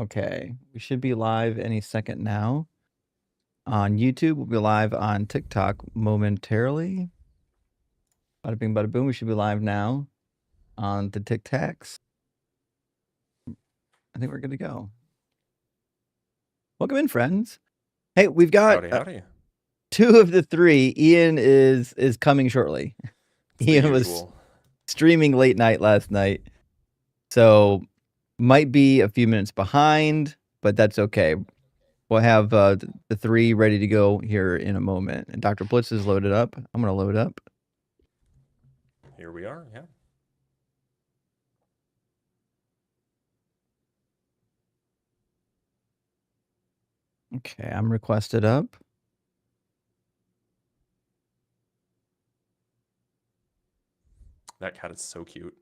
Okay, we should be live any second now. On YouTube, we'll be live on TikTok momentarily. Bada bing, bada boom. We should be live now on the TikToks. I think we're good to go. Welcome in, friends. Hey, we've got Howdy. 2 of the 3. Ian is coming shortly. It's the Ian was usual. streaming late night last night, so might be a few minutes behind, but that's okay. We'll have the 3 ready to go here in a moment. And Dr. Blitz is loaded up. I'm going to load up. Here we are, yeah. Okay, I'm requested up. That cat is so cute.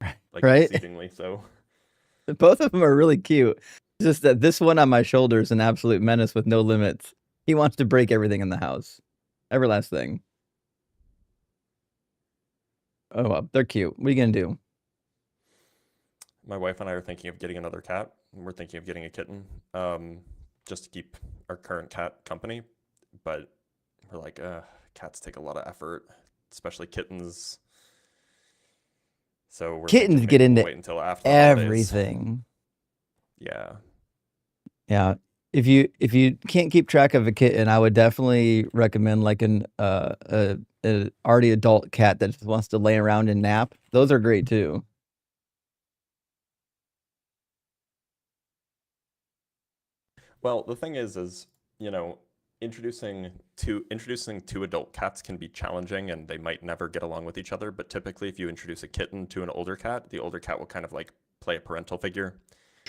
Like, Right? exceedingly so. Both of them are really cute. It's just that this one on my shoulder is an absolute menace with no limits. He wants to break everything in the house. Every last thing. Oh, well, they're cute. What are you going to do? My wife and I are thinking of getting another cat. We're thinking of getting a kitten, just to keep our current cat company. But we're like, cats take a lot of effort, especially kittens. So we're Kittens thinking get maybe we'll into wait until after the holidays. everything. Yeah. Yeah. If you can't keep track of a kitten, I would definitely recommend like an already adult cat that just wants to lay around and nap. Those are great too. Well, the thing is, you know, introducing two adult cats can be challenging and they might never get along with each other, but typically if you introduce a kitten to an older cat, the older cat will kind of like play a parental figure,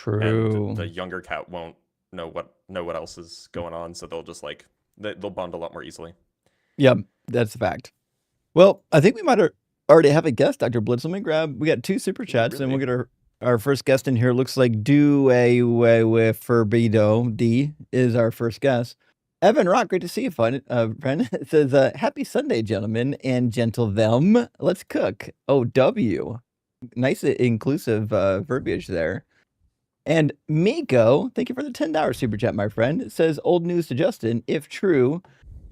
and True. the younger cat won't know what else is going on, so they'll just like they'll bond a lot more easily. Yep, that's a fact. Well, I think we might already have a guest, Dr. Blitz. Let me grab. We got 2 super chats, and we'll get our first guest in here. Looks like Furbido D is our first guest. Evan Rock, great to see you, friend. It says, "Happy Sunday, gentlemen and gentlemen. Let's cook." Oh, W. Nice inclusive verbiage there. And Miko, thank you for the $10 super chat, my friend. It says, "Old news to Justin, if true,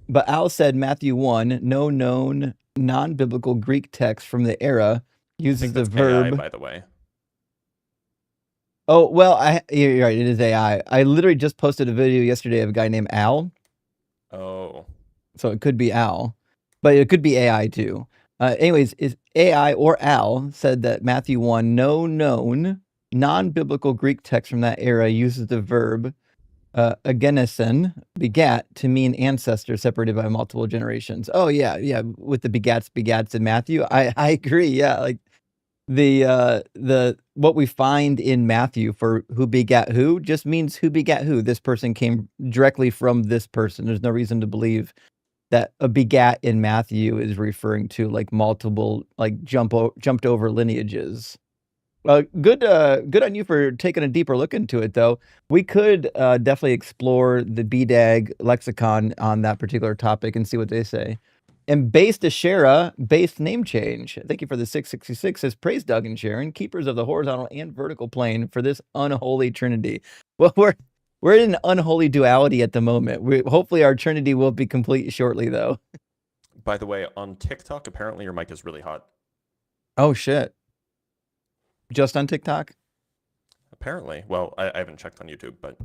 but Al said Matthew 1, no known non-biblical Greek text from the era uses the verb." AI, by the way. Oh, well, you're right. It is AI. I literally just posted a video yesterday of a guy named Al. Oh. So it could be Al, but it could be AI too. Anyways, is AI or Al said that Matthew 1, no known non-biblical Greek text from that era uses the verb agenesen, begat, to mean ancestor separated by multiple generations. Oh yeah, with the begats in Matthew. I agree. Yeah, like the what we find in Matthew for who begat who just means who begat who. This person came directly from this person. There's no reason to believe that a begat in Matthew is referring to like multiple like jumped over lineages. Good on you for taking a deeper look into it, though. We could definitely explore the BDAG lexicon on that particular topic and see what they say. And Based Ashera, based name change. Thank you for the 666. Says, "Praise Doug and Sharon, keepers of the horizontal and vertical plane, for this unholy trinity." Well, we're in an unholy duality at the moment. Hopefully our trinity will be complete shortly, though. By the way, on TikTok, apparently your mic is really hot. Oh shit! Just on TikTok? Apparently. Well, I haven't checked on YouTube, but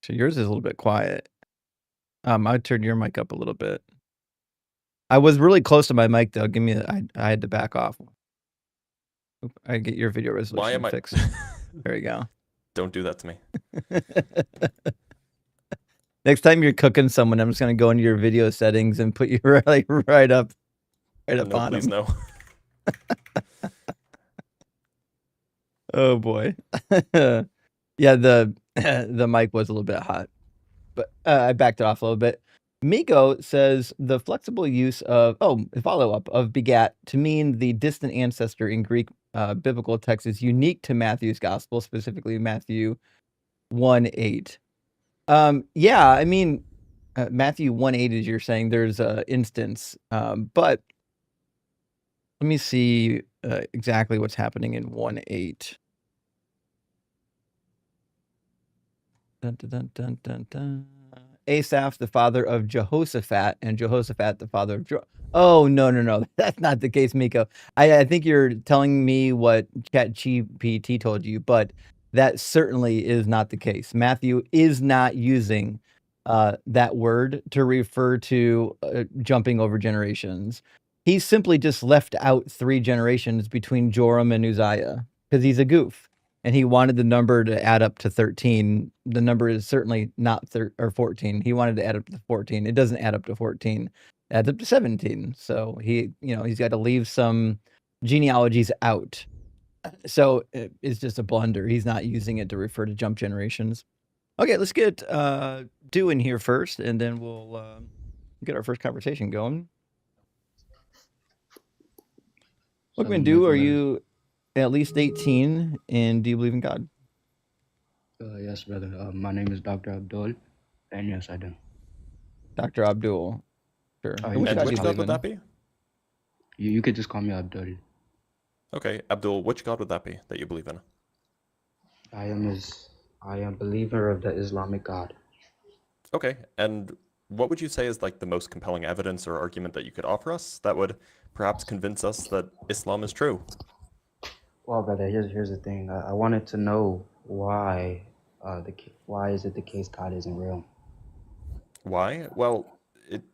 So yours is a little bit quiet. I'd turn your mic up a little bit. I was really close to my mic, though. I had to back off. I get your video resolution fixed. There you go. Don't do that to me. Next time you're cooking someone, I'm just gonna go into your video settings and put you right up on please, them. no. Oh boy. Yeah, the mic was a little bit hot, but I backed it off a little bit. Miko says the flexible use of follow-up of begat to mean the distant ancestor in Greek biblical text is unique to Matthew's gospel, specifically Matthew 1:8. Yeah, I mean, Matthew 1:8, as you're saying, there's an instance, but let me see exactly what's happening in 1:8. Dun, dun, dun, dun, dun, dun. Asaph, the father of Jehoshaphat, and Jehoshaphat, the father of Oh, no. That's not the case, Miko. I think you're telling me what ChatGPT told you, but that certainly is not the case. Matthew is not using that word to refer to jumping over generations. He simply just left out 3 generations between Joram and Uzziah because he's a goof and he wanted the number to add up to 13. The number is certainly not 14. He wanted to add up to 14. It doesn't add up to 14. It adds up to 17. So he's got to leave some genealogies out. So it's just a blunder. He's not using it to refer to jump generations. Okay, let's get Do in here first, and then we'll get our first conversation going. Welcome, Do. Are you at least 18, and do you believe in God? Yes, brother. My name is Dr. Abdul, and yes, I do. Dr. Abdul. Sure. Oh, And which you God And do you which God believe would in? that be? You could just call me Abdul. Okay, Abdul, which God would that be that you believe in? I am a believer of the Islamic God. Okay, and what would you say is like the most compelling evidence or argument that you could offer us that would perhaps convince us that Islam is true? Well, brother, here's the thing. I wanted to know why why is it the case God isn't real? Why? Well,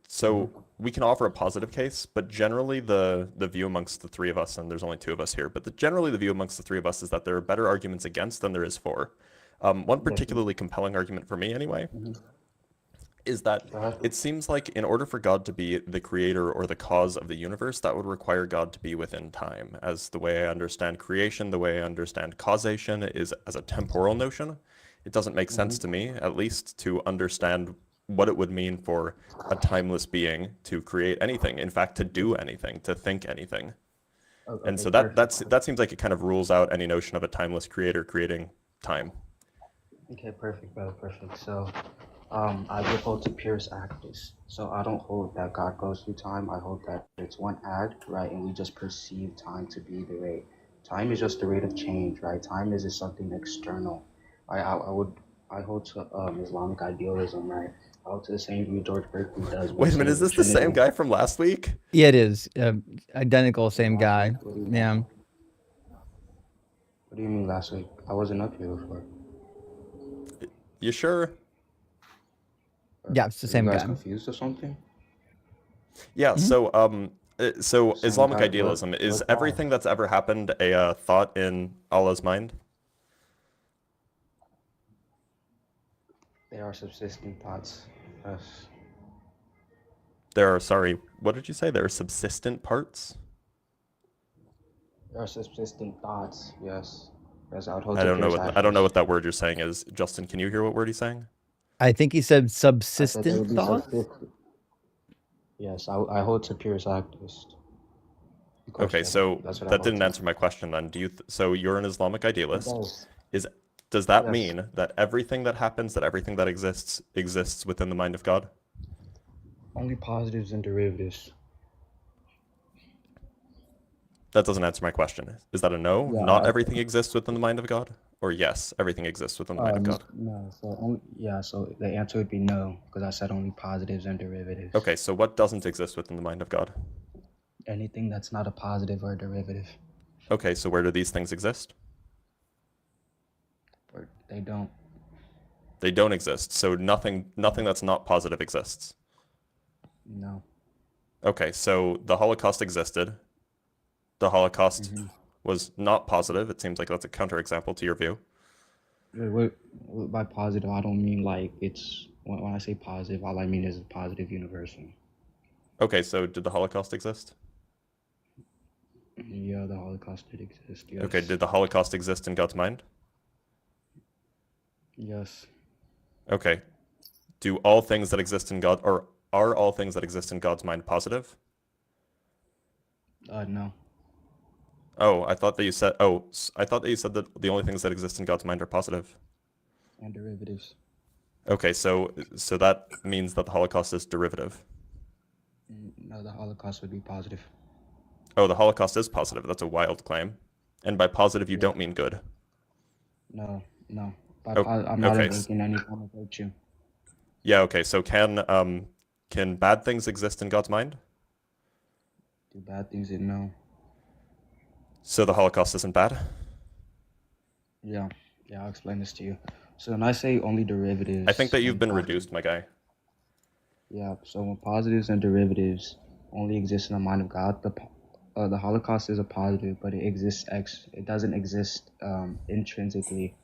so we can offer a positive case, but generally the view amongst the 3 of us, and there's only 2 of us here, but generally the view amongst the 3 of us is that there are better arguments against than there is for. One particularly compelling argument for me, anyway, is that it seems like in order for God to be the creator or the cause of the universe, that would require God to be within time. As the way I understand creation, the way I understand causation is as a temporal notion. It doesn't make sense to me, at least, to understand what it would mean for a timeless being to create anything, in fact, to do anything, to think anything. And so that seems like it kind of rules out any notion of a timeless creator creating time. Okay, perfect, brother, perfect. So, I would hold to purest actus. So I don't hold that God goes through time. I hold that it's one act, right? And we just perceive time to be the rate. Time is just the rate of change, right? Time is just something external. I hold to Islamic idealism, right? I hold to the same view George Berkeley does. Wait a minute, is this the same guy from last week? Yeah, it is. Identical, same guy. Yeah. What do you mean last week? I wasn't up here before. You sure? Yeah, it's the same guy. You guys guy. confused or something? Yeah, so Same Islamic guy, idealism, is what everything that's ever happened a thought in Allah's mind? They are subsistent thoughts. Yes. Sorry, what did you say? There are subsistent parts? There are subsistent thoughts. Yes. Yes, I would hold I to don't know purest what I don't know actus. what that word you're saying is. Justin, can you hear what word he's saying? I think he said I said they subsistent would be thoughts. subsistent. Yes, I hold to purest actus. Okay, so That's what I that hold didn't to. answer my question then. So you're an Islamic It idealist. does. Does that Yes. mean that everything that happens, that everything that exists within the mind of God? Only positives and derivatives. That doesn't answer my question. Is that a no? Yeah. Not everything exists within the mind of God? Or yes, everything exists within the mind of God? No. So the answer would be no, because I said only positives and derivatives. Okay, so what doesn't exist within the mind of God? Anything that's not a positive or a derivative. Okay, so where do these things exist? Or they don't. They don't exist. So nothing that's not positive exists. No. Okay, so the Holocaust existed. The Holocaust was not positive. It seems like that's a counterexample to your view. By positive, I don't mean like it's when I say positive, all I mean is a positive universal. Okay, so did the Holocaust exist? Yeah, the Holocaust did exist. Yes. Okay, did the Holocaust exist in God's mind? Yes. Okay. Do all things that exist in God, or are all things that exist in God's mind positive? No. Oh, I thought that you said. Oh, I thought that you said that the only things that exist in God's mind are positive. And derivatives. Okay, so that means that the Holocaust is derivative. No, the Holocaust would be positive. Oh, the Holocaust is positive. That's a wild claim. And by positive, you don't mean good. No. I'm not Okay. invoking any form of virtue. Yeah. Okay. So can bad things exist in God's mind? Do bad things that no. So the Holocaust isn't bad? Yeah, yeah, I'll explain this to you. So when I say only I think derivatives that you've and been positives, reduced, my guy. yeah. So when positives and derivatives only exist in the mind of God, the Holocaust is a positive, but it doesn't exist intrinsically,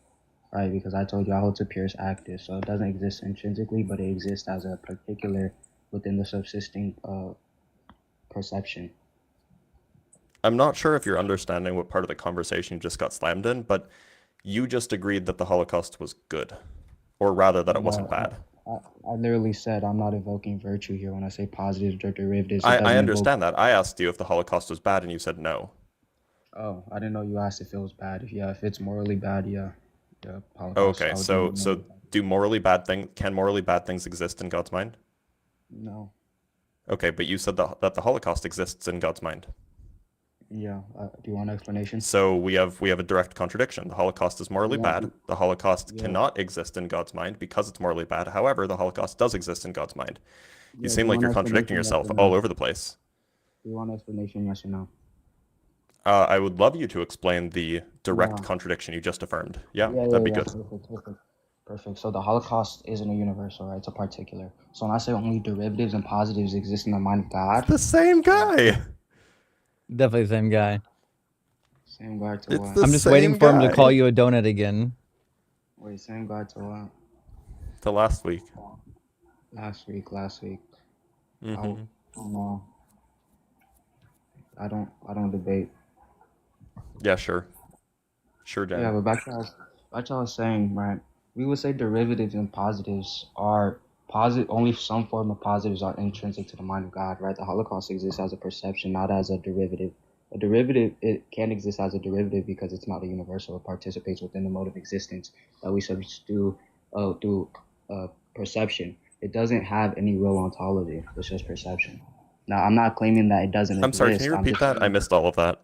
right? Because I told you I hold to purest active, so it doesn't exist intrinsically, but it exists as a particular within the subsisting perception. I'm not sure if you're understanding what part of the conversation you just got slammed in, but you just agreed that the Holocaust was good, or rather that it wasn't No, bad. I literally said I'm not invoking virtue here when I say positives or derivatives. It I doesn't invoke. understand that. I asked you if the Holocaust was bad, and you said no. Oh, I didn't know you asked if it was bad. If it's morally bad, yeah, yeah, Holocaust. Okay, I would deem it so morally bad. can morally bad things exist in God's mind? No, Okay, but you said that the Holocaust exists in God's mind. yeah. Do you want an explanation? So we have a direct contradiction. The Holocaust is You morally want, bad. The Holocaust yeah, cannot exist in God's mind because it's morally bad. However, the Holocaust does exist in God's mind. You yeah. Do seem you like want you're an contradicting explanation? Yes yourself or all no? over the place. Do you want an explanation? Yes or no? I would love you to explain the direct Yeah, contradiction you just affirmed. Yeah, yeah, that'd yeah, be yeah. good. Perfect, perfect, perfect. So the Holocaust isn't a universal, right? It's a particular. So when I say only derivatives and positives exist in the mind of It's God, the same right? guy. Definitely the same guy. Same God to It's what? the I'm just waiting same for him to call guy. you a donut again. Wait, same God to what? The last week. Last week. I Hmm. don't know. I don't debate. Yeah, sure. Sure, Yeah, Jen. but back to what I was saying, right? We would say derivatives and positives are positive. Only some form of positives are intrinsic to the mind of God, right? The Holocaust exists as a perception, not as a derivative. A derivative, it can exist as a derivative because it's not a universal. It participates within the mode of existence that we substitute through perception. It doesn't have any real ontology. It's just perception. Now, I'm not claiming that it doesn't I'm sorry, can you exist. I'm repeat just that? I saying, missed all of that.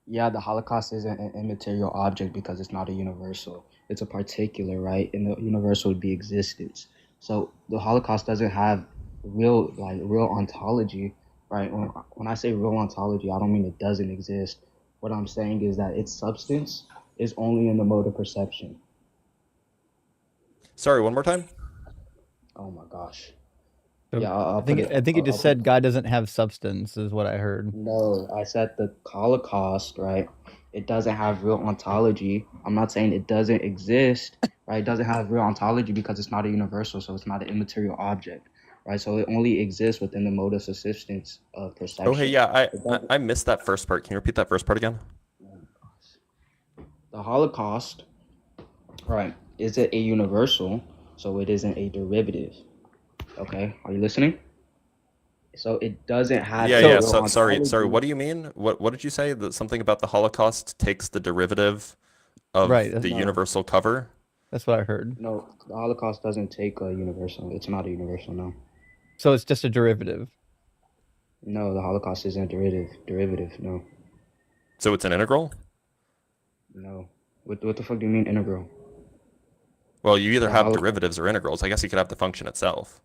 yeah, the Holocaust isn't an immaterial object because it's not a universal. It's a particular, right? And the universal would be existence. So the Holocaust doesn't have real ontology, right? When I say real ontology, I don't mean it doesn't exist. What I'm saying is that its substance is only in the mode of perception. Sorry, one more time? Oh my gosh. So Yeah, I'll I put think it. I think it I'll just put. said God doesn't have substance, is what I heard. No, I said the Holocaust, right? It doesn't have real ontology. I'm not saying it doesn't exist, right? It doesn't have real ontology because it's not a universal, so it's not an immaterial object, right? So it only exists within the mode of subsistence of Oh, hey, perception. yeah, It doesn't. I missed that first part. Can you repeat that first part again? The Holocaust, right? Is it a universal? So it isn't a derivative. Okay, are you listening? So it doesn't have Yeah, a yeah. So real So sorry. ontology. What do you mean? What did you say? That something about the Holocaust takes the derivative of right, the No, universal cover? that's what I heard. no, the Holocaust doesn't take a universal. It's not a universal, no. So it's just a derivative. No, the Holocaust isn't a derivative. Derivative, no, So it's an integral? no. What the fuck do you mean integral? Well, you either The have Holocaust. derivatives or integrals. I guess you could have the function itself.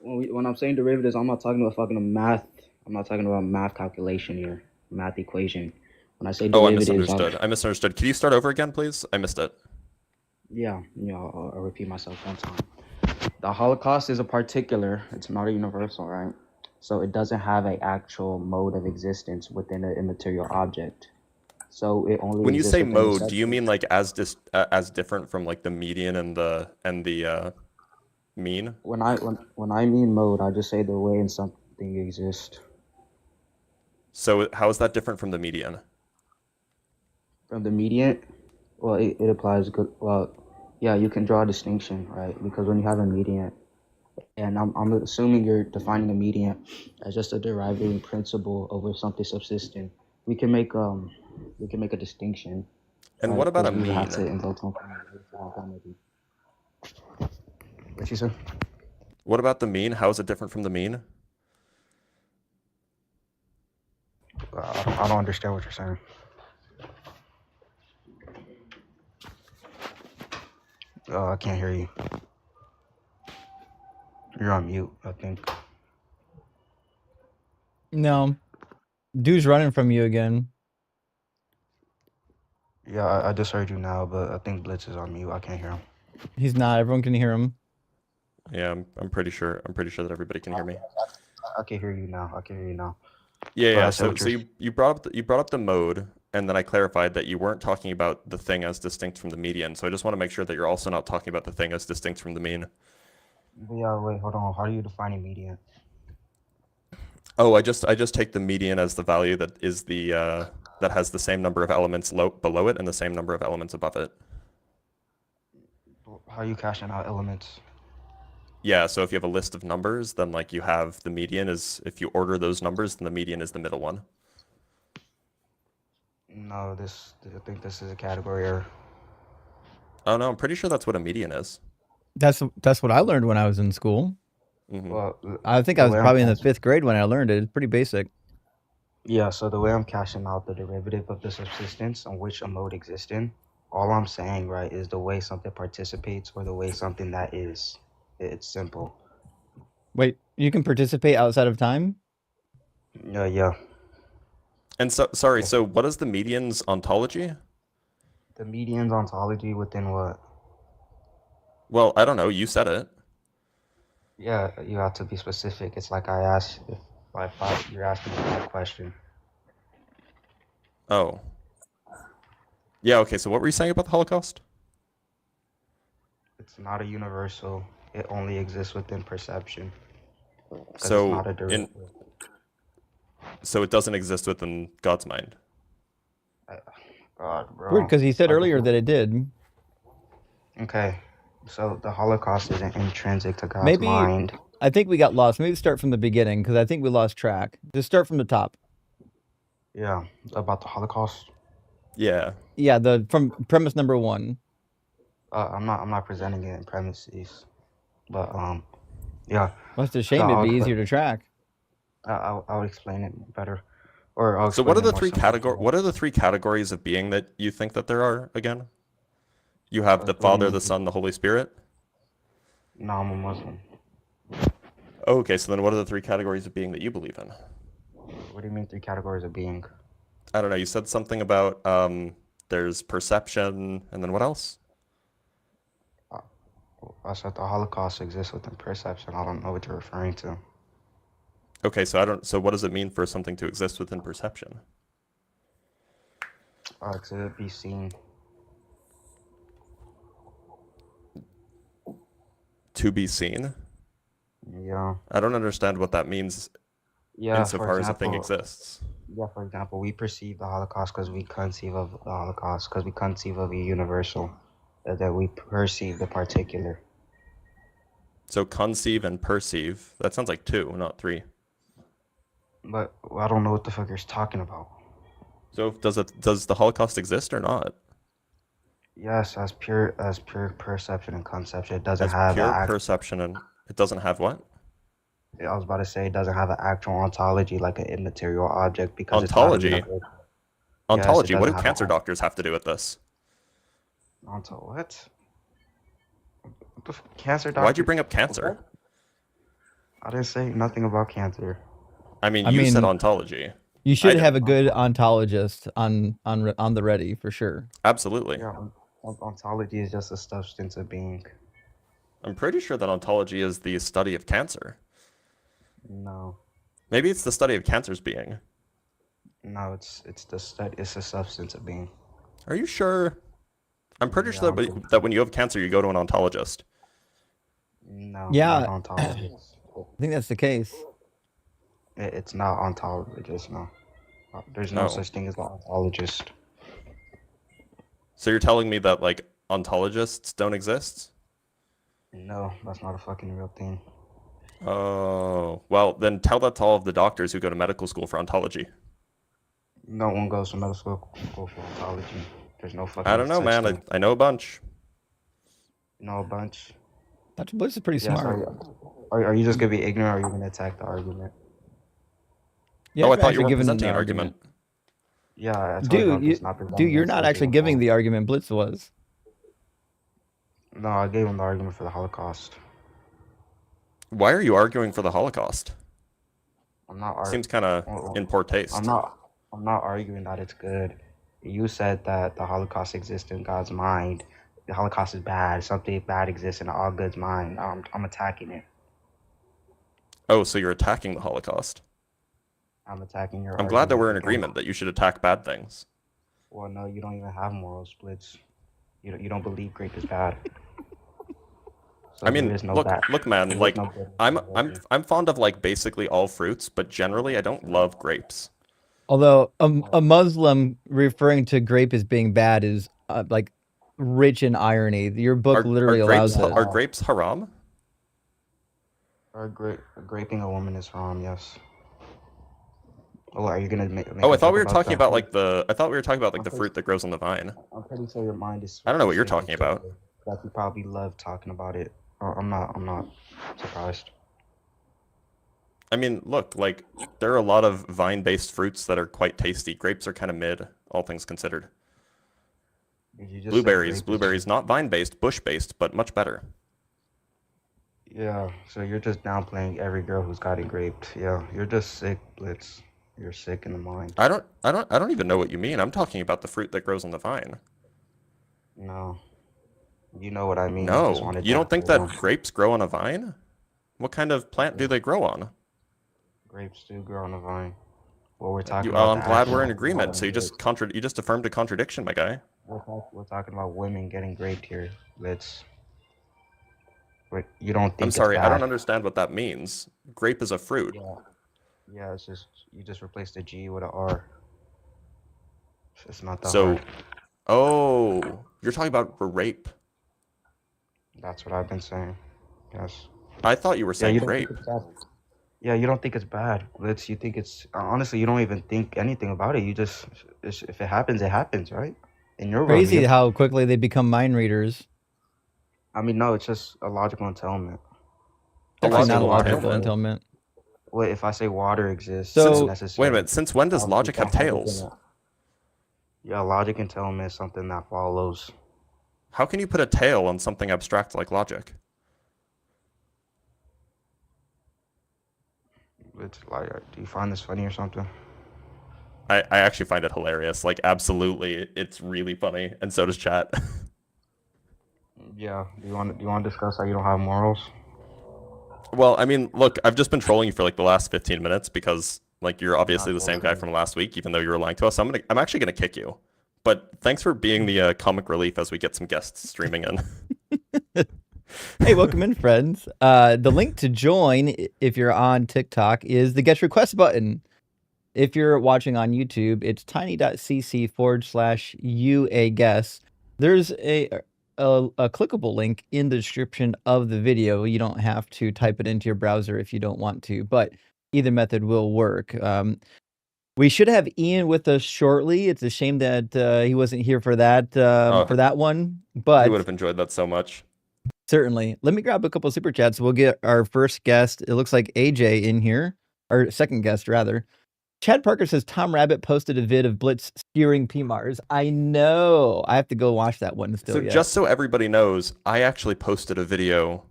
When I'm saying derivatives, I'm not talking about fucking math. I'm not talking about math calculation here, math equation. When I say Oh, I derivatives, misunderstood. I misunderstood. Could you start over again, please? I missed it. yeah, I'll repeat myself one time. The Holocaust is a particular. It's not a universal, right? So it doesn't have an actual mode of existence within an immaterial object. So it only When you exists say within the mode, do you substance. mean like as different from like the median and the mean? When I mean mode, I just say the way in something exists. So how is that different from the median? From the median, well, it applies good. Well, yeah, you can draw a distinction, right? Because when you have a median, and I'm assuming you're defining a median as just a deriving principle over something subsisting. We can make a distinction, And right? what about Because a we would have mean? to invoke some form of. What you say? What about the mean? How is it different from the mean? I don't understand what you're saying. I can't hear you. You're on mute, I think. No. Dude's running from you again. Yeah, I just heard you now, but I think Blitz is on mute. I can't hear him. He's not. Everyone can hear him. Yeah, I'm pretty sure that everybody can hear me. I can hear you now. I can hear you now. Yeah, But I yeah. said So what so you're. you brought up the mode, and then I clarified that you weren't talking about the thing as distinct from the median. So I just want to make sure that you're also not talking about the thing as distinct from the mean. Yeah, wait, hold on. How do you define a median? Oh, I just take the median as the value that is the that has the same number of elements below it and the same number of elements above it. How are you cashing out elements? Yeah, so if you have a list of numbers, then like you have the median is, if you order those numbers, then the median is the middle one. No, I think this is a category error. Oh no, I'm pretty sure that's what a median is. That's what I learned when I was in school. Well, I think the I was way I'm probably in the cashing- 5th grade when I learned it. It's pretty basic. Yeah, so the way I'm cashing out the derivative of the subsistence on which a mode exists in, all I'm saying, right, is the way something participates or the way something that is. It's simple. Wait, you can participate outside of time? Yeah. And so, sorry, Yeah. so what is the median's ontology? The median's ontology within what? Well, I don't know, you said it. Yeah, you have to be specific. It's like I asked if you're asking me that question. Oh. Yeah, okay, so what were you saying about the Holocaust? It's not a universal. It only exists within perception. 'Cause it's So not a derivative. so it doesn't exist within God's mind. God, bro. Weird, because he said earlier that it did. Okay, so the Holocaust isn't intrinsic to God's Maybe- mind. I think we got lost. Maybe start from the beginning, because I think we lost track. Just start from the top. Yeah, about the Holocaust. Yeah. Yeah, from premise number 1. I'm not presenting it in premises, but yeah. Well, it's a shame. It'd be easier to track. I'll explain it better, or I'll. So what are explain the it more three simply. categories? What are the three categories of being that you think that there are again? You have the What do you Father, mean? the Son, the Holy Spirit. No, I'm a Muslim. Oh, okay, so then what are the three categories of being that you believe in? What do you mean 3 categories of being? I don't know. You said something about there's perception, and then what else? I said the Holocaust exists within perception. I don't know what you're referring to. Okay, so I don't. So what does it mean for something to exist within perception? To be seen. To be seen. Yeah. I don't understand what that means Yeah. insofar as a thing exists. Yeah, for example, we perceive the Holocaust because we conceive of the Holocaust, because we conceive of a universal, that we perceive the particular. So conceive and perceive. That sounds like 2, not 3. But I don't know what the fuck you're talking about. So does the Holocaust exist or not? Yes, as pure perception and conception, it doesn't As have pure an perception, and it doesn't have what? I was about to say it doesn't have an actual ontology like an immaterial object because Ontology? It's not a universal. Ontology. Yes, it What do doesn't have cancer a- doctors have to do with this? What? What the cancer doctor? Why'd you bring up cancer? I didn't say nothing about cancer. I mean, I you said mean- ontology. You should I have a good ontologist on the ready for sure. Absolutely. Yeah, ontology is just a substance of being. I'm pretty sure that ontology is the study of cancer. No, Maybe it's the study of cancer's being. no, it's the study. It's a substance of being. Are you sure? I'm pretty Yeah, sure that when you have cancer, you go to an ontologist. No, Yeah. not ontologist. I think that's the case. It's not ontologist. No, there's no Oh. such thing as an ontologist. So you're telling me that like ontologists don't exist? No, that's not a fucking real thing. Oh, well, then tell that to all of the doctors who go to medical school for ontology. No one goes to medical school for ontology. There's no fucking. I don't know, such man. thing. I know a bunch. know a bunch. Dr. Bliss is pretty Yes, smart. are you just gonna be ignorant or are you gonna attack the argument? Yeah, Oh, I you're thought actually you were giving them presenting the an argument. Yeah, I told you I'm Dude, just not presenting Dude, you're this not as actually a- giving the argument Blitz was. No, I gave him the argument for the Holocaust. Why are you arguing for the Holocaust? I'm not Seems kind of in poor I'm taste. not. I'm not arguing that it's good. You said that the Holocaust exists in God's mind. The Holocaust is bad. Something bad exists in all good's mind. I'm attacking it. Oh, so you're attacking the Holocaust. I'm attacking your I'm glad that argument we're in against. agreement that you should attack bad things. Well, no, you don't even have moral splits. You don't believe grape is bad. So I there mean, is no look, bad. man, There is like no good. I'm fond of like basically all fruits, but generally I don't love grapes. Although a Muslim referring to grape as being bad is like rich in irony. Your book literally allows it. Are grapes haram? Graping a woman is wrong. Yes. Oh, are you gonna make Oh, a I thought joke we were about talking that? about like I thought we were talking about like I'm the pretty, fruit that grows on the vine. I'm pretty sure your mind is I don't know what you're switching talking about. that you probably love talking about it. I'm not surprised. I mean, look, like there are a lot of vine-based fruits that are quite tasty. Grapes are kind of mid, all things considered. Did you just say Blueberries, not vine-based, bush-based, but much better. Yeah, so you're just downplaying every girl who's gotten graped. Yeah, you're just sick, Blitz. You're sick in the mind. I don't even know what you mean. I'm talking about the fruit that grows on the vine. No, you know what I mean. You just No, wanted you to don't think hold on. that grapes grow on a vine? What kind of plant do they grow on? Grapes do grow on a vine. Well, we're talking about I'm the glad we're in actual agreement. So grapes. you just affirmed a contradiction, my guy. We're talking about women getting graped here, Blitz. You don't I'm think it's sorry, I don't bad. understand what that means. Grape is a fruit. Yeah, yeah. It's just you just replaced the G with a R. It's not that So, hard. oh, you're talking about rape. That's what I've been saying. Yes. I thought you were Yeah, you saying don't think rape. it's bad. Yeah, you don't think it's bad. Blitz, you think it's honestly, you don't even think anything about it. You just if it happens, it happens, right? In your Crazy worldview. how quickly they become mind readers. I mean, no, it's just a logical entailment. Definitely not a logical logical entailment? entailment. Well, if I say water exists, So- it's Wait a necessary. minute, since when does logic have tails? Yeah, logic entailment is something that follows. How can you put a tail on something abstract like logic? It's like, do you find this funny or something? I actually find it hilarious. Like, absolutely, it's really funny, and so does chat. Yeah. Do you want to discuss how you don't have morals? Well, I mean, look, I've just been trolling you for like the last 15 minutes because like you're obviously the same guy from last week, even though you were lying to us. I'm actually gonna kick you. But thanks for being the comic relief as we get some guests streaming in. Hey, welcome in, friends. The link to join, if you're on TikTok, is the Get Request button. If you're watching on YouTube, it's tiny.cc/UAguess. There's a clickable link in the description of the video. You don't have to type it into your browser if you don't want to, but either method will work. We should have Ian with us shortly. It's a shame that he wasn't here for that one, but He would have enjoyed that so much. certainly. Let me grab a couple of super chats. We'll get our first guest. It looks like AJ in here, our second guest rather. Chad Parker says Tom Rabbit posted a vid of Blitz skewering PMARs. I know. I have to go watch that one still. So just so everybody knows, I actually posted a video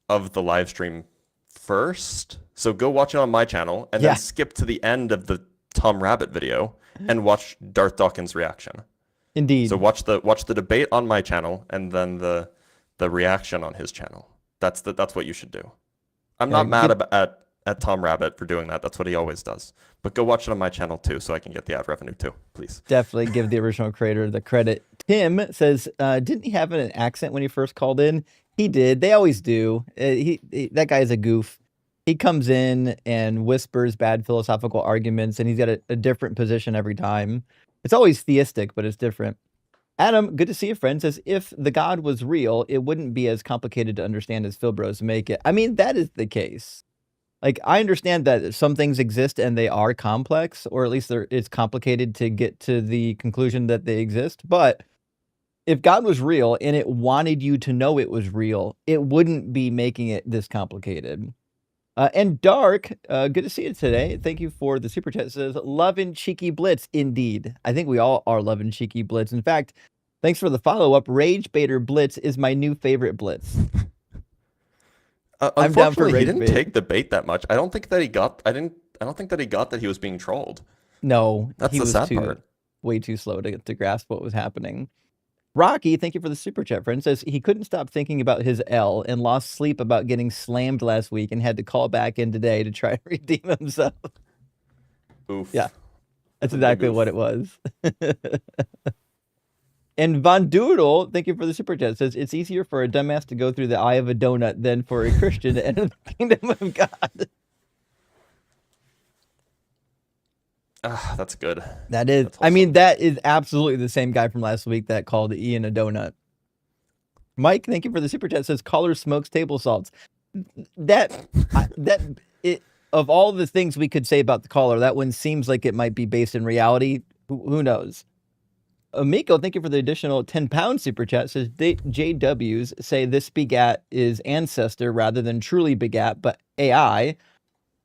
of the live stream first. So go watch it on my channel and then skip to the end of the Tom Rabbit video and watch Darth Dawkins' reaction. Indeed. So watch the debate on my channel and then the reaction on his channel. That's what you should do. I'm not mad at Tom Rabbit for doing that. That's what he always does. But go watch it on my channel too, so I can get the ad revenue too, please. Definitely give the original creator the credit. Tim says, didn't he have an accent when he first called in? He did. They always do. That guy's a goof. He comes in and whispers bad philosophical arguments, and he's got a different position every time. It's always theistic, but it's different. Adam, good to see you, friend, says, if the God was real, it wouldn't be as complicated to understand as Phil Bros make it. I mean, that is the case. Like, I understand that some things exist and they are complex, or at least it's complicated to get to the conclusion that they exist. But if God was real and it wanted you to know it was real, it wouldn't be making it this complicated. And Dark, good to see you today. Thank you for the super chat. It says, loving Cheeky Blitz. Indeed. I think we all are loving Cheeky Blitz. In fact, Thanks for the follow-up. Rage Baiter Blitz is my new favorite Blitz. I'm down for Unfortunately, he rage didn't bait. take the bait that much. I don't think that he got. I don't think that he got that he was being trolled. No, That's he the was sad part. way too slow to grasp what was happening. Rocky, thank you for the super chat, friend. Says he couldn't stop thinking about his L and lost sleep about getting slammed last week and had to call back in today to try to redeem himself. Oof. Yeah, that's That's a big exactly what oof. it was. And Von Doodle, thank you for the super chat, says it's easier for a dumbass to go through the eye of a donut than for a Christian to enter the kingdom of God. That's good. That is, That's I mean, wholesome. that is absolutely the same guy from last week that called Ian a donut. Mike, thank you for the super chat. Says caller smokes table salts. Of all the things we could say about the caller, that one seems like it might be based in reality. Who knows? Miko, thank you for the additional 10-pound super chat. Says JWs say this begat is ancestor rather than truly begat, but AI.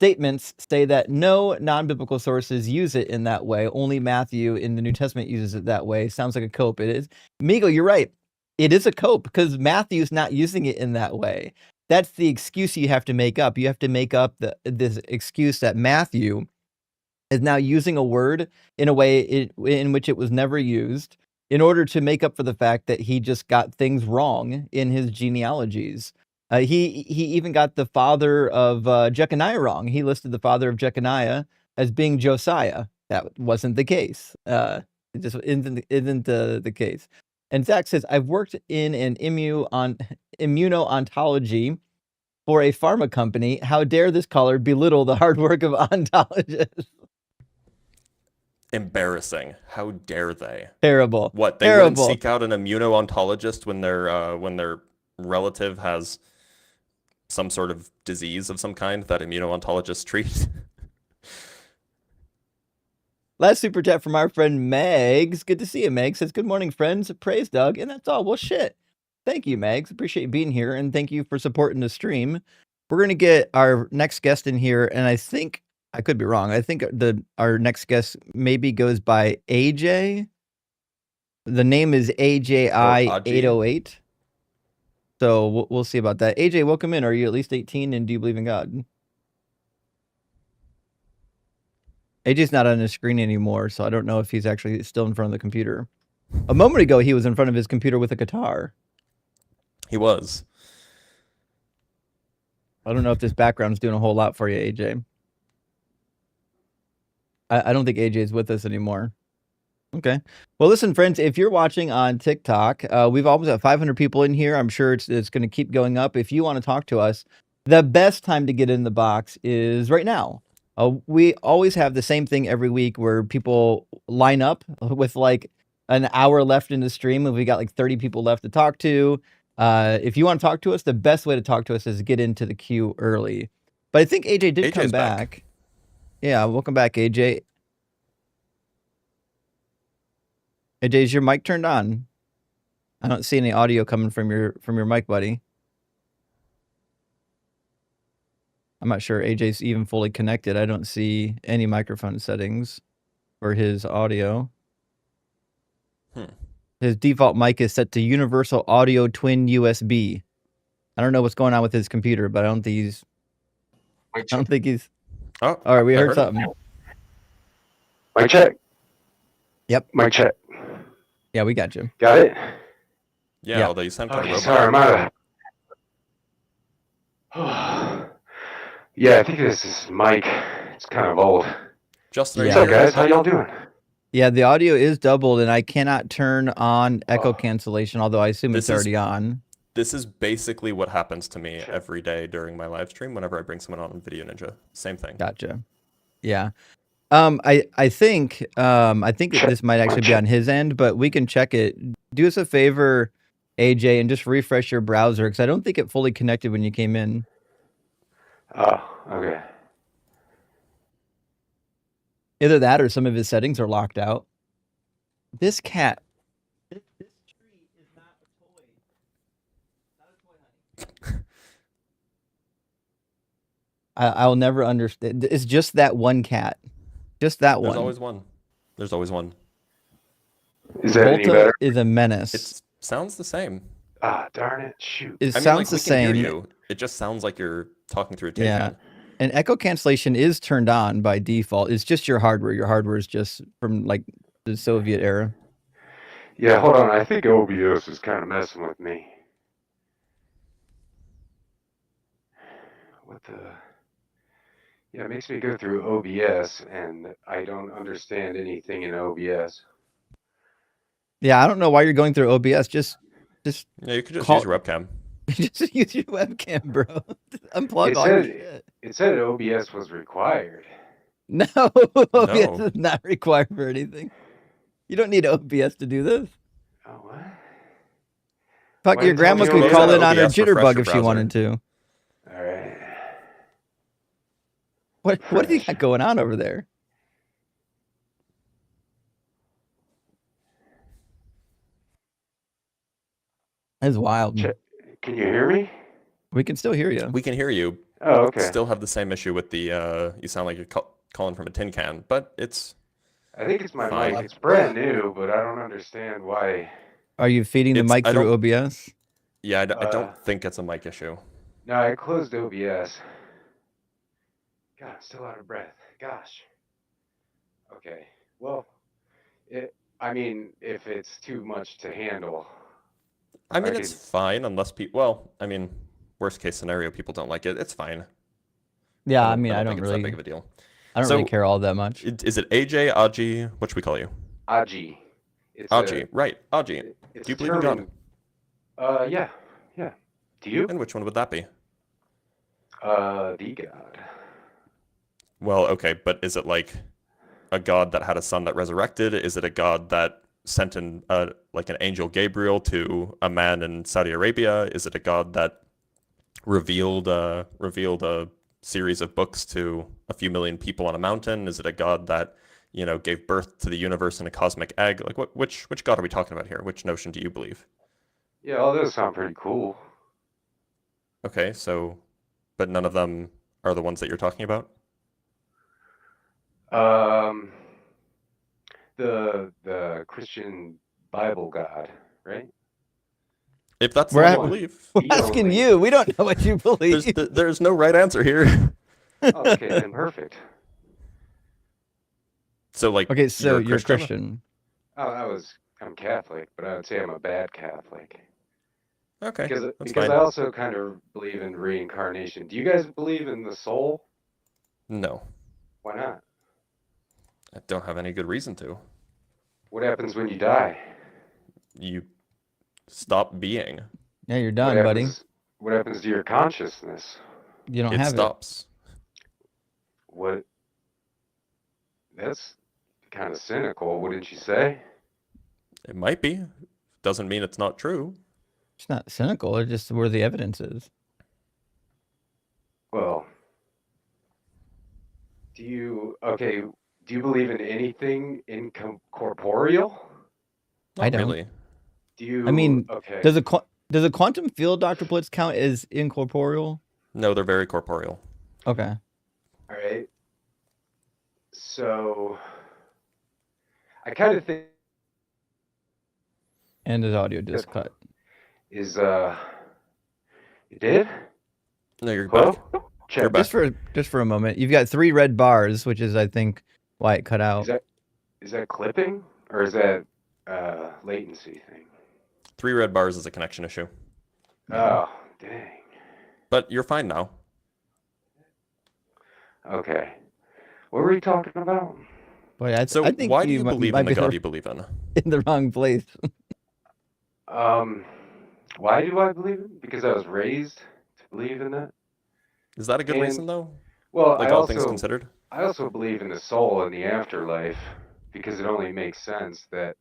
Statements say that no non-biblical sources use it in that way. Only Matthew in the New Testament uses it that way. Sounds like a cope. It is. Migo, you're right. It is a cope because Matthew's not using it in that way. That's the excuse you have to make up. You have to make up this excuse that Matthew is now using a word in a way in which it was never used in order to make up for the fact that he just got things wrong in his genealogies. He even got the father of Jeconiah wrong. He listed the father of Jeconiah as being Josiah. That wasn't the case. It just isn't the case. And Zach says, I've worked in an immuno-ontology for a pharma company. How dare this caller belittle the hard work of ontologists? Embarrassing. How dare they? Terrible. What, they wouldn't Terrible. seek out an immuno-ontologist when their relative has some sort of disease of some kind that immuno-ontologists treat? Last super chat from our friend Megs. Good to see you, Megs. Says, good morning, friends. Praise Doug. And that's all. Well, shit. Thank you, Megs. Appreciate you being here. And thank you for supporting the stream. We're going to get our next guest in here. And I think, I could be wrong. I think our next guest maybe goes by AJ. The name is AJI808. So we'll see about that. AJ, welcome in. Are you at least 18 and do you believe in God? AJ's not on his screen anymore, so I don't know if he's actually still in front of the computer. A moment ago, he was in front of his computer with a guitar. He was. I don't know if this background's doing a whole lot for you, AJ. I don't think AJ's with us anymore. Okay. Well, listen, friends, if you're watching on TikTok, we've almost got 500 people in here. I'm sure it's going to keep going up. If you want to talk to us, the best time to get in the box is right now. We always have the same thing every week where people line up with like an hour left in the stream and we got like 30 people left to talk to. If you want to talk to us, the best way to talk to us is get into the queue early. But I think AJ did come AJ's back. back. Yeah, welcome back, AJ. AJ, is your mic turned on? I don't see any audio coming from your mic, buddy. I'm not sure AJ's even fully connected. I don't see any microphone settings for his audio. His default mic is set to Universal Audio Twin USB. I don't know what's going on with his computer, but I don't think he's. Oh, all right, we heard it. something. Mic check. Yep. Mic check. Yeah, we got you. Got it? Yeah, although you sound kind of robot. Sorry, I'm out of... Yeah, I think this is mic. It's kind of old. Justin, What's up, guys? How y'all doing? Yeah, the audio is doubled, and I cannot turn on echo cancellation, although I assume it's already on. This is basically what happens to me every day during my live stream whenever I bring someone on Video Ninja. Same thing. Gotcha. Yeah. I think this might actually be on his end, but we can check it. Do us a favor, AJ, and just refresh your browser because I don't think it fully connected when you came in. Oh, okay. Either that or some of his settings are locked out. This cat. This tree is not a toy. Not a toy, honey. I'll never understand. It's just that one cat. Just that one. There's always one. There's always one. Is that any Volta better? is a menace. It sounds the same. Ah, darn it! Shoot. It I mean, sounds like, the we can hear same. you. It just sounds like you're talking through a tape. Yeah. And echo cancellation is turned on by default. It's just your hardware. Your hardware is just from like the Soviet era. Yeah, hold on. I think OBS is kind of messing with me. What the? Yeah, it makes me go through OBS, and I don't understand anything in OBS. Yeah, I don't know why you're going through OBS. Just Yeah, you could just Call- use your webcam. just use your webcam, bro. Unplug It all your said- shit. It said OBS was required. No, OBS No. is not required for anything. You don't need OBS to do this. Oh, what? Fuck, Why your did you tell grandma me could OBS? call in on her OBS refresh jitterbug your if she browser. wanted to. All right. What do you got going on over there? That's wild. Can you hear me? We can still hear you. We can hear you. Oh, okay. Still have the same issue with the you sound like you're calling from a tin can, but it's I think it's my Fine. mic. It's brand new, but I don't understand why. Are you feeding the It's- mic I through don't- OBS? yeah. I don't think it's a mic issue. No, I closed OBS. God, I'm still out of breath. Gosh. Okay. Well, I mean, if it's too much to handle. I mean, I it's could- fine unless people. Well, I mean, worst case scenario, people don't like it. It's fine. Yeah, I mean, I think don't it's really, that big of a deal. I don't really So- care all that much. Is it AJ, Aji? What should we call you? Aji. It's Aji, right? Aji. It's Do you believe in God? Yeah. Do you? And which one would that be? The God. Well, okay, but is it like a god that had a son that resurrected? Is it a god that sent in like an angel Gabriel to a man in Saudi Arabia? Is it a god that revealed a series of books to a few million people on a mountain? Is it a god that, you know, gave birth to the universe in a cosmic egg? Like which god are we talking about here? Which notion do you believe? Yeah, all those sound pretty cool. Okay, so but none of them are the ones that you're talking about? The Christian Bible God, right? If that's We're what at- you believe. We're You asking only- you. We don't know what you believe. There's no right answer here. Oh, okay, then perfect. So like Okay, so you're you're a Christian? Christian. Oh, I'm Catholic, but I would say I'm a bad Catholic. Okay, Because that's because fine. I also kind of believe in reincarnation. Do you guys believe in the soul? No, Why not? I don't have any good reason to. What happens when you die? You stop being. Yeah, you're done, buddy. What happens to your consciousness? You don't It have stops. What? That's kind of cynical, wouldn't you say? It might be. Doesn't mean it's not true. it. It's not cynical. It's just where the evidence is. Well, do you believe in anything incorporeal? Not I don't. really. Do you? I mean, okay. Does a quantum field, Dr. Blitz, count as incorporeal? No, they're very corporeal. Okay. All right. So, I kind of think And his audio just Yep. cut. is you did? No, you're Hello? back. Check. You're back. Just for a moment. You've got 3 red bars, which is I think why it cut out. Is that clipping or is that latency thing? 3 red bars is a connection issue. Oh, dang. But you're fine now. Okay. What were you talking about? Boy, I So think why do you might- believe might in the be God you believe in? in the wrong place. Why do I believe it? Because I was raised to believe in that. Is that a good And- reason though? Well, Like all things considered? I also believe in the soul and the afterlife because it only makes sense that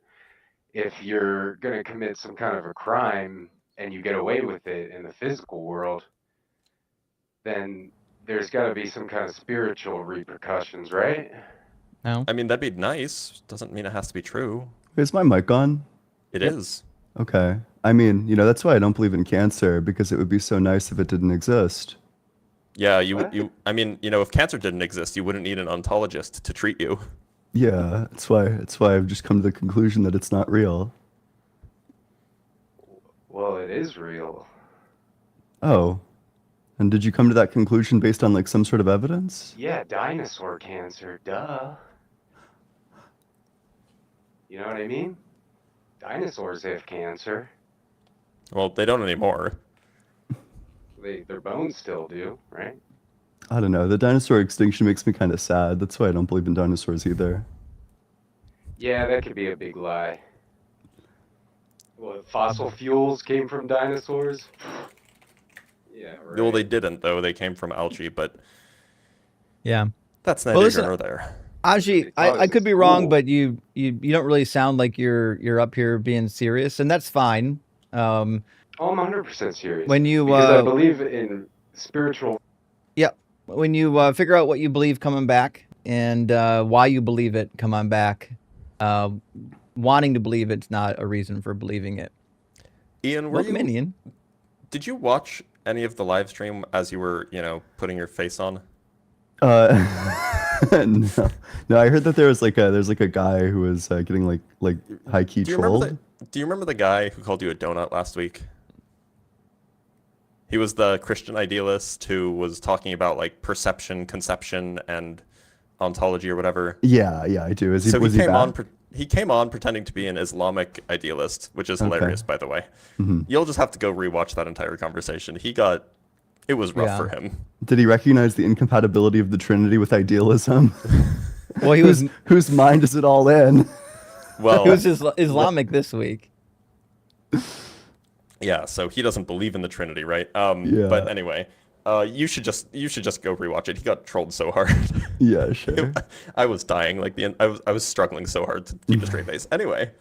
if you're going to commit some kind of a crime and you get away with it in the physical world, then there's got to be some kind of spiritual repercussions, right? No. I mean, that'd be nice. Doesn't mean it has to be true. Is my mic on? It is. Okay. I mean, that's why I don't believe in cancer, because it would be so nice if it didn't exist. Yeah, What? I mean, if cancer didn't exist, you wouldn't need an ontologist to treat you. Yeah, that's why I've just come to the conclusion that it's not real. Well, it is real. Oh, and did you come to that conclusion based on like some sort of evidence? Yeah, dinosaur cancer, duh. You know what I mean? Dinosaurs have cancer. Well, they don't anymore. Their bones still do, right? I don't know. The dinosaur extinction makes me kind of sad. That's why I don't believe in dinosaurs either. Yeah, that could be a big lie. Well, fossil fuels came from dinosaurs? Yeah, right. Well, they didn't though. They came from algae, but Yeah. that's Well, neither listen, here nor there. Aji, Oh, I this could is be wrong, cool. but you don't really sound like you're up here being serious, and that's fine. Oh, I'm 100% serious. When you because I believe in spiritual. when you figure out what you believe coming back and why you believe it, come on back. Wanting to believe it's not a reason for believing it. Ian, Welcome in, Ian. did you watch any of the live stream as you were, putting your face on? No, no. I heard that there's like a guy who was getting like high key Do you trolled. remember the guy who called you a donut last week? He was the Christian idealist who was talking about like perception, conception, and ontology or whatever. Yeah, I do. So Was he he came back? on. He came on pretending to be an Islamic idealist, which is hilarious, by the way. Mhm. You'll just have to go rewatch that entire conversation. It was rough Yeah. for him. Did he recognize the incompatibility of the Trinity with idealism? Well, he was whose mind is it all in? Well, he was Islamic this week. yeah. So he doesn't believe in the Trinity, right? Yeah. But anyway, you should just go rewatch it. He got trolled so hard. Yeah, sure. I was dying. Like I was struggling so hard to keep a straight face. Anyway,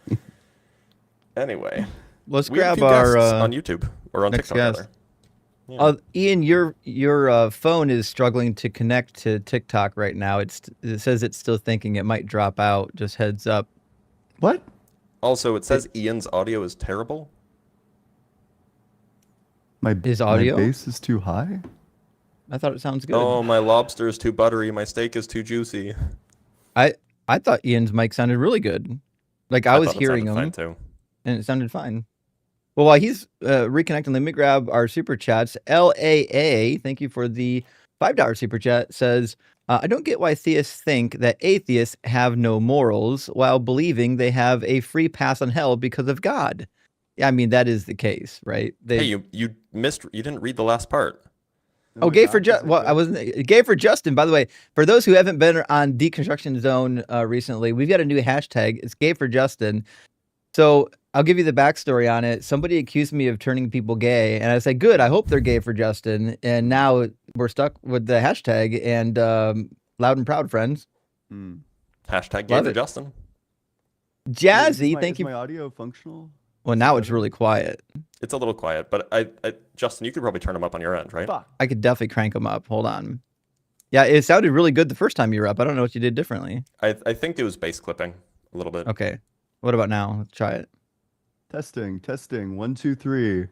Let's we have a grab few our guests on YouTube or on next TikTok guest. rather. Yeah. Ian, your phone is struggling to connect to TikTok right now. It says it's still thinking it might drop out. Just heads up. What? Also, it says Ian's audio is terrible. His audio? My bass is too high. I thought it sounds good. Oh, my lobster is too buttery. My steak is too juicy. I thought Ian's mic sounded really good. Like I was thought it hearing sounded him, fine too. and it sounded fine. Well, while he's reconnecting, let me grab our super chats. LAA, thank you for the $5 super chat. Says, I don't get why theists think that atheists have no morals while believing they have a free pass on hell because of God. Yeah, I mean that is the case, right? Hey, you missed. You didn't read the last part. Oh, gay for well, I wasn't gay for Justin. By the way, for those who haven't been on Deconstruction Zone recently, we've got a new hashtag. It's gay for Justin. So I'll give you the backstory on it. Somebody accused me of turning people gay, and I said, "Good. I hope they're gay for Justin." And now we're stuck with the hashtag and loud and proud friends. Hashtag gay Love for it. Justin. Jazzy, thank Is you. my audio functional? Well, now it's really quiet. It's a little quiet, but I Justin, you could probably turn them up on your end, right? Fuck. I could definitely crank them up. Hold on. Yeah, it sounded really good the first time you were up. I don't know what you did differently. I think it was bass clipping a little bit. Okay. What about now? Let's try it. Testing. 1, 2, 3.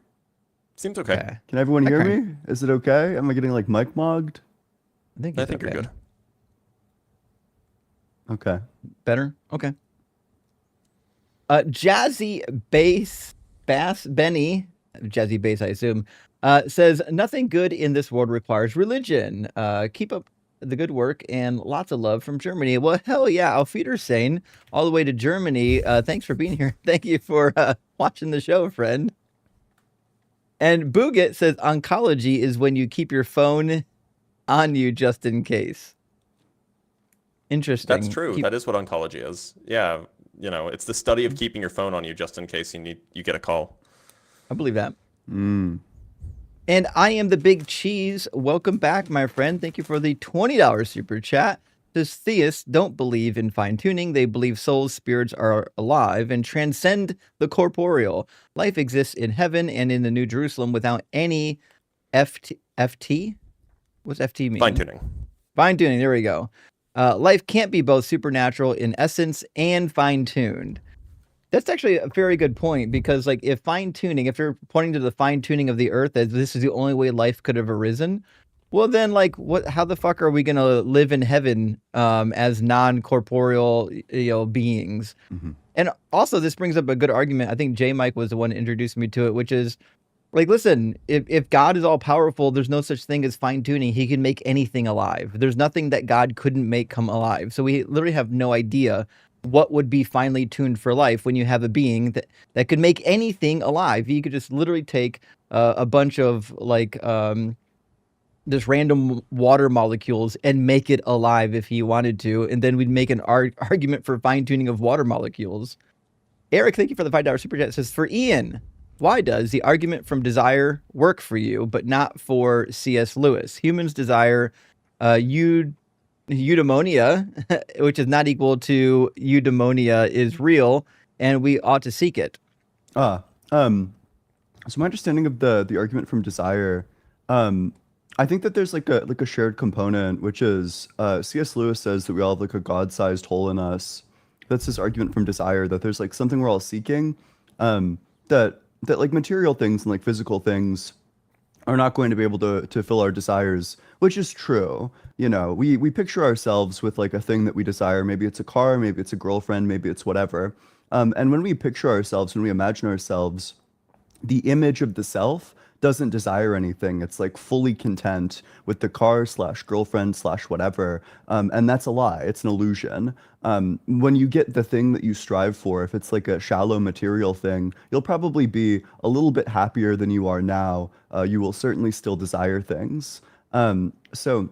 Seems okay. Can everyone I hear crank- me? Is it okay? Am I getting like mic mogged? I think I it's think okay. you're good. Okay. Better? Okay. Jazzy Bass Benny, Jazzy Bass, I assume, says nothing good in this world requires religion. Keep up the good work and lots of love from Germany. Well, hell yeah, Auf Wiedersehen, all the way to Germany. Thanks for being here. Thank you for watching the show, friend. And Booget says oncology is when you keep your phone on you just in case. Interesting. That's true. That is what oncology is. Yeah, it's the study of keeping your phone on you just in case you get a call. I believe that. And I am the Big Cheese. Welcome back, my friend. Thank you for the $20 super chat. Says theists don't believe in fine tuning. They believe souls, spirits are alive and transcend the corporeal. Life exists in heaven and in the New Jerusalem without any FT? What's FT mean? Fine tuning. Fine tuning. There we go. Life can't be both supernatural in essence and fine tuned. That's actually a very good point because, like, if you're pointing to the fine tuning of the earth as this is the only way life could have arisen, Well, then, like, what? How the fuck are we gonna live in heaven as non-corporeal, beings? Mhm. And also, this brings up a good argument. I think J. Mike was the one that introduced me to it, which is like, listen, if God is all powerful, there's no such thing as fine tuning. He can make anything alive. There's nothing that God couldn't make come alive. So we literally have no idea what would be finely tuned for life when you have a being that could make anything alive. He could just literally take a bunch of like just random water molecules and make it alive if he wanted to, and then we'd make an argument for fine tuning of water molecules. Eric, thank you for the $5 super chat. It says, for Ian, why does the argument from desire work for you, but not for C.S. Lewis? Humans desire eudaimonia, which is not equal to eudaimonia is real, and we ought to seek it. So my understanding of the argument from desire, I think that there's like a shared component, which is C.S. Lewis says that we all have like a God-sized hole in us. That's his argument from desire, that there's like something we're all seeking, that like material things and like physical things are not going to be able to fill our desires, which is true. You know, we picture ourselves with like a thing that we desire. Maybe it's a car, maybe it's a girlfriend, maybe it's whatever. And when we picture ourselves, when we imagine ourselves, the image of the self doesn't desire anything. It's like fully content with the car slash girlfriend slash whatever. And that's a lie. It's an illusion. When you get the thing that you strive for, if it's like a shallow material thing, you'll probably be a little bit happier than you are now. You will certainly still desire things. So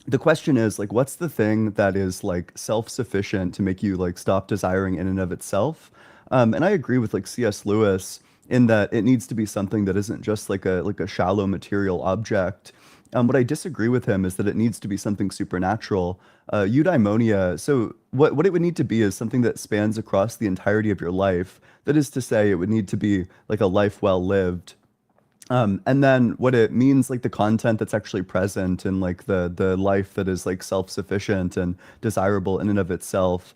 the question is like, what's the thing that is like self-sufficient to make you like stop desiring in and of itself? And I agree with like C.S. Lewis in that it needs to be something that isn't just like a shallow material object. What I disagree with him is that it needs to be something supernatural. Eudaimonia, so what it would need to be is something that spans across the entirety of your life. That is to say, it would need to be like a life well lived. And then what it means, like the content that's actually present in like the life that is like self-sufficient and desirable in and of itself,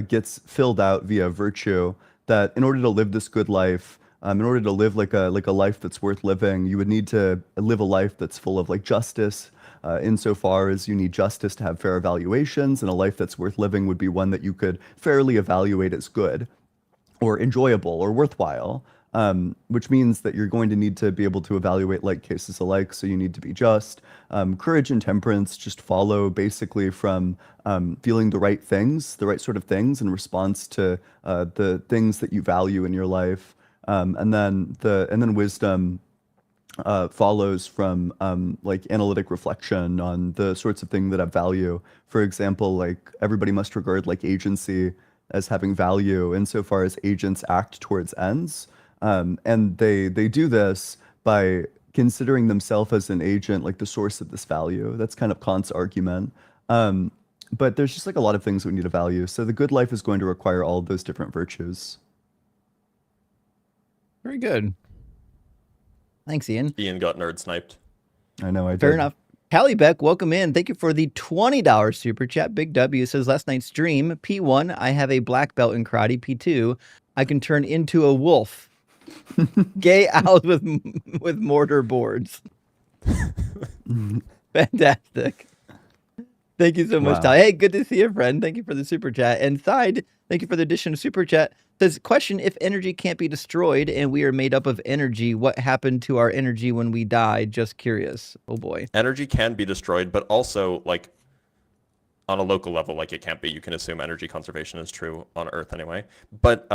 gets filled out via virtue. That in order to live this good life, in order to live like a life that's worth living, you would need to live a life that's full of like justice, insofar as you need justice to have fair evaluations, and a life that's worth living would be one that you could fairly evaluate as good or enjoyable or worthwhile. Which means that you're going to need to be able to evaluate like cases alike. So you need to be just. Courage and temperance just follow basically from feeling the right things, the right sort of things in response to the things that you value in your life. And then wisdom follows from like analytic reflection on the sorts of things that have value. For example, like everybody must regard like agency as having value insofar as agents act towards ends. And they do this by considering themselves as an agent, like the source of this value. That's kind of Kant's argument. But there's just like a lot of things we need to value. So the good life is going to require all of those different virtues. Very good. Thanks, Ian. Ian got nerd sniped. I know, I did. Fair enough. Callie Beck, welcome in. Thank you for the $20 super chat. Big W says, last night's stream, P1, I have a black belt in karate. P2, I can turn into a wolf. Gay owls with mortar boards. Fantastic. Thank you so much, Wow. Ty. Hey, good to see you, friend. Thank you for the super chat. And Side, thank you for the addition of super chat. Says, question, if energy can't be destroyed and we are made up of energy, what happened to our energy when we died? Just curious. Oh boy. Energy can be destroyed, but also like on a local level, like it can't be. You can assume energy conservation is true on Earth anyway. But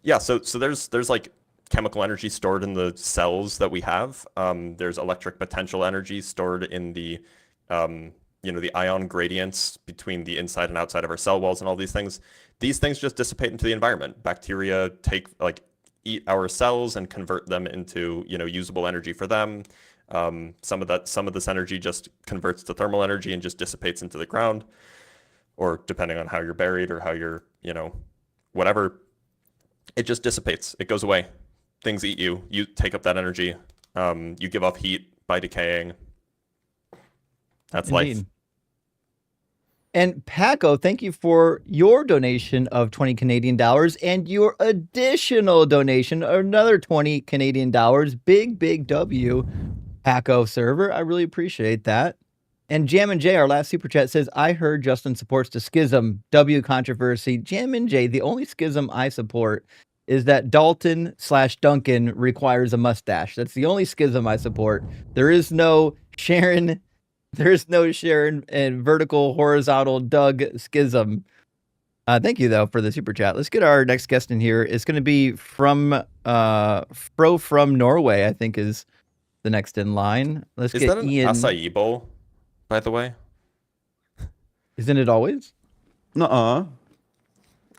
yeah, so there's like chemical energy stored in the cells that we have. There's electric potential energy stored in the the ion gradients between the inside and outside of our cell walls and all these things. These things just dissipate into the environment. Bacteria eat our cells and convert them into, usable energy for them. Some of this energy just converts to thermal energy and just dissipates into the ground, or depending on how you're buried or how you're, whatever, it just dissipates. It goes away. Things eat you. You take up that energy. You give off heat by decaying. That's Indeed. life. And Paco, thank you for your donation of 20 Canadian dollars and your additional donation, another 20 Canadian dollars. Big W. Paco server. I really appreciate that. And Jam and J, our last super chat, says, I heard Justin supports the schism. W controversy. Jam and J, the only schism I support is that Dalton/Duncan requires a mustache. That's the only schism I support. There is no Sharon and vertical horizontal Doug schism. Thank you though for the super chat. Let's get our next guest in here. It's going to be from Fro from Norway, I think is the next in line. Let's Is get that an Ian. acai bowl, by the way? Isn't it always? Nuh-uh.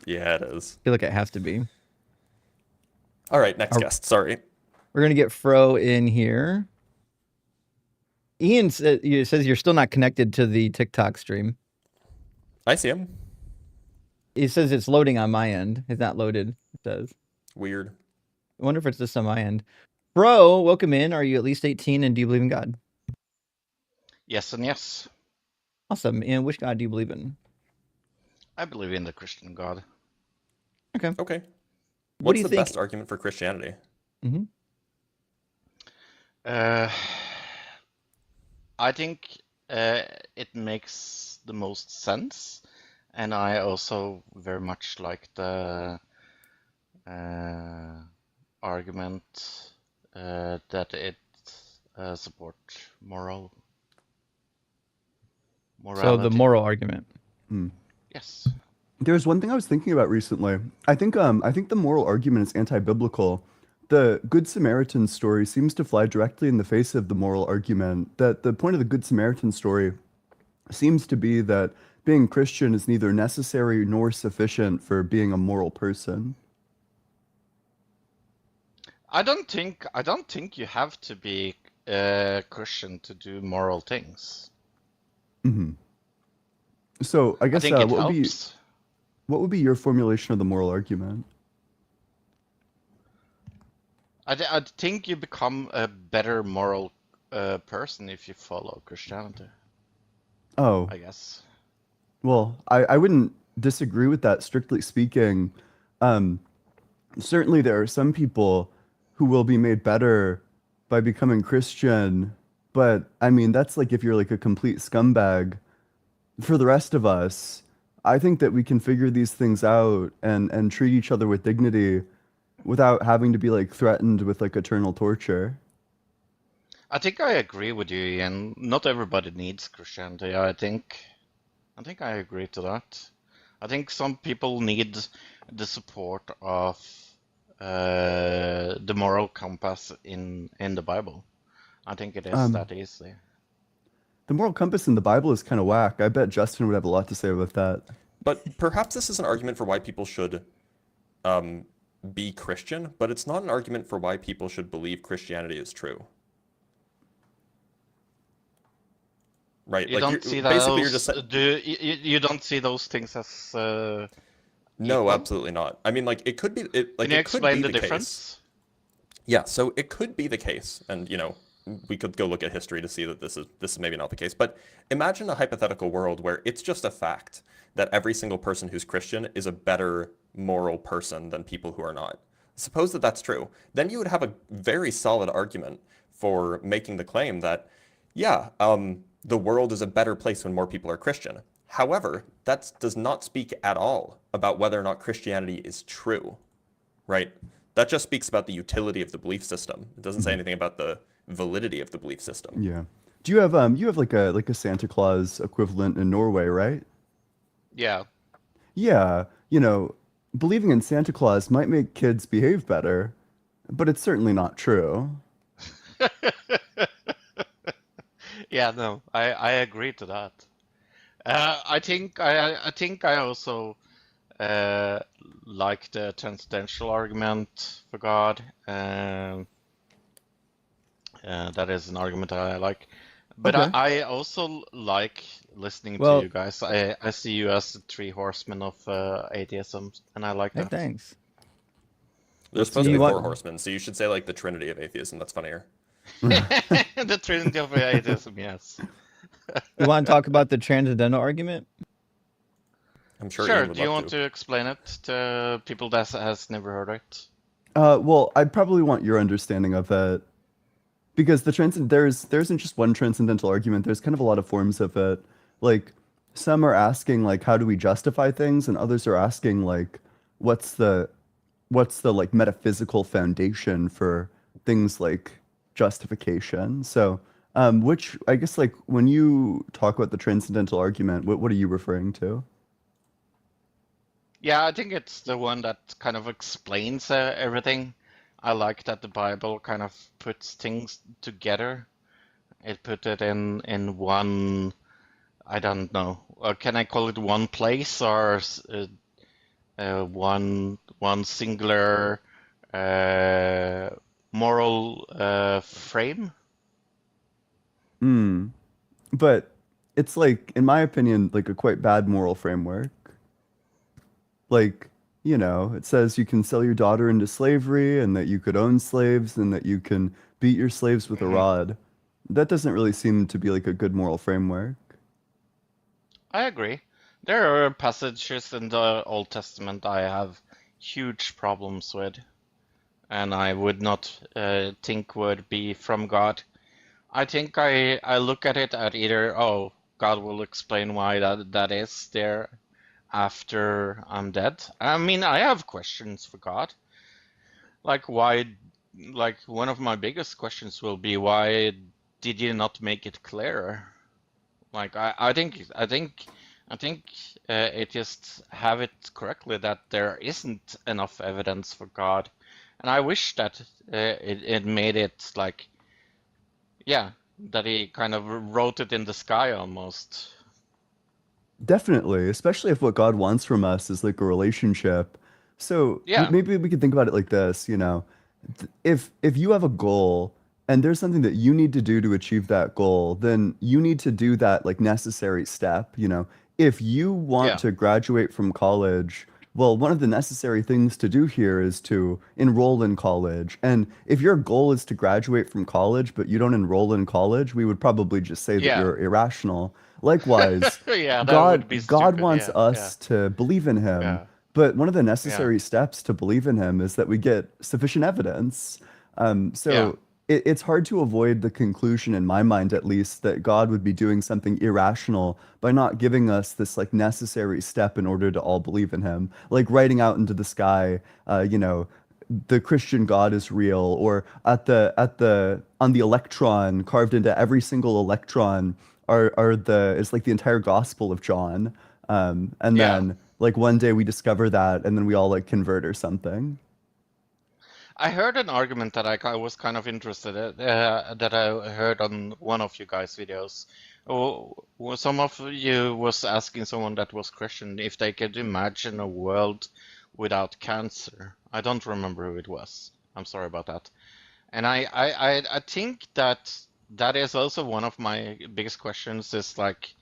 Yeah, it is. I feel like it has to be. All right, next guest. Sorry. We're going to get Fro in here. Ian says you're still not connected to the TikTok stream. I see him. He says it's loading on my end. It's not loaded, it says. Weird. I wonder if it's just on my end. Bro, welcome in. Are you at least 18 and do you believe in God? Yes and yes. Awesome. And which God do you believe in? I believe in the Christian God. Okay. What do What's you the think? best argument for Christianity? Mm-hmm. I think it makes the most sense, and I also very much like the argument that it supports morality. So the moral argument. Yes. There's one thing I was thinking about recently. I think the moral argument is anti-biblical. The Good Samaritan story seems to fly directly in the face of the moral argument. That the point of the Good Samaritan story seems to be that being Christian is neither necessary nor sufficient for being a moral person. I don't think you have to be Christian to do moral things. Mm-hmm. So I I guess think it what helps. would be your formulation of the moral argument? I think you become a better moral person if you follow Christianity, Oh, I guess. well, I wouldn't disagree with that, strictly speaking. Certainly there are some people who will be made better by becoming Christian, but I mean, that's like if you're like a complete scumbag. For the rest of us, I think that we can figure these things out and treat each other with dignity without having to be like threatened with like eternal torture. I think I agree with you, Ian. Not everybody needs Christianity. I think I agree to that. I think some people need the support of the moral compass in the Bible. I think it is that easy. The moral compass in the Bible is kind of whack. I bet Justin would have a lot to say about that. But perhaps this is an argument for why people should be Christian, but it's not an argument for why people should believe Christianity is true. Right? You like don't see basically you're those. just You don't see those things as no, equal? absolutely not. I mean, like it could be it, like Can you it could explain be the the difference? case. Yeah, so it could be the case, and we could go look at history to see that this is maybe not the case. But imagine a hypothetical world where it's just a fact that every single person who's Christian is a better moral person than people who are not. Suppose that that's true. Then you would have a very solid argument for making the claim that, yeah, the world is a better place when more people are Christian. However, that does not speak at all about whether or not Christianity is true, right? That just speaks about the utility of the belief system. It doesn't say anything about the validity of the belief system. Yeah. Do you have like a Santa Claus equivalent in Norway, right? Yeah. Yeah, believing in Santa Claus might make kids behave better, but it's certainly not true. Yeah, no, I agree to that. I think I also like the transcendental argument for God. That is an argument I like. But Okay. I also like listening to Well- you guys. I see you as the three horsemen of atheism, and I like Hey, that. thanks. There's supposed to you be want- 4 horsemen, so you should say like the Trinity of atheism. That's funnier. The trinity of atheism, yes. You want to talk about the transcendental argument? I'm sure Sure. Ian would Do you love want to explain it to people that has never heard it? Well, I probably want your understanding of it. because there isn't just one transcendental argument. There's kind of a lot of forms of it. Like some are asking like how do we justify things, and others are asking like what's the like metaphysical foundation for things like justification. So which I guess like when you talk about the transcendental argument, what are you referring to? Yeah, I think it's the one that kind of explains everything. I like that the Bible kind of puts things together. It put it in one, I don't know. Can I call it one place or one singular moral frame? Hmm. But it's like, in my opinion, like a quite bad moral framework. Like, it says you can sell your daughter into slavery and that you could own slaves and that you can beat your slaves with a Mhm. rod. That doesn't really seem to be like a good moral framework. I agree. There are passages in the Old Testament I have huge problems with, and I would not think would be from God. I think I look at it at either, oh, God will explain why that is there after I'm dead. I mean, I have questions for God. Like why, like one of my biggest questions will be why did you not make it clearer? Like I think it just have it correctly that there isn't enough evidence for God, and I wish that it made it like, yeah, that he kind of wrote it in the sky almost. Definitely, especially if what God wants from us is like a relationship. So Yeah, maybe we could think about it like this, if you have a goal and there's something that you need to do to achieve that goal, then you need to do that like necessary step. If you want yeah, to graduate from college, well, one of the necessary things to do here is to enroll in college. And if your goal is to graduate from college, but you don't enroll in college, we would probably just say that yeah. you're irrational. Likewise, Yeah, that would be God stupid. wants Yeah, yeah, us to believe in him, yeah, but one of the yeah, necessary steps to believe in him is that we get sufficient evidence. yeah, So it's hard to avoid the conclusion, in my mind at least, that God would be doing something irrational by not giving us this like necessary step in order to all believe in him, like writing out into the sky, the Christian God is real, or on the electron carved into every single electron are the is like the entire Gospel of John. And yeah. then like one day we discover that, and then we all like convert or something. I heard an argument that I was kind of interested in, that I heard on one of you guys' videos. Some of you was asking someone that was Christian if they could imagine a world without cancer. I don't remember who it was. I'm sorry about that. And I think that that is also one of my biggest questions is like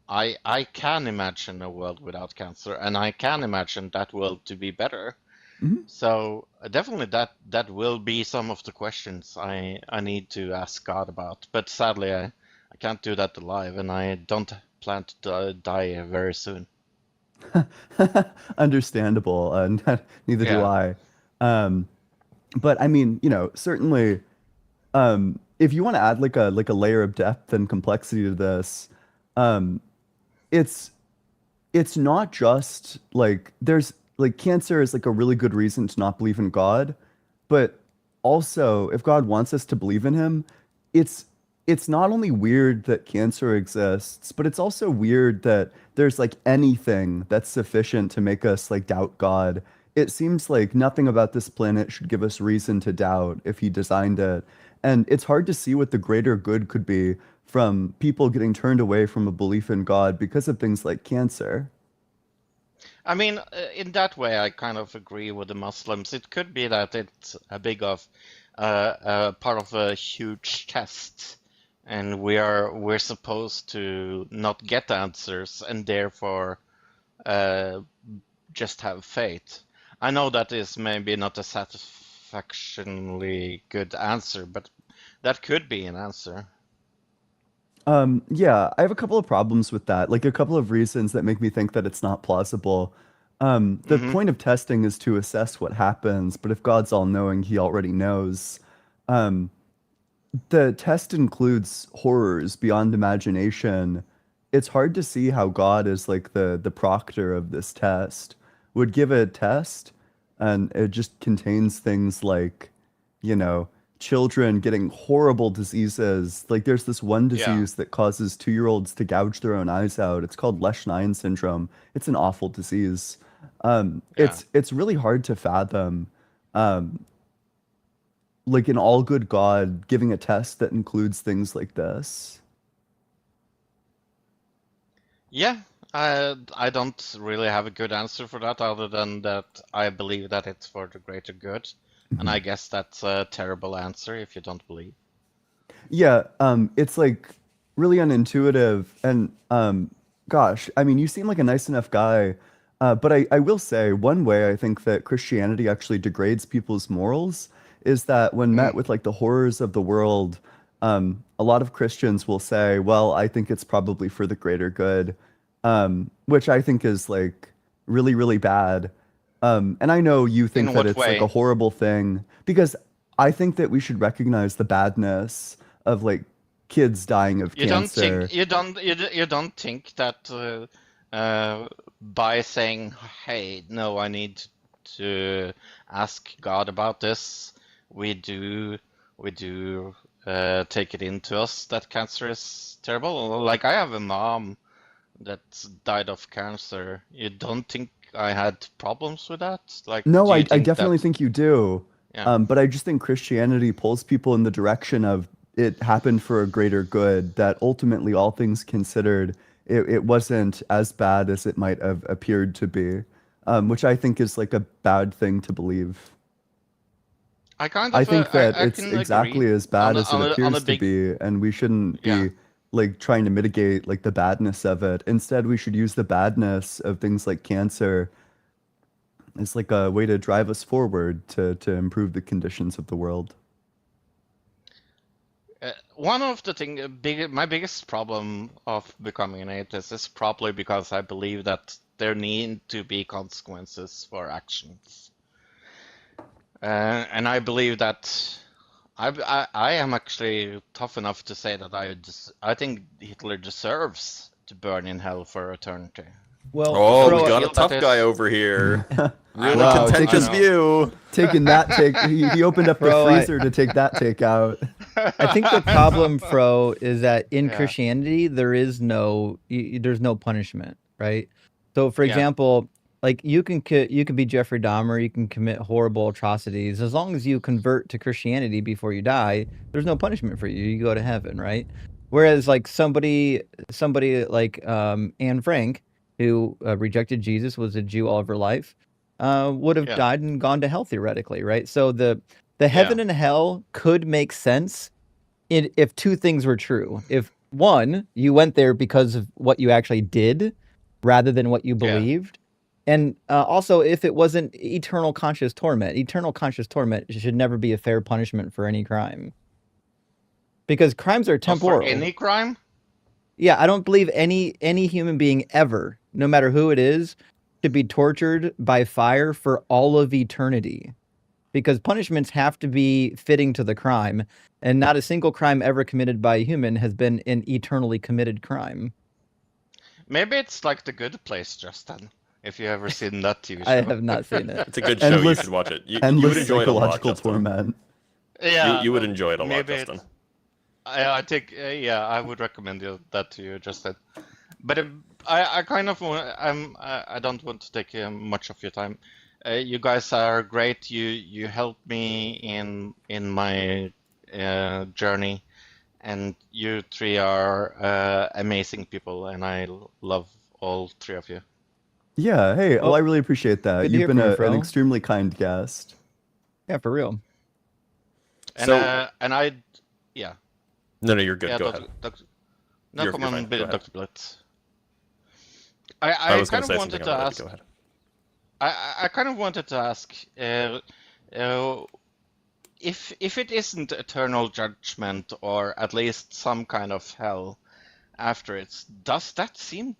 I can imagine a world without cancer, and I can imagine that world to be better. Mhm. So definitely that will be some of the questions I need to ask God about. But sadly, I can't do that live, and I don't plan to die very soon. Understandable. Neither do Yeah. I. Um, but I mean, certainly, if you want to add like a layer of depth and complexity to this, um, it's it's not just like there's like cancer is like a really good reason to not believe in God, but also if God wants us to believe in him, it's it's not only weird that cancer exists, but it's also weird that there's like anything that's sufficient to make us like doubt God. It seems like nothing about this planet should give us reason to doubt if he designed it. And it's hard to see what the greater good could be from people getting turned away from a belief in God because of things like cancer. I mean, in that way, I kind of agree with the Muslims. It could be that it's a big of part of a huge test, and we're supposed to not get answers, and therefore uh, just have faith. I know that is maybe not a satisfactionally good answer, but that could be an answer. Yeah, I have a couple of problems with that, like a couple of reasons that make me think that it's not plausible. The Hmm. point of testing is to assess what happens, but if God's all knowing, he already knows. Um, the test includes horrors beyond imagination, it's hard to see how God is like the proctor of this test would give a test and it just contains things like, you know, children getting horrible diseases. Like there's this one Yeah, disease that causes 2-year-olds to gouge their own eyes out. It's called Lesch-Nyhan syndrome. It's an awful disease. yeah. It's really hard to fathom. Um, like an all good God giving a test that includes things like this. Yeah, I don't really have a good answer for that other than that I believe that it's for the greater good. And I guess that's a terrible answer if you don't believe. Yeah, it's like really unintuitive. And gosh, I mean, you seem like a nice enough guy. But I will say one way I think that Christianity actually degrades people's morals is that when met Mm. with like the horrors of the world, a lot of Christians will say, well, I think it's probably for the greater good, which I think is like really, really bad. And I know you think In that what it's like a way? horrible thing because I think that we should recognize the badness of like kids dying of You don't cancer. think you don't think that by saying, "Hey, no, I need to ask God about this," we do take it into us that cancer is terrible. Like I have a mom that died of cancer. You don't think I had problems with that? Like, No, do you I think definitely that? think you do. Yeah. But I just think Christianity pulls people in the direction of it happened for a greater good, that ultimately, all things considered, it wasn't as bad as it might have appeared to be, which I think is like a bad thing to believe. I kind I of think that I it's can agree exactly as bad as it on a appears to big be, and we shouldn't yeah. be like trying to mitigate like the badness of it. Instead, we should use the badness of things like cancer as like a way to drive us forward to improve the conditions of the world. One of the my biggest problem of becoming an atheist is probably because I believe that there need to be consequences for actions. And I believe that I am actually tough enough to say that I think Hitler deserves to burn in hell for eternity. Well, Oh, we I Fro, got a feel that tough guy is over here. I Really Wow, know, I contentious taking know. view. taking that take. He opened up the Fro, freezer to take that take out. I think the I know. problem, Fro, is that in Yeah, Christianity there is there's no punishment, right? So, for yeah, example, like you can be Jeffrey Dahmer, you can commit horrible atrocities as long as you convert to Christianity before you die. There's no punishment for you. You go to heaven, right? Whereas like somebody like Anne Frank, who rejected Jesus, was a Jew all of her life, would have yeah, died and gone to hell theoretically, right? So the yeah, heaven and hell could make sense if two things were true. If one, you went there because of what you actually did rather than what you yeah. believed. And also, if it wasn't eternal conscious torment should never be a fair punishment for any crime because crimes are Not for temporal. any crime? Yeah, I don't believe any human being ever, no matter who it is, should be tortured by fire for all of eternity because punishments have to be fitting to the crime, and not a single crime ever committed by a human has been an eternally committed crime. Maybe it's like The Good Place, Justin, if you ever seen that TV I show. have not seen it. It's a good show. You Endless, should watch it. You would endless enjoy it a lot, psychological Justin. torment. Yeah, You would enjoy it a lot, maybe Justin. it's. I think yeah, I would recommend that to you, Justin. But I kind of want. I don't want to take much of your time. You guys are great. You helped me in my journey, and you three are amazing people, and I love all three of you. Yeah, hey, well, I Well, really appreciate that. good to You've hear been from you, an Fro. extremely kind guest. Yeah, for real. So And I yeah no, you're good. yeah Go Dr. ahead. Dr. No, You're come fine. on, Go ahead. Dr. Blitz. I I was going kind to of say wanted something to on that, but ask. go ahead. I kind of wanted to ask uh, if it isn't eternal judgment or at least some kind of hell after it, does that seem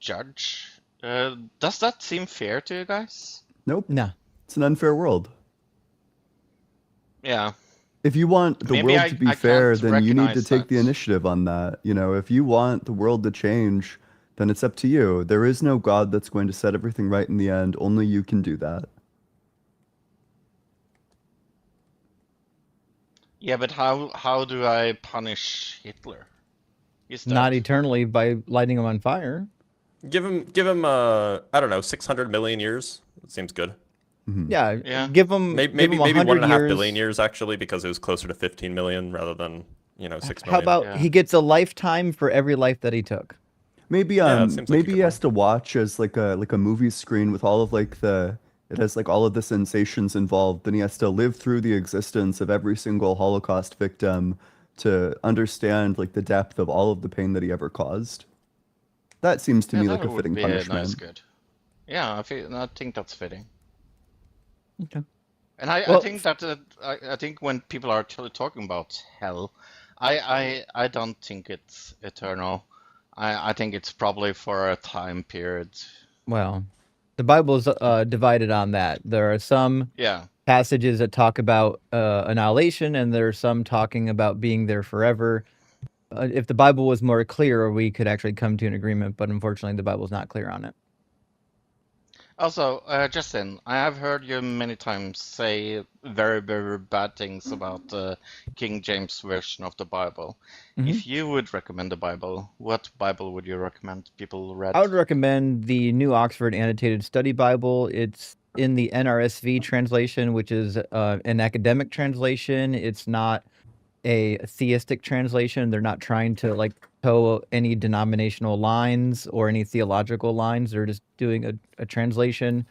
does that seem fair to you guys? Nope, Nah. it's an unfair world. Yeah. If you want the Maybe world to be I fair, can't then you need to recognize take the that. initiative on that. You know, if you want the world to change, then it's up to you. There is no God that's going to set everything right in the end. Only you can do that. Yeah, but how do I punish Hitler? He's Not dead. eternally by lighting him on fire. Give him I don't know, 600 million years. It seems good. Yeah, Yeah. give him Maybe 100 1.5 years. billion years actually, because it was closer to 15 million rather than 6 How million. about Yeah. he gets a lifetime for every life that he took? Maybe Yeah, it seems like a maybe good he has one. to watch as like a movie screen with all of like it has like all of the sensations involved. Then he has to live through the existence of every single Holocaust victim to understand like the depth of all of the pain that he ever caused. That seems to Yeah, me that like a would fitting be a nice punishment. good. Yeah, I think that's fitting. Okay. And I Well, think that I think when people are actually talking about hell, I don't think it's eternal. I think it's probably for a time period. well, the Bible's divided on that. There are some Yeah. passages that talk about annihilation, and there are some talking about being there forever. If the Bible was more clear, we could actually come to an agreement, but unfortunately, the Bible's not clear on it. Also, Justin, I have heard you many times say very, very bad things about the King James version of the Bible. Mhm. If you would recommend a Bible, what Bible would you recommend people read? I would recommend the New Oxford Annotated Study Bible. It's in the NRSV translation, which is an academic translation. It's not a theistic translation. They're not trying to like toe any denominational lines or any theological lines. They're just doing a translation.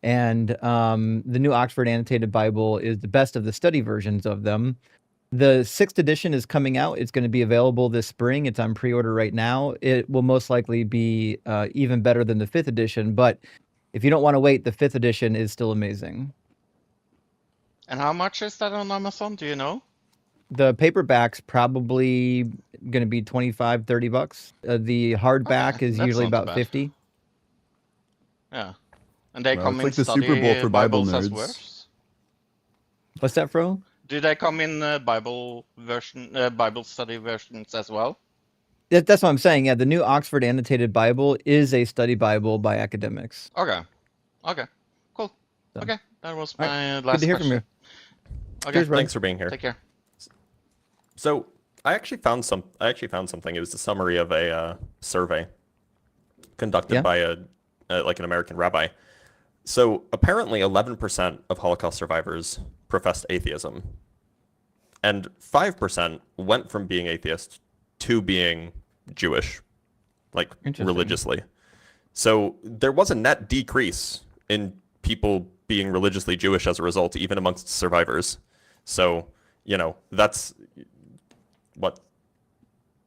And the New Oxford Annotated Bible is the best of the study versions of them. The 6th edition is coming out. It's going to be available this spring. It's on pre-order right now. It will most likely be even better than the 5th edition, but if you don't want to wait, the 5th edition is still amazing. And how much is that on Amazon? Do you know? The paperback's probably going to be 25, 30 bucks. The hardback Okay, is that's usually not too about bad. 50. Yeah. And they Well, come it's in like the study Super Bowl for Bible Bibles as nerds. worse? What's that, Fro? Do they come in Bible version, Bible study versions as well? That's what I'm saying. Yeah, the New Oxford Annotated Bible is a study Bible by academics. Okay. Okay. Cool. So. Okay. That was All my right. last Good to hear question. from you. Okay. Cheers, brother. Thanks for being here. Take care. So I actually found something. It was the summary of a survey conducted Yeah? by like an American rabbi. So apparently 11% of Holocaust survivors professed atheism, and 5% went from being atheist to being Jewish, like Interesting. religiously. So there was a net decrease in people being religiously Jewish as a result, even amongst survivors. So, that's what,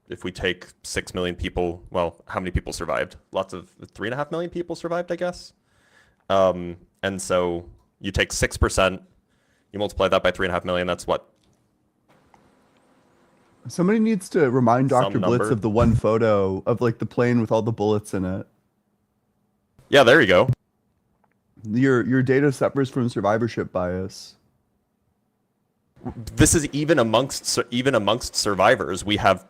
if we take 6 million people, well, how many people survived? Lots of 3.5 million people survived, I guess. And so you take 6%, you multiply that by 3.5 million, that's what? Somebody needs to remind Some Dr. Blitz number. of the one photo of like the plane with all the bullets in it. Yeah, there you go. Your data suffers from survivorship bias. This is even amongst survivors, we have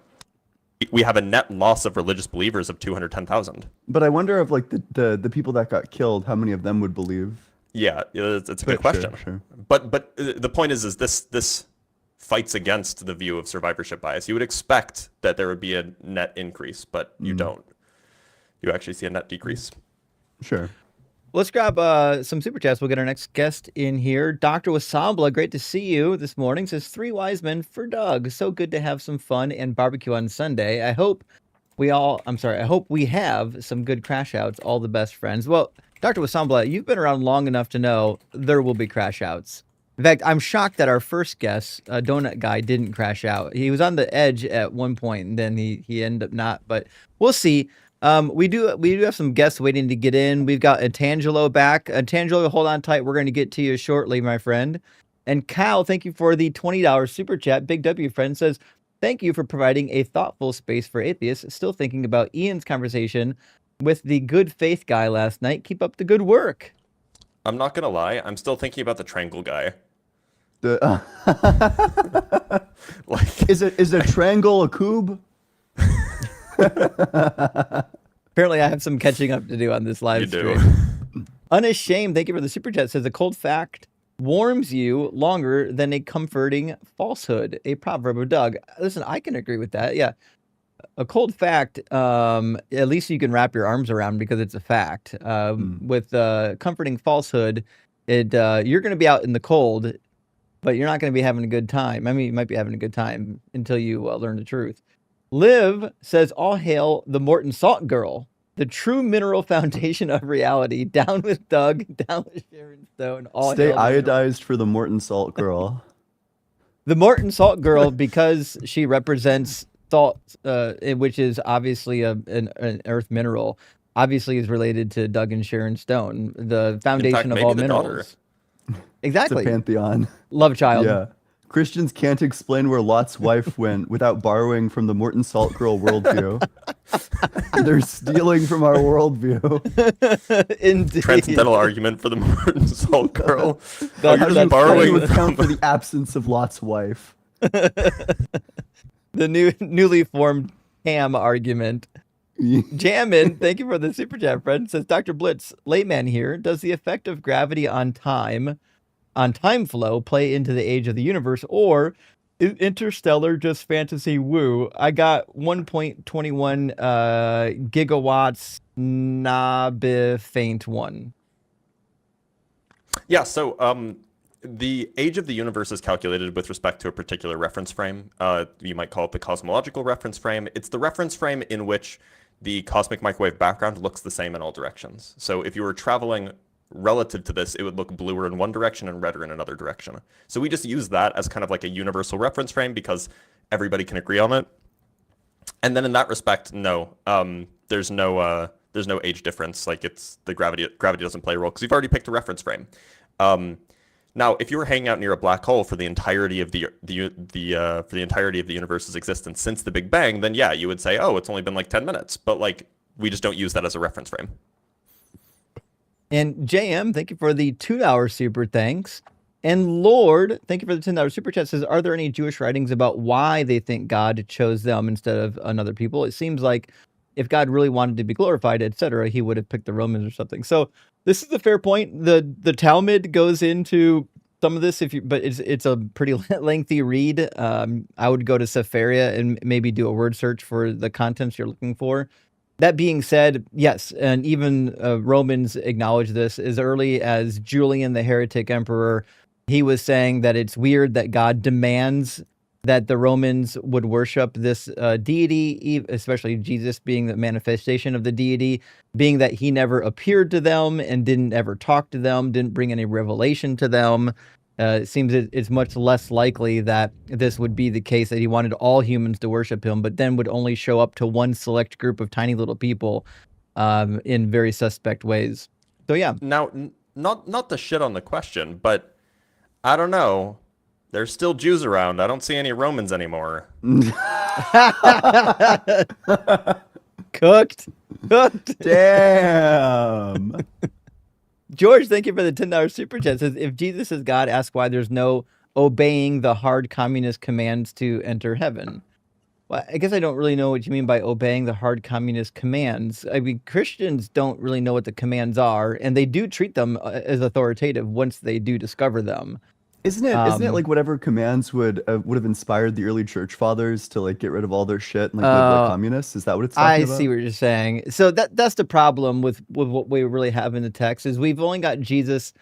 a net loss of religious believers of 210,000. But I wonder if like the people that got killed, how many of them would believe? Yeah, it's a good Sure, question. sure. But the point is this fights against the view of survivorship bias. You would expect that there would be a net increase, but you don't. You actually see a net decrease. Sure. Let's grab some super chats. We'll get our next guest in here. Dr. Wasambla, great to see you this morning. Says 3 wise men for Doug. So good to have some fun and barbecue on Sunday. I hope we have some good crash outs. All the best, friends. Well, Dr. Wasambla, you've been around long enough to know there will be crash outs. In fact, I'm shocked that our first guest, Donut Guy, didn't crash out. He was on the edge at one point, and then he ended up not. But we'll see. We do have some guests waiting to get in. We've got Tangelo back. Tangelo, hold on tight. We're going to get to you shortly, my friend. And Kyle, thank you for the $20 super chat. Big W friend says, thank you for providing a thoughtful space for atheists. Still thinking about Ian's conversation with the good faith guy last night. Keep up the good work. I'm not gonna lie, I'm still thinking about the triangle guy. The, Like, is a triangle a cube? Apparently, I have some catching up to do on this live you do. stream. Unashamed, thank you for the super chat. Says a cold fact warms you longer than a comforting falsehood. A proverb of Doug. Listen, I can agree with that. Yeah, a cold fact. At least you can wrap your arms around because it's a fact. With comforting falsehood, you're going to be out in the cold, but you're not going to be having a good time. I mean, you might be having a good time until you learn the truth. Liv says, all hail the Morton Salt Girl, the true mineral foundation of reality. Down with Doug, down with Sharon Stone. All Stay hail the mineral- iodized for the Morton Salt Girl. The Morton Salt Girl, because she represents salt, which is obviously an earth mineral, obviously is related to Doug and Sharon Stone, the foundation of maybe all the daughter. minerals. It's a Exactly. pantheon. Love child. Yeah. Christians can't explain where Lot's wife went without borrowing from the Morton Salt Girl worldview. They're stealing from our worldview. Indeed. Transcendental argument for the Morton Salt Girl. Doug, You're that's just How do you borrowing account for from... the absence of Lot's wife? The newly formed ham argument. Jammin, thank you for the super chat, friend. Says Dr. Blitz, layman here. Does the effect of gravity on time flow play into the age of the universe, or is Interstellar just fantasy woo? I got 1.21 gigawatts nabe faint one. Yeah, so the age of the universe is calculated with respect to a particular reference frame. You might call it the cosmological reference frame. It's the reference frame in which the cosmic microwave background looks the same in all directions. So if you were traveling relative to this, it would look bluer in one direction and redder in another direction. So we just use that as kind of like a universal reference frame because everybody can agree on it. And then in that respect, no, there's no age difference. Like it's the gravity doesn't play a role because you've already picked a reference frame. Now, if you were hanging out near a black hole for the entirety of the universe's existence since the Big Bang, then yeah, you would say, oh, it's only been like 10 minutes. But like we just don't use that as a reference frame. And JM, thank you for the $2 super thanks. And Lord, thank you for the $10 super chat. Says, are there any Jewish writings about why they think God chose them instead of another people? It seems like if God really wanted to be glorified, etc., he would have picked the Romans or something. So this is a fair point. The Talmud goes into some of this, but it's a pretty lengthy read. I would go to Sefaria and maybe do a word search for the contents you're looking for. That being said, yes, and even Romans acknowledge this as early as Julian, the heretic emperor. He was saying that it's weird that God demands that the Romans would worship this deity, especially Jesus being the manifestation of the deity, being that he never appeared to them and didn't ever talk to them, didn't bring any revelation to them. It seems it's much less likely that this would be the case, that he wanted all humans to worship him, but then would only show up to one select group of tiny little people in very suspect ways. So yeah. Now, not to shit on the question, but I don't know. There's still Jews around. I don't see any Romans anymore. Cooked. Damn. George, thank you for the $10 super chat. Says, if Jesus is God, ask why there's no obeying the hard communist commands to enter heaven. Well, I guess I don't really know what you mean by obeying the hard communist commands. I mean, Christians don't really know what the commands are, and they do treat them as authoritative once they do discover them. Isn't it like whatever commands would have inspired the early church fathers to like get rid of all their shit and like live like communists? Is that what it's talking about? I see what you're saying. So that's the problem with what we really have in the text is we've only got Jesus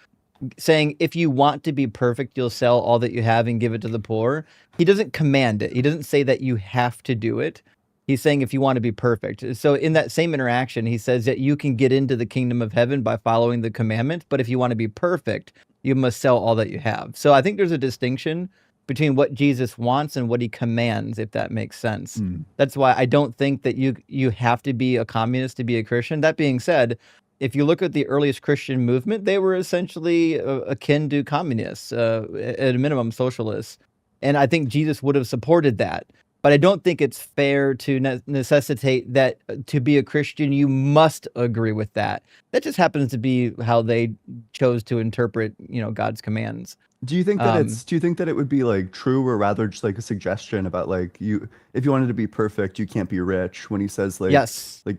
saying, if you want to be perfect, you'll sell all that you have and give it to the poor. He doesn't command it. He doesn't say that you have to do it. He's saying if you want to be perfect. So in that same interaction, he says that you can get into the kingdom of heaven by following the commandments, but if you want to be perfect, you must sell all that you have. So I think there's a distinction between what Jesus wants and what he commands, if that makes sense. That's why I don't think that you have to be a communist to be a Christian. That being said, if you look at the earliest Christian movement, they were essentially akin to communists, at a minimum socialists. And I think Jesus would have supported that. But I don't think it's fair to necessitate that to be a Christian, you must agree with that. That just happens to be how they chose to interpret, God's commands. Do you think that Um, it's do you think that it would be like true or rather just like a suggestion about like you if you wanted to be perfect, you can't be rich when he says yes. like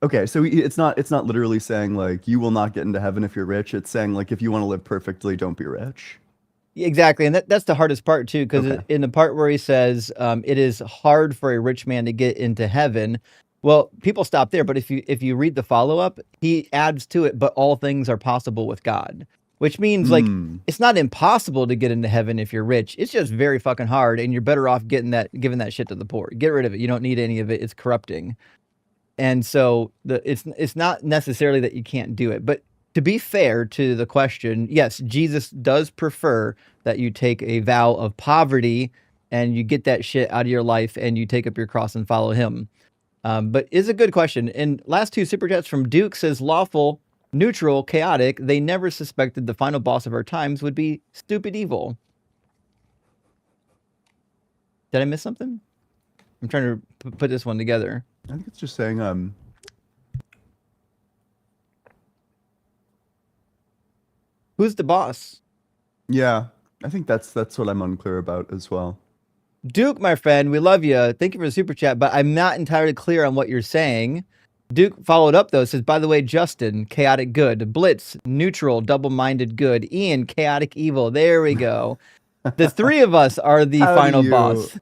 okay, so it's not literally saying like you will not get into heaven if you're rich. It's saying like if you want to live perfectly, don't be rich. Exactly, and that's the hardest part too, because Okay. in the part where he says it is hard for a rich man to get into heaven, well, people stop there. But if you read the follow up, he adds to it, but all things are possible with God, which means like Hmm. it's not impossible to get into heaven if you're rich. It's just very fucking hard, and you're better off giving that shit to the poor. Get rid of it. You don't need any of it. It's corrupting. And so it's not necessarily that you can't do it, but to be fair to the question, yes, Jesus does prefer that you take a vow of poverty and you get that shit out of your life and you take up your cross and follow him. But is a good question. And last two super chats from Duke says lawful, neutral, chaotic. They never suspected the final boss of our times would be stupid evil. Did I miss something? I'm trying to put this one together. I think it's just saying Who's the boss? yeah, I think that's what I'm unclear about as well. Duke, my friend, we love you. Thank you for the super chat, but I'm not entirely clear on what you're saying. Duke followed up though, says, by the way, Justin, chaotic good. Blitz, neutral, double-minded good. Ian, chaotic evil. There we go. The three of us are the How do final you- boss.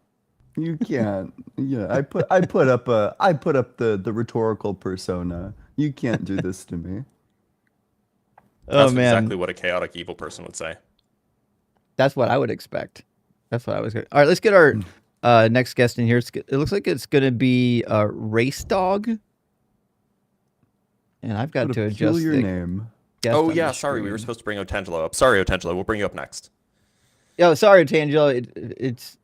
You can't. Yeah, I put up the rhetorical persona. You can't do this to me. That's Oh man, exactly what a chaotic evil person would say. that's what I would expect. That's what I was going. All right, let's get our next guest in here. It looks like it's going to be Race Dog, and I've got What to a adjust peculiar the name. guest Oh on yeah, the sorry, we were screen. supposed to bring Otangelo up. Sorry, Otangelo, we'll bring you up next. Yo, sorry, Tangelo.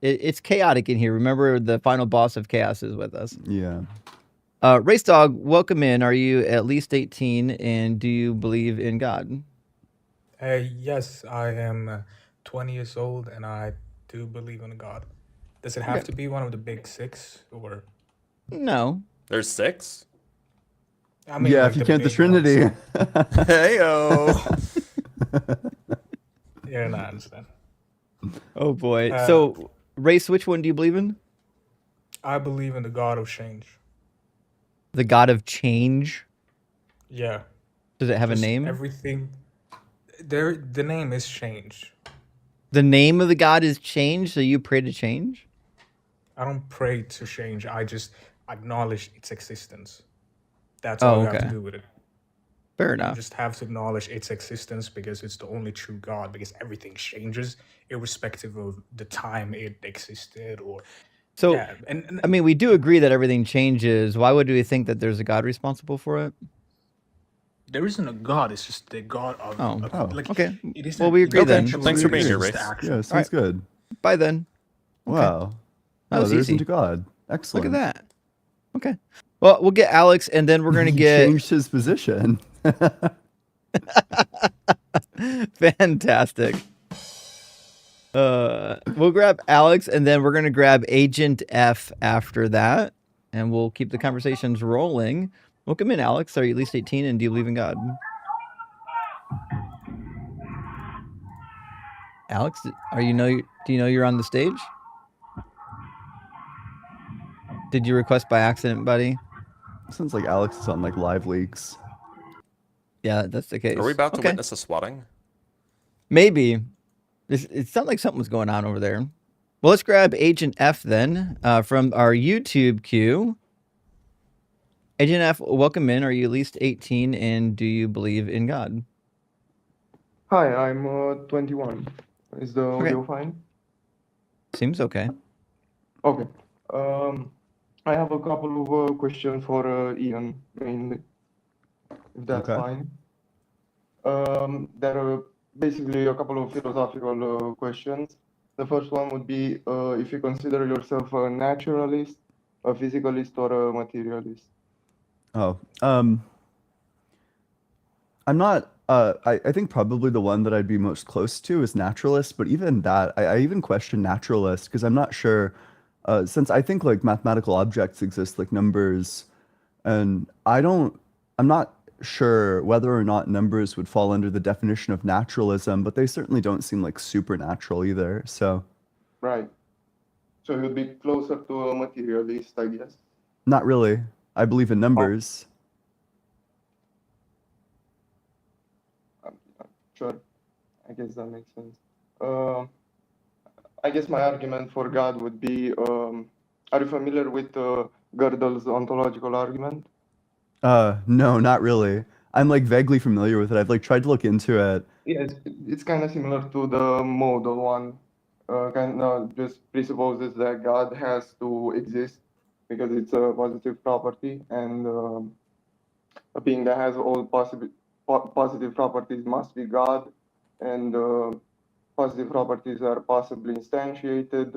It's chaotic in here. Remember, the final boss of chaos is with us. Yeah. Race Dog, welcome in. Are you at least 18, and do you believe in God? Yes, I am 20 years old and I do believe in God. Does it have Okay. to be one of the big six or No. There's 6? I mean Yeah, like if you the count the big ones. Trinity. Heyo. Yeah, no, I understand. Oh boy. Uh, So, Race, which one do you believe in? I believe in the God of change. The God of Change. Yeah. Does it have a Just name? everything the name is change. The name of the God is Change, so you pray to change? I don't pray to change. I just acknowledge its existence. That's Oh, all you have okay. to do with it. Fair You enough. just have to acknowledge its existence because it's the only true God, because everything changes irrespective of the time it existed or So, yeah. And I mean, we do agree that everything changes. Why would we think that there's a God responsible for it? there isn't a God, it's just the God of Oh, like okay. it isn't Well, we agree then. eventually Thanks for being here, it's Race. the action. Yeah, sounds good. Bye then. Okay. Wow. That Oh, was there easy. isn't a God. Look Excellent. at that. Okay. Well, we'll get Alex, and then we're gonna He get changed his position. fantastic. We'll grab Alex, and then we're gonna grab Agent F after that, and we'll keep the conversations rolling. Welcome in, Alex. Are you at least 18, and do you believe in God? Alex, do you know you're on the stage? Did you request by accident, buddy? Sounds like Alex is on like live leaks. Yeah, that's the case. Are we about to Okay. witness a swatting? Maybe. It sounds like something was going on over there. Well, let's grab Agent F then from our YouTube queue. Agent F, welcome in. Are you at least 18, and do you believe in God? Hi, I'm 21. Is the audio fine? Seems okay. Okay. I have a couple of questions for Ian, mainly, if that's Okay. fine. There are basically a couple of philosophical questions. The first one would be if you consider yourself a naturalist, a physicalist, or a materialist. Oh, I'm not. I think probably the one that I'd be most close to is naturalist, but even that, I even question naturalist because I'm not sure. Since I think like mathematical objects exist like numbers, and I'm not sure whether or not numbers would fall under the definition of naturalism, but they certainly don't seem like supernatural either. So Right. So you'd be closer to a materialist, I guess. not really. I believe in Oh, numbers. sure. I guess that makes sense. I guess my argument for God would be, are you familiar with Gödel's ontological argument? No, not really. I'm like vaguely familiar with it. I've like tried to look into it. Yeah, it's kind of similar to the modal one. Kind of just presupposes that God has to exist because it's a positive property, and a being that has all positive properties must be God, and positive properties are possibly instantiated.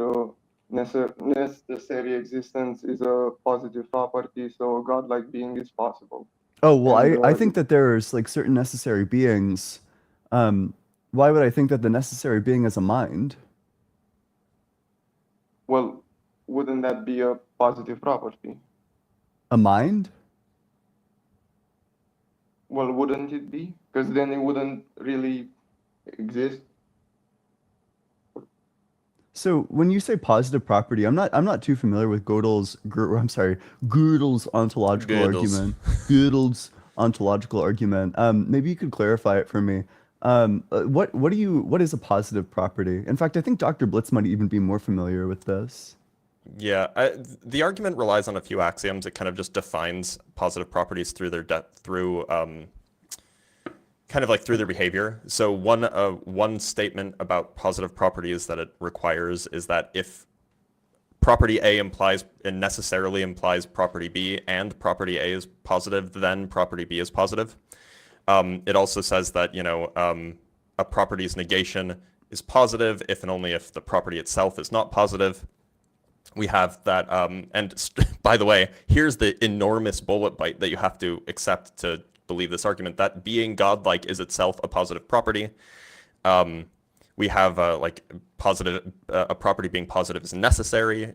Necessary existence is a positive property, so a godlike being is possible. Oh, well, And I think that there's like certain necessary beings. Um, why would I think that the necessary being is a mind? well, wouldn't that be a positive property? A mind? Well, wouldn't it be? Because then it wouldn't really exist. So when you say positive property, I'm not too familiar with Gödel's ontological Gödel's. argument. Gödel's ontological argument. Maybe you could clarify it for me. What is a positive property? In fact, I think Dr. Blitz might even be more familiar with this. Yeah, the argument relies on a few axioms. It kind of just defines positive properties through their kind of like through their behavior. So one statement about positive properties that it requires is that if property A implies and necessarily implies property B, and property A is positive, then property B is positive. It also says that a property's negation is positive if and only if the property itself is not positive. We have that, and by the way, here's the enormous bullet bite that you have to accept to believe this argument, that being godlike is itself a positive property. We have a property being positive is necessary,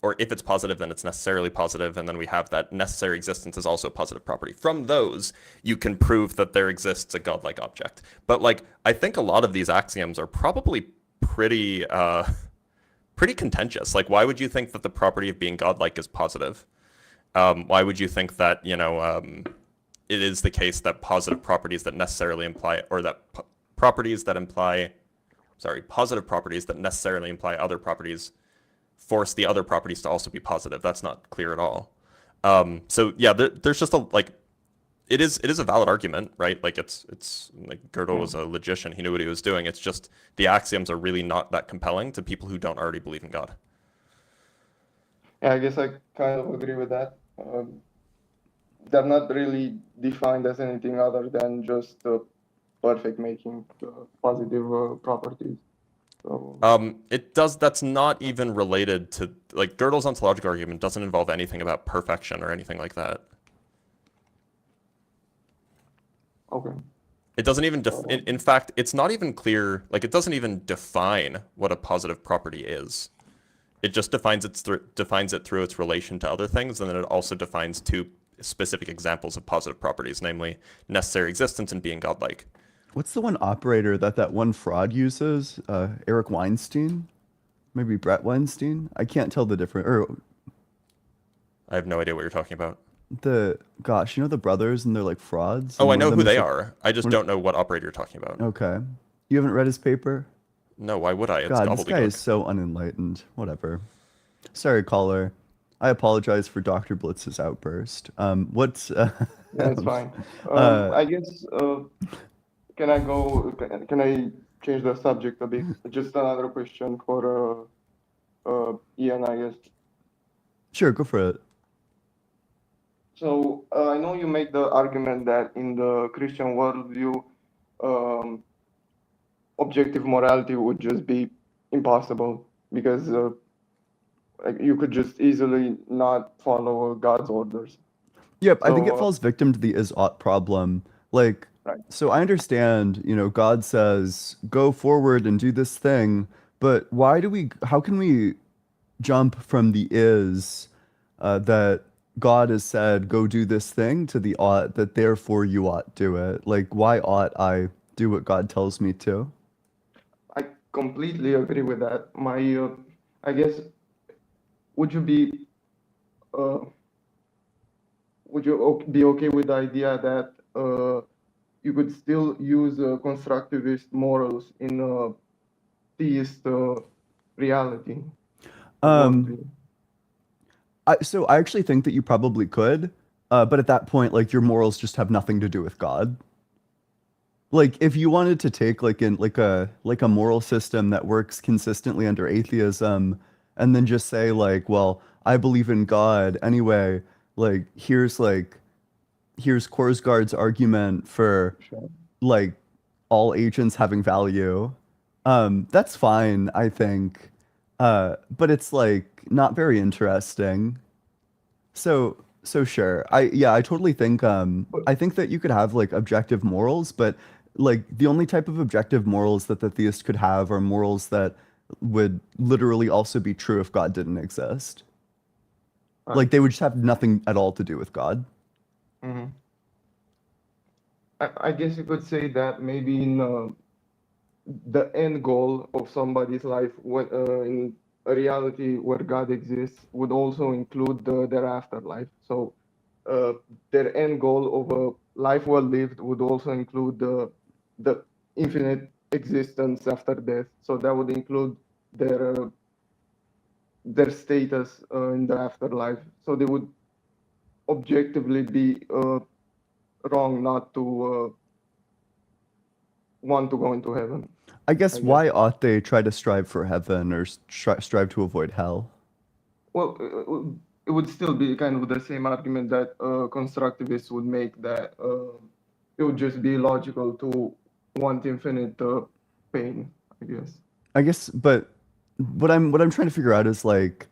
or if it's positive, then it's necessarily positive, and then we have that necessary existence is also a positive property. From those, you can prove that there exists a godlike object. But like, I think a lot of these axioms are probably pretty contentious. Like, why would you think that the property of being godlike is positive? Why would you think that, it is the case that positive properties that necessarily imply, or that positive properties that necessarily imply other properties force the other properties to also be positive? That's not clear at all. So yeah, there's just it is a valid argument, right? Like it's like Gödel was a logician. He knew what he was doing. It's just the axioms are really not that compelling to people who don't already believe in God. Yeah, I guess I kind of agree with that. They're not really defined as anything other than just perfect making positive properties. So That's not even related to, like, Gödel's ontological argument doesn't involve anything about perfection or anything like that. okay. It doesn't even in fact, it's not even clear, like, it doesn't even define what a positive property is. It just defines it through its relation to other things, and then it also defines two specific examples of positive properties, namely necessary existence and being godlike. What's the one operator that one fraud uses? Eric Weinstein? Maybe Brett Weinstein? I can't tell the difference. Or I have no idea what you're talking about. the brothers and they're like frauds. Oh, and I one know of who them is they like- are. I just don't know what operator you're talking about. Okay. You haven't read his paper? No, why would I? It's God, this guy gobbledygook. is so unenlightened. Whatever. Sorry, caller. I apologize for Dr. Blitz's outburst. What's That's fine. Uh, I guess can I change the subject a bit? Just another question for Ian, I guess. Sure, go for it. So I know you made the argument that in the Christian worldview, objective morality would just be impossible because like you could just easily not follow God's orders. Yep, I think it So, falls victim to the is-ought problem. Like, Right. so I understand, God says, go forward and do this thing, but how can we jump from the is that God has said, go do this thing to the ought, that therefore you ought do it. Like, why ought I do what God tells me to? I completely agree with that. I guess, would you be, uh, be okay with the idea that you could still use constructivist morals in a theist reality or Um, worldview? so I actually think that you probably could, but at that point, like your morals just have nothing to do with God. Like if you wanted to take like a moral system that works consistently under atheism, and then just say like, well, I believe in God anyway. Like here's Korsgaard's argument for Sure. like all agents having value. That's fine, I think. But it's like not very interesting. So sure. I totally think But I think that you could have like objective morals, but like the only type of objective morals that the theist could have are morals that would literally also be true if God didn't exist. I, Like they would just have nothing at all to do with God. mhm. I guess you could say that maybe in the end goal of somebody's life in a reality where God exists would also include their afterlife. So uh, their end goal of a life well lived would also include the infinite existence after death. So that would include their uh, their status in the afterlife. So they would objectively be wrong not to want to go into heaven, I I guess guess. why ought they try to strive for heaven or strive to avoid hell? Well, it would still be kind of the same argument that constructivists would make, that it would just be logical to want infinite pain, I guess. I guess, but what I'm trying to figure out is like,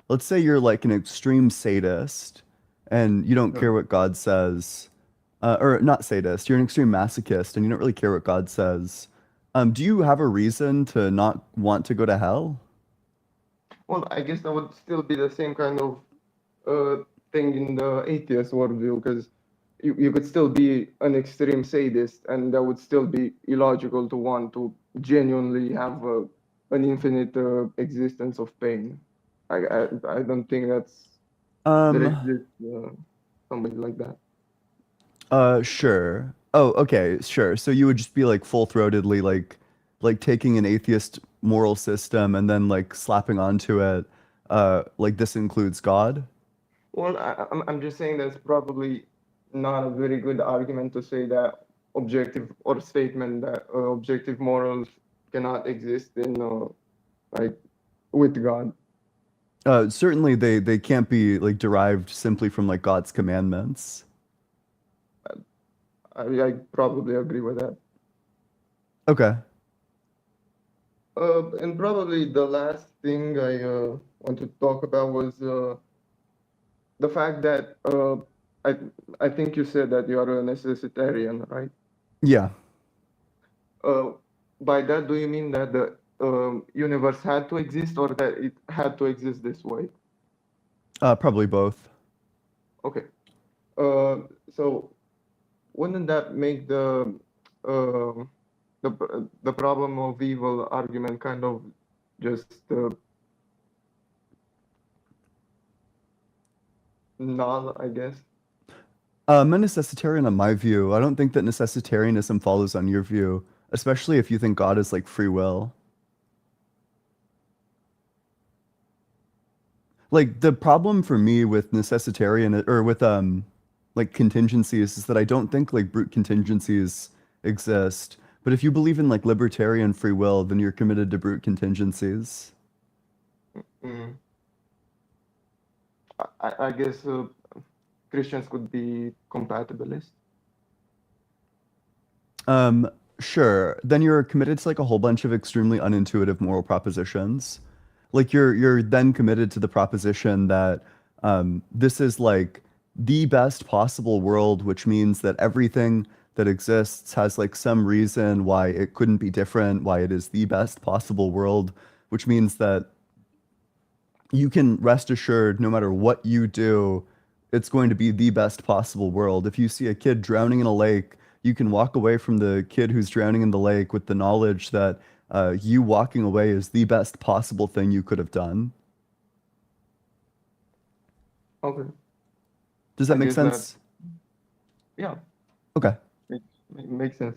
let's say you're like an extreme sadist and you don't Sure. care what God says, or not sadist, you're an extreme masochist and you don't really care what God says. Do you have a reason to not want to go to hell? Well, I guess that would still be the same kind of thing in the atheist worldview, because you could still be an extreme sadist, and that would still be illogical to want to genuinely have an infinite existence of pain. I don't think there Um, exists somebody like that. sure. Oh, okay, sure. So you would just be like full-throatedly like taking an atheist moral system and then like slapping onto it, like this includes God? Well, I'm just saying that's probably not a very good argument to say that objective or statement that objective morals cannot exist in like with God. Certainly they can't be like derived simply from like God's commandments. I probably agree with that. Okay. And probably the last thing I want to talk about was the fact that I I think you said that you are a necessitarian, right? Yeah. Uh, by that, do you mean that the universe had to exist, or that it had to exist this way? Probably both. Okay. So wouldn't that make uh, the problem of evil argument kind of just null, I guess? I'm a necessitarian on my view. I don't think that necessitarianism follows on your view, especially if you think God is like free will. Like the problem for me with necessitarian or with like contingencies is that I don't think like brute contingencies exist. But if you believe in like libertarian free will, then you're committed to brute contingencies. Mm. I guess Christians could be compatibilist. Sure. Then you're committed to like a whole bunch of extremely unintuitive moral propositions. Like you're then committed to the proposition that this is like the best possible world, which means that everything that exists has like some reason why it couldn't be different, why it is the best possible world, which means that you can rest assured no matter what you do, it's going to be the best possible world. If you see a kid drowning in a lake, you can walk away from the kid who's drowning in the lake with the knowledge that you walking away is the best possible thing you could have done. Okay. Does that I make guess that- sense? Yeah, Okay. makes sense.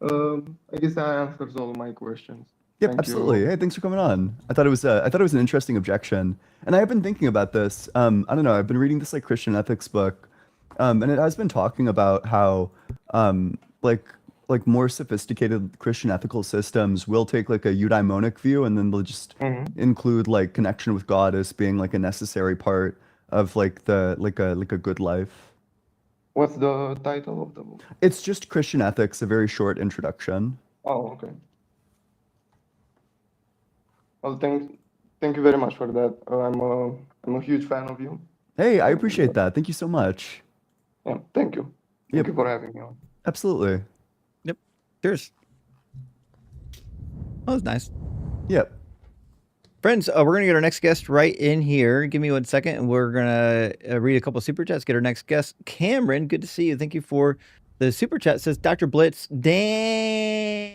I guess that answers all my questions. Yep, Thank absolutely. you. Hey, thanks for coming on. I thought it was an interesting objection, and I have been thinking about this. I don't know. I've been reading this like Christian ethics book, and it has been talking about how like more sophisticated Christian ethical systems will take like a eudaimonic view, and then they'll just include like connection with God as being like a necessary part of like the like a good life. What's the title of the book? It's just Christian ethics, a very short introduction. Oh, okay. Well, thank you very much for that. I'm a huge fan of you. Hey, I appreciate that. Thank you so much. Yeah, thank you. Yep. Thank you for having me on. Absolutely. Cheers. That was nice. Yep. Friends, we're going to get our next guest right in here. Give me 1 second, and we're going to read a couple super chats, get our next guest. Cameron, good to see you. Thank you for the super chat. Says Dr. Blitz, damn,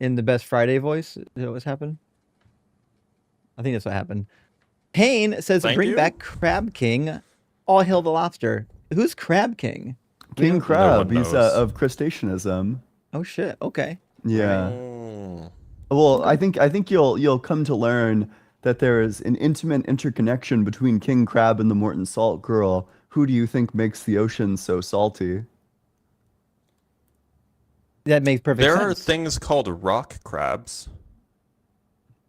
in the best Friday voice. Is that what's happened? I think that's what happened. Payne says, Thank bring you. back Crab King. All hail the lobster. Who's Crab King? King Crab, one he's knows. of crustaceanism. Oh, shit. Okay. Yeah. Mm. Well, I think you'll come to learn that there is an intimate interconnection between King Crab and the Morton Salt Girl. Who do you think makes the ocean so salty? That makes perfect There sense. are things called rock crabs.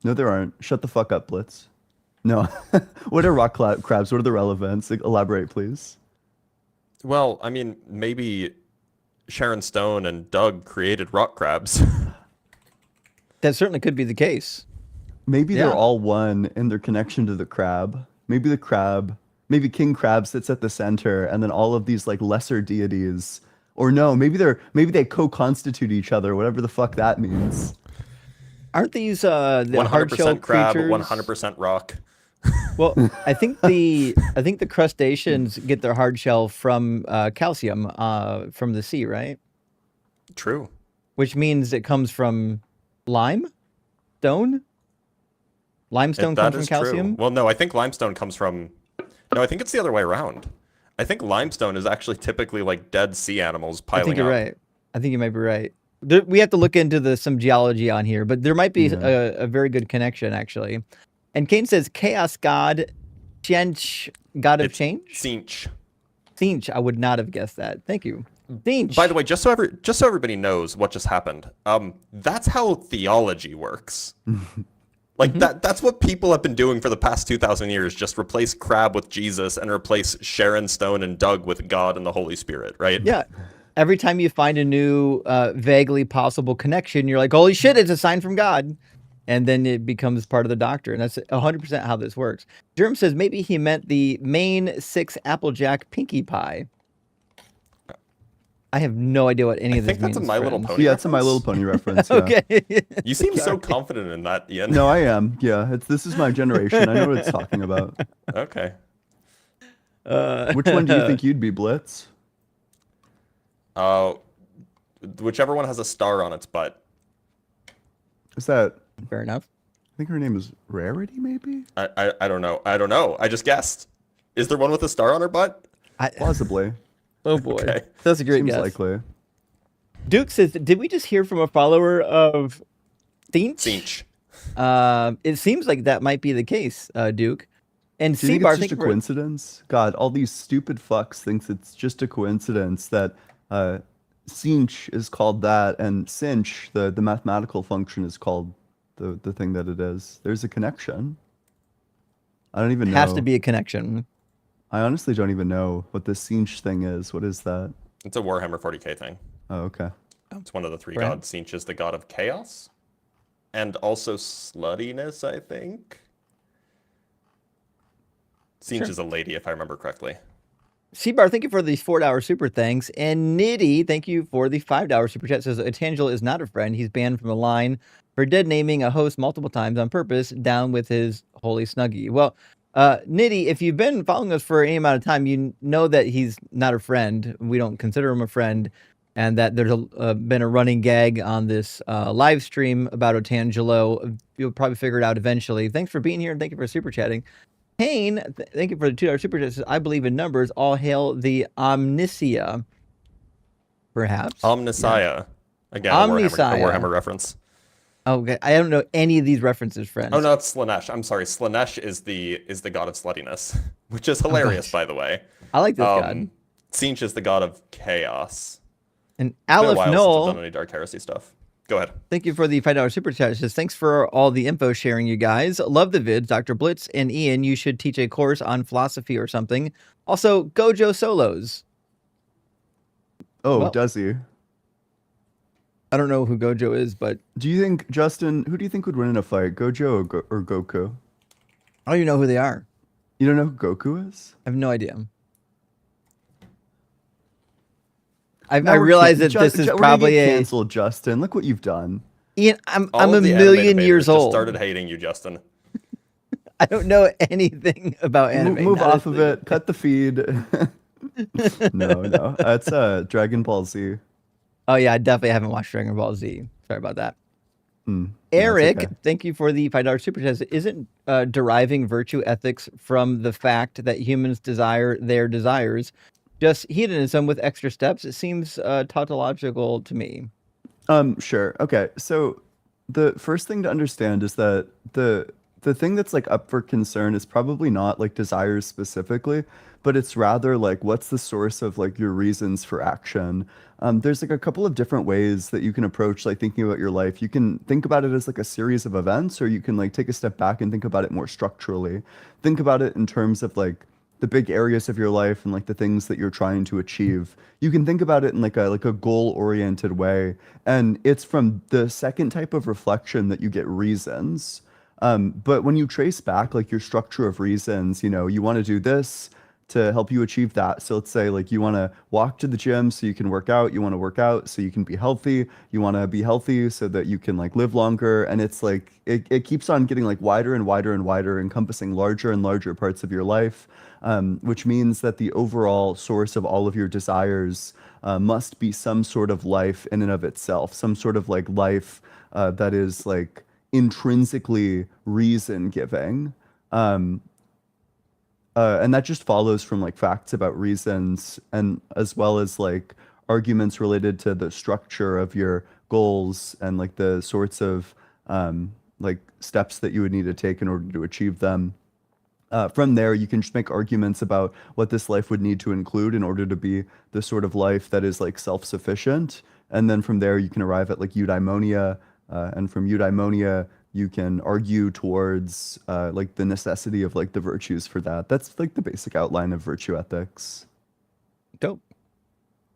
No, there aren't. Shut the fuck up, Blitz. No. What are rock crabs? What are the relevance? Like, elaborate, please. Well, I mean, maybe Sharon Stone and Doug created rock crabs. That certainly could be the case. Maybe Yeah. they're all one in their connection to the crab. Maybe maybe King Crab sits at the center, and then all of these like lesser deities, or no, maybe they co-constitute each other, whatever the fuck that means. Aren't these the hard shell 100% crab, creatures? 100% rock. Well, I think the crustaceans get their hard shell from calcium from the sea, right? True. Which means it comes from limestone. Limestone That comes from is calcium. true. Well, no, I think limestone comes from. No, I think it's the other way around. I think limestone is actually typically like dead sea animals piling I think you're up. right. I think you might be right. We have to look into some geology on here, but there might be a very good connection actually. And Kane says chaos god, Chench, god of It's change. Tsinch. Tsinch. I would not have guessed that. Thank you. Tsinch. By the way, just so everybody knows what just happened. That's how theology works. Like that's what people have been doing for the past 2,000 years. Just replace Crab with Jesus and replace Sharon Stone and Doug with God and the Holy Spirit, right? Yeah. Every time you find a new vaguely possible connection, you're like, holy shit, it's a sign from God. And then it becomes part of the doctrine. That's 100% how this works. Jerem says maybe he meant the main 6 Applejack Pinkie Pie. I have no idea what any I of this think that's means. a My Little friends. Pony. Yeah, it's a My Little Pony reference. Yeah. Okay. You seem so confident in that, Ian. No, I am. Yeah, this is my generation. I know what it's talking about. Okay. Which one do you think you'd be, Blitz? Whichever one has a star on its butt. Is that? Fair enough. I think her name is Rarity, maybe. I don't know. I don't know. I just guessed. Is there one with a star on her butt? Possibly. Oh boy, Okay. that's a great Seems guess. likely. Duke says, "Did we just hear from a follower of Thinch?" Tsinch. It seems like that might be the case, Duke. And Do you think Seabar, it's just a coincidence? God, all these stupid fucks thinks it's just a coincidence that cinch is called that, and cinch, the mathematical function, is called the thing that it is. There's a connection. I don't even know. has to be a connection. I honestly don't even know what this cinch thing is. What is that? It's a Warhammer 40k thing. Oh, okay. It's one of the 3 Brand? gods. Tsinch is the god of chaos. And also sluttiness, I think. Tsinch Sure. is a lady, if I remember correctly. Seabar, thank you for the $4 super thanks. And Nitty, thank you for the $5 super chat. Says Atangelo is not a friend. He's banned from the line for dead naming a host multiple times on purpose. Down with his holy snuggie. Well, Nitty, if you've been following us for any amount of time, you know that he's not a friend. We don't consider him a friend, and that there's been a running gag on this live stream about Otangelo. You'll probably figure it out eventually. Thanks for being here, and thank you for super chatting. Kane, thank you for the $2 super chat. Says, I believe in numbers. All hail the Omnisia. Perhaps. Omnissiah. Again, Omnissiah. a Warhammer reference. Okay, I don't know any of these references, friends. Oh no, it's Slanesh. I'm sorry. Slanesh is the god of sluttiness, which is hilarious, by the way. I like this god. Tzeentch is the god of chaos. And It's been a Aleph while since Null, I've done any Dark Heresy stuff. Go ahead. thank you for the $5 super chat. It says, thanks for all the info sharing, you guys. Love the vids. Dr. Blitz and Ian, you should teach a course on philosophy or something. Also, Gojo solos. Oh, Well- does he? I don't know who Gojo is, but Do you think, Justin, who do you think would win in a fight, Gojo or Goku? I don't even know who they are. You don't know who Goku is? I have no idea. I Now we're realize can- that Ju- this Ju- is we're gonna probably get a... canceled, Justin. Look what you've done. Ian, I'm All a of the anime million debaters years just old. started hating you, Justin. I don't know anything about anime. Move not a off of it. Cut the feed. No. That's Dragon Ball Z. Oh yeah, I definitely haven't watched Dragon Ball Z. Sorry about that. That's Eric, okay. thank you for the $5 super chat. Isn't deriving virtue ethics from the fact that humans desire their desires just hedonism with extra steps? It seems tautological to me. Sure. Okay. So the first thing to understand is that the thing that's like up for concern is probably not like desires specifically, but it's rather like what's the source of like your reasons for action. There's like a couple of different ways that you can approach like thinking about your life. You can think about it as like a series of events, or you can like take a step back and think about it more structurally. Think about it in terms of like the big areas of your life and like the things that you're trying to achieve. You can think about it in like a goal-oriented way, and it's from the second type of reflection that you get reasons. But when you trace back like your structure of reasons, you know, you want to do this to help you achieve that. So let's say like you want to walk to the gym so you can work out, you want to work out so you can be healthy, you want to be healthy so that you can like live longer, and it's like it keeps on getting like wider and wider and wider, encompassing larger and larger parts of your life, which means that the overall source of all of your desires must be some sort of life in and of itself, some sort of like life that is like intrinsically reason giving. And that just follows from like facts about reasons, and as well as like arguments related to the structure of your goals and like the sorts of like steps that you would need to take in order to achieve them. From there, you can just make arguments about what this life would need to include in order to be the sort of life that is like self-sufficient. And then from there, you can arrive at like eudaimonia. And from eudaimonia, you can argue towards like the necessity of like the virtues for that. That's like the basic outline of virtue ethics. Dope.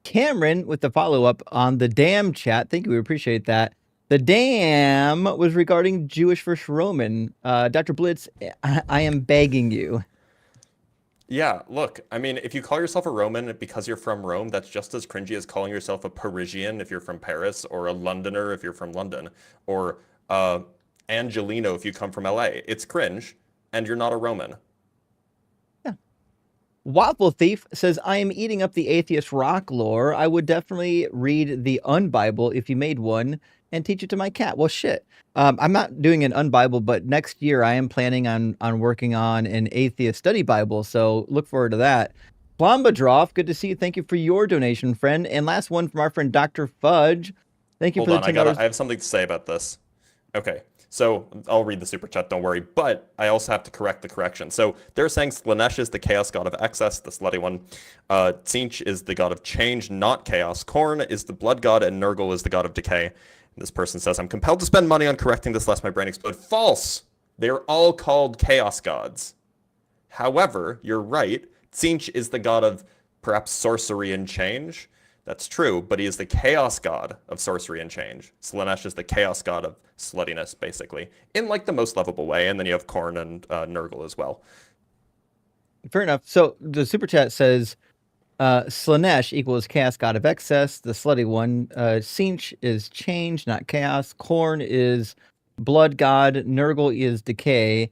Cameron with the follow-up on the damn chat. Thank you. We appreciate that. The damn was regarding Jewish versus Roman. Dr. Blitz, I am begging you. Yeah, look, I mean, if you call yourself a Roman because you're from Rome, that's just as cringy as calling yourself a Parisian if you're from Paris, or a Londoner if you're from London, or Angelino if you come from LA. It's cringe, and you're not a Roman. Waffle Thief says, I am eating up the atheist rock lore. I would definitely read the Unbible if you made one and teach it to my cat. Well, shit. I'm not doing an Unbible, but next year I am planning on working on an atheist study Bible. So look forward to that. Plombadroff, good to see you. Thank you for your donation, friend. And last one from our friend Dr. Fudge. Thank you Hold for on, the $10. I have something to say about this. Okay, so I'll read the super chat, don't worry, but I also have to correct the correction. So they're saying Slanesh is the chaos god of excess, the slutty one. Tzeentch is the god of change, not chaos. Korn is the blood god, and Nurgle is the god of decay. This person says, I'm compelled to spend money on correcting this lest my brain explode. False! They're all called chaos gods. However, you're right, Tzeentch is the god of perhaps sorcery and change. That's true, but he is the chaos god of sorcery and change. Slanesh is the chaos god of sluttiness, basically, in like the most lovable way. And then you have Korn and Nurgle as well. Fair enough. So the super chat says, Slanesh equals chaos god of excess, the slutty one. Tzeentch is change, not chaos. Korn is blood god. Nurgle is decay.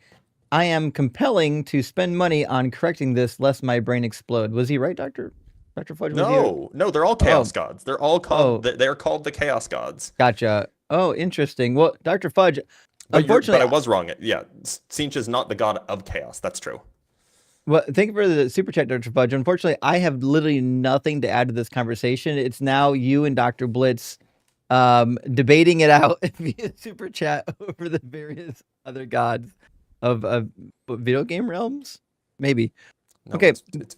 I am compelling to spend money on correcting this, lest my brain explode. Was he right, Dr. Fudge? Was he... No, they're all chaos gods. They're all called. They're called the chaos gods. Gotcha. Oh, interesting. Well, Dr. Fudge, But unfortunately, I was wrong. Yeah, Tzeentch is not the god of chaos. That's true. well, thank you for the super chat, Dr. Fudge. Unfortunately, I have literally nothing to add to this conversation. It's now you and Dr. Blitz debating it out via super chat over the various other gods of video game realms. Maybe. No, Okay. it's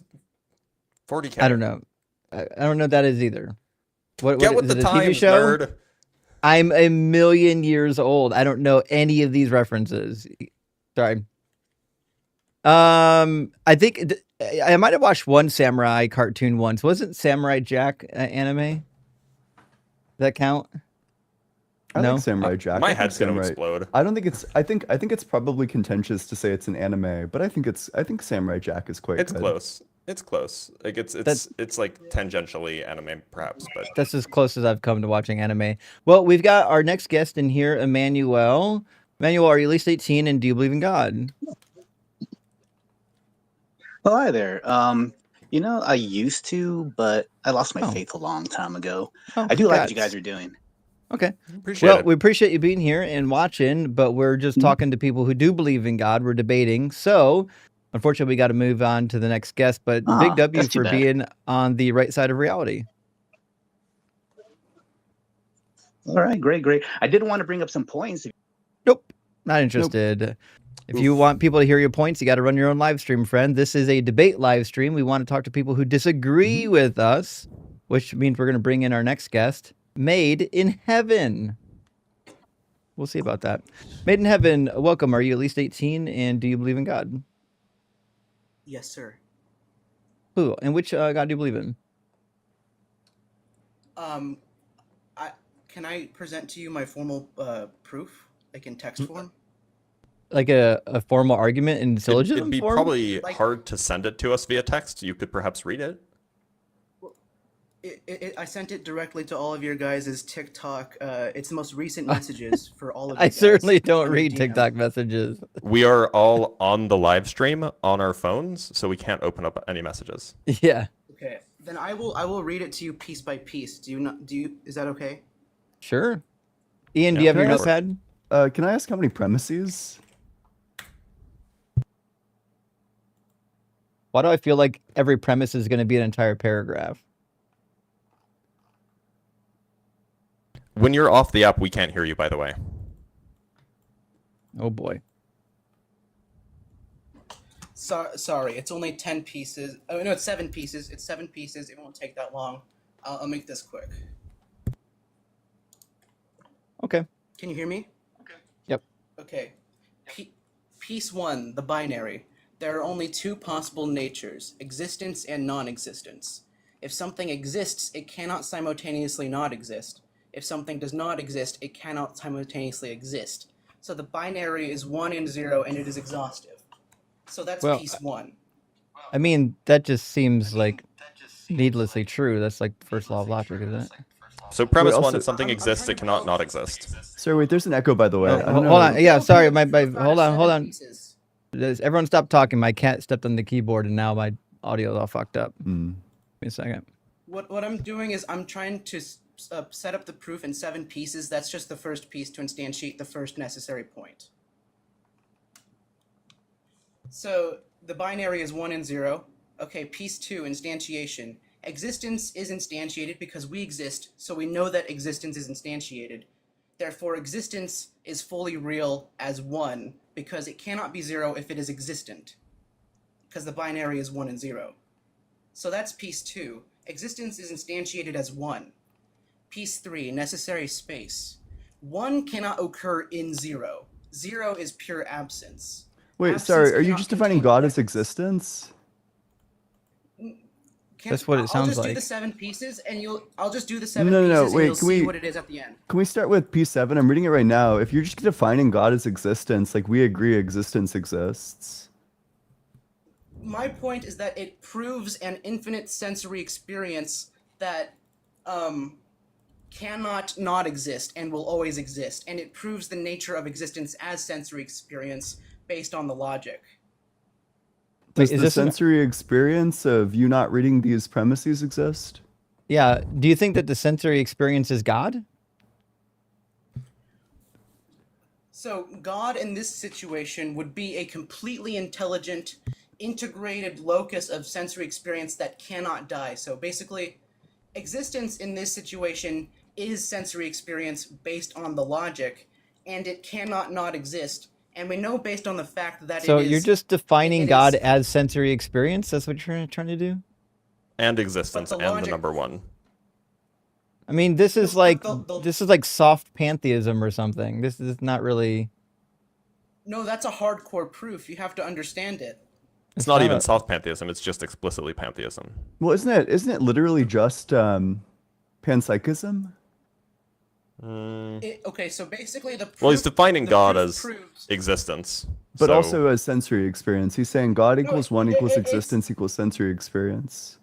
40K. I don't know. I don't know what that is either. What Get with is the it, a TV times, show? nerd. I'm a million years old. I don't know any of these references. Sorry. I think I might have watched one samurai cartoon once. Wasn't Samurai Jack anime? Does that count? I No? like Samurai Jack. My I think head's gonna Samurai- explode. I don't think it's. I think it's probably contentious to say it's an anime, but I think Samurai Jack is quite. It's good. close. It's close. Like it's like tangentially anime, perhaps, but That's as close as I've come to watching anime. Well, we've got our next guest in here, Emmanuel. Emmanuel, are you at least 18 and do you believe in God? Well, hi there. I used to, but I lost my Oh. faith a long time ago. Oh, I do like what you congrats. guys are doing. Okay. appreciate Well, it. we appreciate you being here and watching, but we're just talking to people who do believe in God. We're debating. So, unfortunately, we got to move on to the next guest, but big W that's too for bad. being on the right side of reality. All right, great. I did want to bring up some points. Nope. Not interested. If you want people to hear your points, you got to run your own live stream, friend. This is a debate live stream. We want to talk to people who disagree with us, which means we're going to bring in our next guest, Made in Heaven. We'll see about that. Made in Heaven, welcome. Are you at least 18 and do you believe in God? Yes, sir. Who? And which God do you believe in? Can I present to you my formal proof, like in text form? Like a formal argument in syllogism It'd be form? probably Like- hard to send it to us via text. You could perhaps read it. I sent it directly to all of your guys' TikTok. It's the most recent messages for all of you I guys certainly don't under read DM. TikTok messages. We are all on the live stream on our phones, so we can't open up any messages. Yeah, Okay, then I will read it to you piece by piece. Is that okay? sure. Ian, do you have Yeah, your go for it. notepad? Can I ask how many premises? Why do I feel like every premise is going to be an entire paragraph? When you're off the app, we can't hear you, by the way. Oh boy. Sorry, it's only 10 pieces. Oh no, it's 7 pieces. It's 7 pieces. It won't take that long. I'll make this quick. Okay. Can you hear me? Yep. Okay. Piece 1, the binary. There are only 2 possible natures, existence and non-existence. If something exists, it cannot simultaneously not exist. If something does not exist, it cannot simultaneously exist. So the binary is 1 and 0, and it is exhaustive. So that's Well, piece 1. I mean, that just seems like needlessly true. That's like the first law of logic, isn't it? So premise Wait, one, also- if something exists, it cannot not exist. Sorry, wait. There's an echo, by the way. Oh, I don't hold know. on. Yeah, sorry. My Proof out hold of on. 7 pieces. Everyone stop talking. My cat stepped on the keyboard and now my audio is all fucked up. Give me a second. What I'm doing is I'm trying to set up the proof in 7 pieces. That's just the first piece to instantiate the first necessary point. So the binary is 1 and 0. Okay, piece 2, instantiation. Existence is instantiated because we exist, so we know that existence is instantiated. Therefore, existence is fully real as 1 because it cannot be 0 if it is existent, because the binary is 1 and 0. So that's piece 2. Existence is instantiated as 1. Piece 3, necessary space. 1 cannot occur in 0. 0 is pure absence. Wait, Absence sorry. Are you cannot just defining contain God as presence. existence? That's what it sounds I'll just do like. the 7 pieces, and I'll just do the 7 No, pieces, and wait, you'll can see we- what it is at the end. Can we start with P7? I'm reading it right now. If you're just defining God as existence, like we agree existence exists. My point is that it proves an infinite sensory experience that cannot not exist and will always exist, and it proves the nature of existence as sensory experience based on the logic. Does is the this an- sensory experience of you not reading these premises exist? Yeah. Do you think that the sensory experience is God? So God in this situation would be a completely intelligent, integrated locus of sensory experience that cannot die. So basically, existence in this situation is sensory experience based on the logic, and it cannot not exist. And we know based on the fact that So it is. you're just defining it God is- as sensory experience? That's what you're trying to do? And existence But the and the logic- number one. I mean, this is But like the- this is like soft pantheism or something. This is not really. No, that's a hardcore proof. You have to understand it. It's not not even a- soft pantheism, it's just explicitly pantheism. Well, isn't it literally just panpsychism? Okay, so basically the proof, Well, he's defining the God proof as proves- existence. But so- also as sensory experience. He's saying God equals one equals it's- existence equals sensory experience.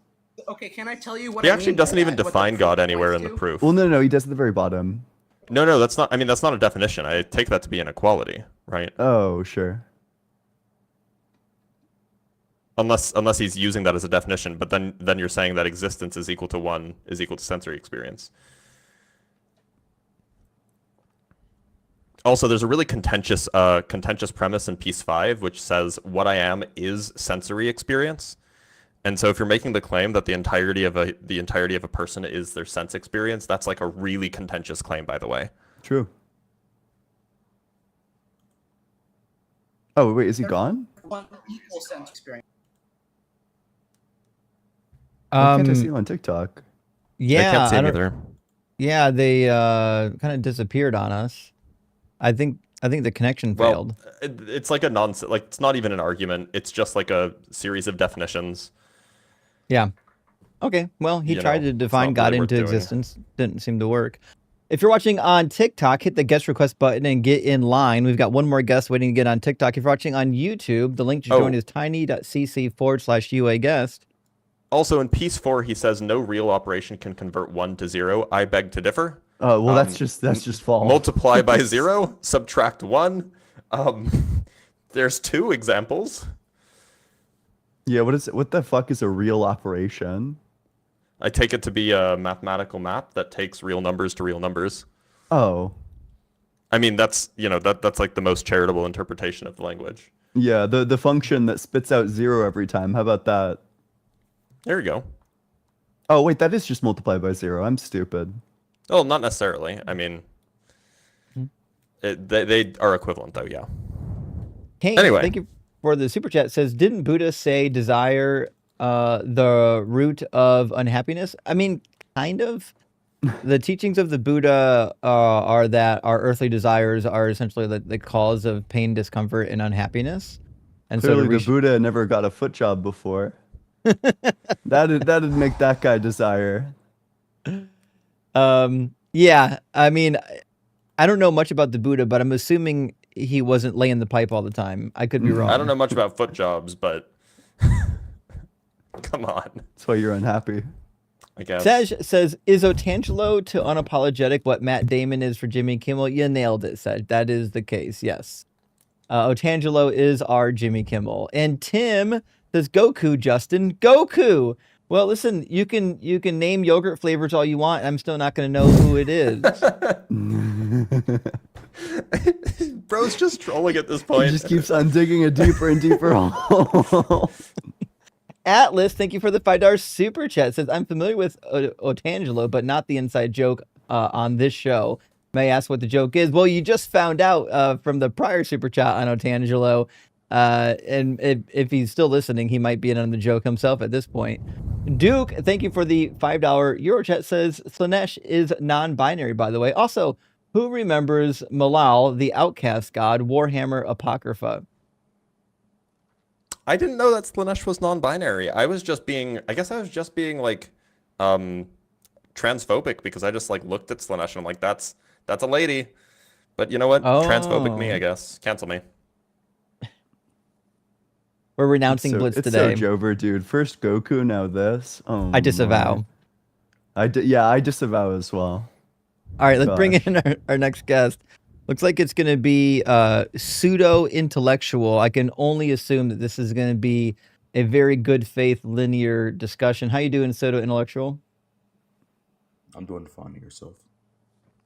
Okay, can I tell you what He I actually mean by doesn't even that, what the define proof God points anywhere in the to? proof. Well, no, he does at the very bottom. No, that's not. I mean, that's not a definition. I take that to be an equality, right? Oh, sure. Unless he's using that as a definition, but then you're saying that existence is equal to one is equal to sensory experience. Also, there's a really contentious premise in piece 5, which says what I am is sensory experience. And so if you're making the claim that the entirety of a person is their sense experience, that's like a really contentious claim, by the way. True. Oh, wait, is he gone? One equal sense experience. Why can't I see him on TikTok? Yeah, I can't see him don't- either. Yeah, they kind of disappeared on us. I think the connection Well, failed. it's like a nonsense. Like it's not even an argument. It's just like a series of definitions. Yeah. Okay. Well, he You tried know, to it's define not God really worth into doing. existence. Didn't seem to work. If you're watching on TikTok, hit the guest request button and get in line. We've got one more guest waiting to get on TikTok. If you're watching on YouTube, the link to join Oh. is tiny.cc/UA guest. Also, in piece 4, he says no real operation can convert 1 to 0. I beg to differ. Oh, well, that's Um, just false. Multiply by 0, subtract 1. There's 2 examples. Yeah, what the fuck is a real operation? I take it to be a mathematical map that takes real numbers to real numbers. Oh. I mean, that's like the most charitable interpretation of the language. Yeah, the function that spits out 0 every time. How about that? There you go. Oh, wait, that is just multiply by 0. I'm stupid. Oh, not necessarily. I mean, they are equivalent, though, yeah. Hey, Anyway. thank you for the super chat. It says, didn't Buddha say desire the root of unhappiness? I mean, kind of. The teachings of the Buddha are that our earthly desires are essentially the cause of pain, discomfort, and unhappiness. And Clearly, so the Buddha never got a foot job before. That'd make that guy desire. yeah, I mean, I don't know much about the Buddha, but I'm assuming he wasn't laying the pipe all the time. I could be wrong. I don't know much about foot jobs, but come on, That's why you're unhappy. I guess. Sej says, is Otangelo to Unapologetic what Matt Damon is for Jimmy Kimmel? You nailed it, Sej. That is the case, yes. Otangelo is our Jimmy Kimmel. And Tim says, Goku, Justin. Goku! Well, listen, you can name yogurt flavors all you want, and I'm still not going to know who it is. Bro's just trolling at this He point. just keeps on digging a deeper and deeper hole. Atlas, thank you for the $5 super chat. Says, I'm familiar with Otangelo, but not the inside joke on this show. May I ask what the joke is? Well, you just found out from the prior super chat on Otangelo. And if he's still listening, he might be in on the joke himself at this point. Duke, thank you for the $5 Euro chat. Says, Slanesh is non-binary, by the way. Also, who remembers Malal, the outcast god, Warhammer Apocrypha? I didn't know that Slanesh was non-binary. I guess I was just being like transphobic because I just like looked at Slanesh and I'm like, that's a lady. But you know what? Transphobic me, I guess. Cancel me. We're renouncing Blitz today. It's so Jover, dude. First Goku, now this. Oh, I disavow. I disavow as well. All right, let's bring Gosh. in our next guest. Looks like it's going to be pseudo-intellectual. I can only assume that this is going to be a very good faith linear discussion. How you doing, pseudo-intellectual? I'm doing fine. Yourself?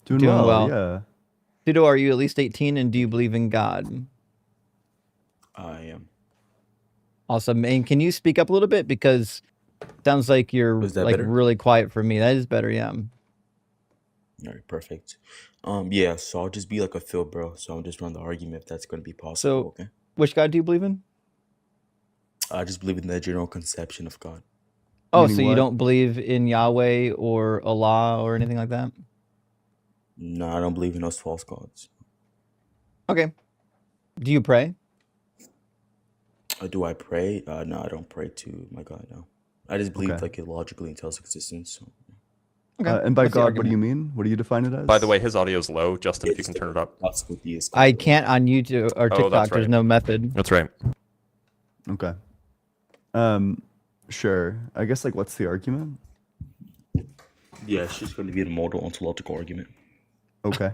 Doing Doing well, well. yeah. Pseudo, are you at least 18 and do you believe in God? I am. Awesome. And can you speak up a little bit? Because it sounds like you're Is that like better? really quiet for me. That is better, yeah. All right, perfect. Yeah, so I'll just be like a Phil bro. So I'll just run the argument if that's going to be possible. So, Okay. which God do you believe in? I just believe in the general conception of God. Oh, Meaning so you what? don't believe in Yahweh or Allah or anything like that? No, I don't believe in those false gods. Okay. Do you pray? Do I pray? No, I don't pray to my God. No, I just believe Okay. like it logically entails existence. So. Okay. And by What's the God, what do you argument? mean? What do you define it as? By the way, his audio's low. Justin, if you It's can turn it up. possible theist God, I bro. can't on YouTube or Oh, TikTok. that's There's right. no method. That's right. Okay. Sure. I guess like what's the argument? Yeah, it's just going to be a modal ontological argument. Okay.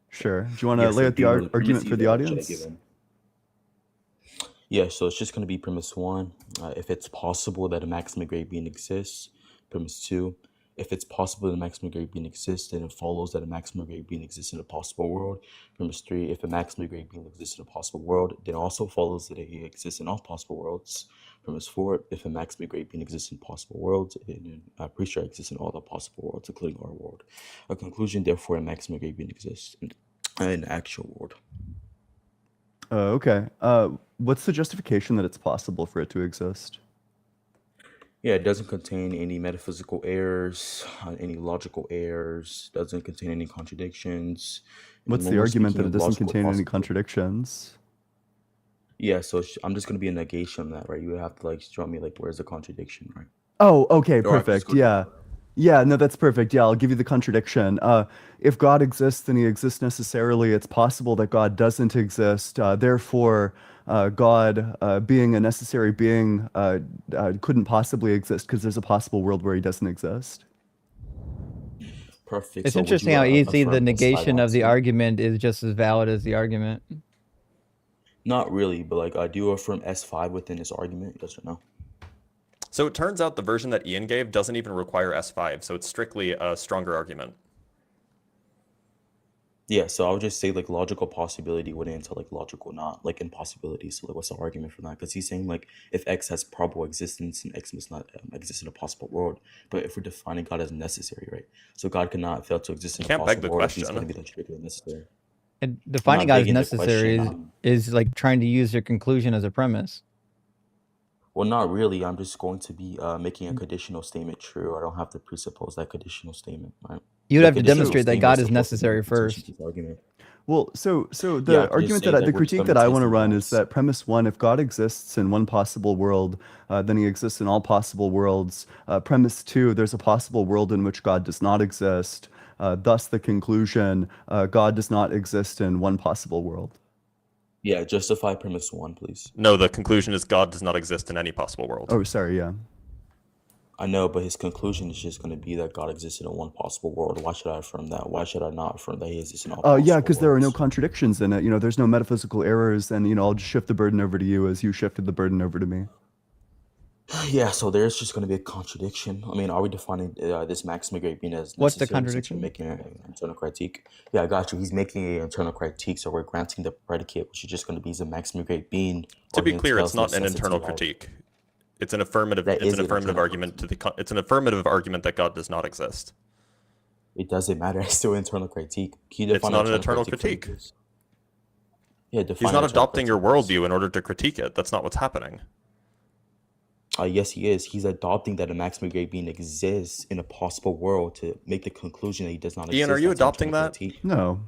Sure. Do you want to Yeah, lay so out the do you want argument premise for the either, or should I give audience? them? Yeah, so it's just going to be premise 1, if it's possible that a maximum grade being exists. Premise 2, if it's possible that a maximum grade being exists, then it follows that a maximum grade being exists in a possible world. Premise 3, if a maximum grade being exists in a possible world, then also follows that it exists in all possible worlds. Premise 4, if a maximum grade being exists in possible worlds, then I'm pretty sure it exists in all the possible worlds, including our world. A conclusion, therefore, a maximum grade being exists in the actual world. Okay. What's the justification that it's possible for it to exist? Yeah, it doesn't contain any metaphysical errors, any logical errors, doesn't contain any contradictions. And What's when the we're argument that speaking it of doesn't logical contain any possibility, contradictions? yeah, so I'm just going to be a negation of that, right? You would have to like show me like where's the contradiction, right? Oh, okay, Or I could just perfect. go to Yeah. Yeah, no, that's perfect. Yeah, I'll give you the contradiction. If God exists, then he exists necessarily. It's possible that God doesn't exist. Therefore, God, being a necessary being, couldn't possibly exist because there's a possible world where he doesn't exist. Perfect. It's So would interesting you how easy the affirm S5 negation of the onto? argument is just as valid as the argument. Not really, but like I do affirm S5 within this argument, yes or no? So it turns out the version that Ian gave doesn't even require S5, so it's strictly a stronger argument. Yeah, so I would just say like logical possibility would entail like logical not, like impossibility. So like what's the argument for that? Because he's saying like if X has probable existence and X must not exist in a possible world. But if we're defining God as necessary, right? So God cannot fail to exist You in a can't beg the possible world if he's going to question. be like strictly necessary. And I'm defining not God as begging the necessary question. is like trying to use your conclusion as a premise. Well, not really. I'm just going to be making a conditional statement true. I don't have to presuppose that conditional statement, right? You'd The have to conditional demonstrate that statement God is is supposed to be the necessary contention first. of the argument. Well, so Yeah, I the could just argument say that that the we're just critique going that to I take want to some run is facts. that premise 1, if God exists in one possible world, then he exists in all possible worlds. Premise 2, there's a possible world in which God does not exist. Thus, the conclusion, God does not exist in one possible world. Yeah, justify premise 1, please. No, the conclusion is God does not exist in any possible world. Oh, sorry, yeah. I know, but his conclusion is just going to be that God existed in one possible world. Why should I affirm that? Why should I not affirm that he exists in all possible Yeah, because there are no worlds? contradictions in it. There's no metaphysical errors, and I'll just shift the burden over to you as you shifted the burden over to me. Yeah, so there's just going to be a contradiction. I mean, are we defining this maximum grade being as What's the necessary since you're contradiction? making an internal critique? Yeah, I got you. He's making an internal critique, so we're granting the predicate, which is just going to be a maximum grade being. To be argument clear, it's tells not an necessity internal of- critique. It's an affirmative. That It's is an an affirmative internal argument to critique. the. It's an affirmative argument that God does not exist. It doesn't matter. It's still internal critique. Can you It's define not an internal internal critique for me, critique. please? Yeah, He's define not internal adopting your critique, please. worldview in order to critique it. That's not what's happening. Yes, he is. He's adopting that a maximum grade being exists in a possible world to make the conclusion that he does not exist. Ian, are you That's an adopting internal that? critique. No,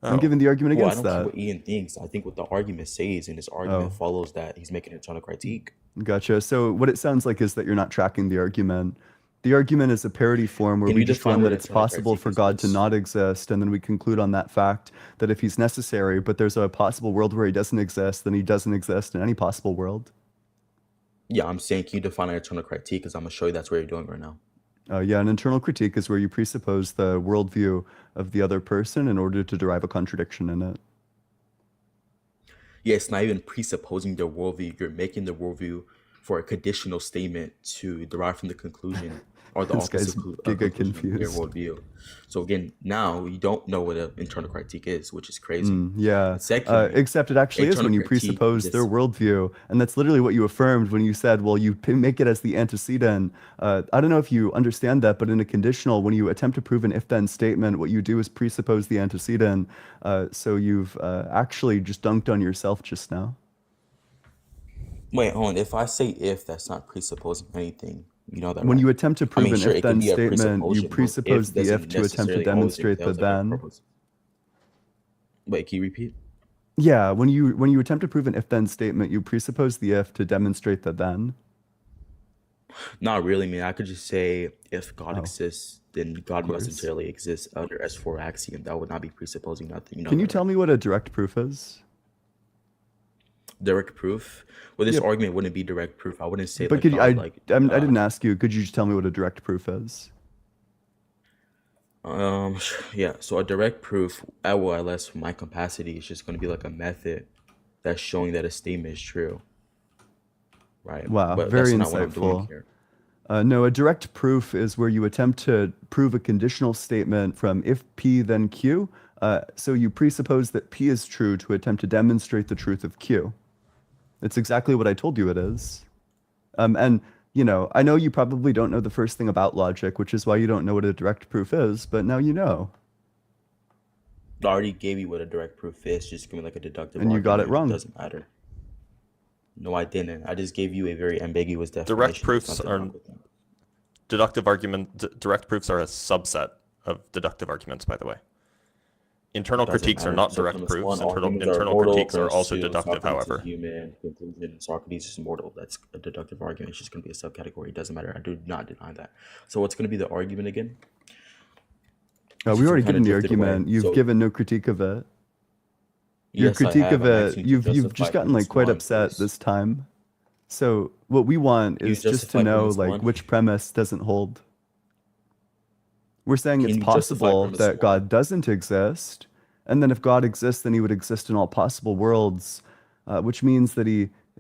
I'm Oh. giving the argument Well, I against don't care that. what Ian thinks. I think what the argument says, and his argument Oh. follows that he's making an internal critique. Gotcha. So what it sounds like is that you're not tracking the argument. The argument is a parody form where Can we you just define find what that it's internal possible critique for is, God to please? not exist, and then we conclude on that fact that if he's necessary, but there's a possible world where he doesn't exist, then he doesn't exist in any possible world. Yeah, I'm saying, can you define an internal critique? Because I'm gonna show you that's what you're doing right now. Yeah, an internal critique is where you presuppose the worldview of the other person in order to derive a contradiction in it. Yeah, it's not even presupposing their worldview. You're making the worldview for a conditional statement to derive from the conclusion or the This guy's opposite giga conclusion of their confused. worldview. So again, now you don't know what an internal critique is, which is crazy. Yeah, And secondly, except it actually is internal when you critique presuppose their just worldview, and that's literally what you affirmed when you said, well, you make it as the antecedent. I don't know if you understand that, but in a conditional, when you attempt to prove an if-then statement, what you do is presuppose the antecedent. So you've actually just dunked on yourself just now. wait, hold on. If I say if, that's not presupposing anything. You know that, When right? you attempt to I prove mean, an sure, it could if-then be a statement, you presupposition, but presuppose if the if doesn't to attempt to necessarily always demonstrate the entails like a then. purpose. Wait, can you repeat? Yeah, when you attempt to prove an if-then statement, you presuppose the if to demonstrate the then. Not really, man. I could just say if God Oh, exists, then God of must course. entirely exist under S4 axiom. That would not be presupposing nothing. You know Can you that, tell right? me what a direct proof is? Direct proof. Well, this Yep. argument wouldn't be direct proof. I wouldn't say But like could you, God, like I didn't ask you. Could you just tell me what a direct proof is? yeah. So a direct proof, at least from my capacity, is just going to be like a method that's showing that a statement is true, right? Wow, But very that's not what I'm doing insightful. here. No, a direct proof is where you attempt to prove a conditional statement from if P then Q. So you presuppose that P is true to attempt to demonstrate the truth of Q. It's exactly what I told you it is. And I know you probably don't know the first thing about logic, which is why you don't know what a direct proof is, but now you know. I already gave you what a direct proof is. Just give me like a deductive And you got it argument. It wrong. doesn't matter. No, I didn't. I just gave you a very ambiguous definition. Direct There's proofs nothing are wrong with them. direct proofs are a subset of deductive arguments, by the way. Internal Doesn't critiques are matter. not So direct premise proofs. one, arguments are Internal immortal. critiques are Premise also two, deductive, Socrates however. is human. Conclusion, Socrates is mortal. That's a deductive argument. It's just going to be a subcategory. It doesn't matter. I do not deny that. So what's going to be the argument again? We've You already kinda given the drifted away. argument. You've So given no critique of it. Your yes, I critique have. of I'm it, asking you to you've just justify gotten like premise quite one, upset please. this time. So what we want Can you is just to justify know premise like one? which premise doesn't hold. We're saying Can it's you justify possible premise that one? God doesn't exist, and then if God exists, then he would exist in all possible worlds, which means that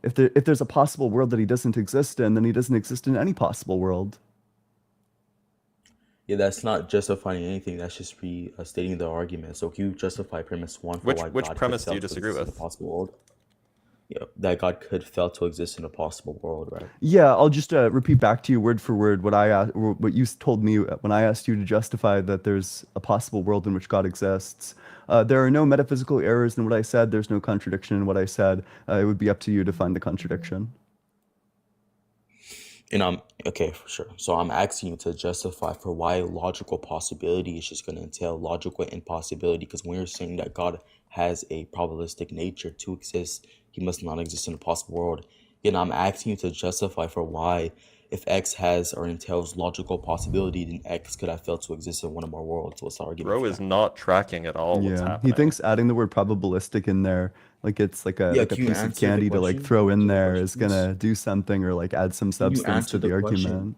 if there's a possible world that he doesn't exist in, then he doesn't exist in any possible world. Yeah, that's not justifying anything. That's just stating the argument. So can you justify premise one for why Which God could premise do fail you to disagree exist in a with? possible world? Yeah, that God could fail to exist in a possible world, right? Yeah, I'll just repeat back to you word for word what you told me when I asked you to justify that there's a possible world in which God exists. There are no metaphysical errors in what I said. There's no contradiction in what I said. It would be up to you to find the contradiction. And okay, for sure. So I'm asking you to justify for why logical possibility is just going to entail logical impossibility. Because when you're saying that God has a probabilistic nature to exist, he must not exist in a possible world. And I'm asking you to justify for why, if X has or entails logical possibility, then X could have failed to exist in one or more worlds. What's the argument Bro for is that? not tracking at all what's Yeah, he happening. thinks adding the word probabilistic in there, like it's like a Yeah, like a can you piece of answer the candy to like question? throw Can in you answer the there question, is please? gonna do something or like add some Can you substance answer to the the question? argument.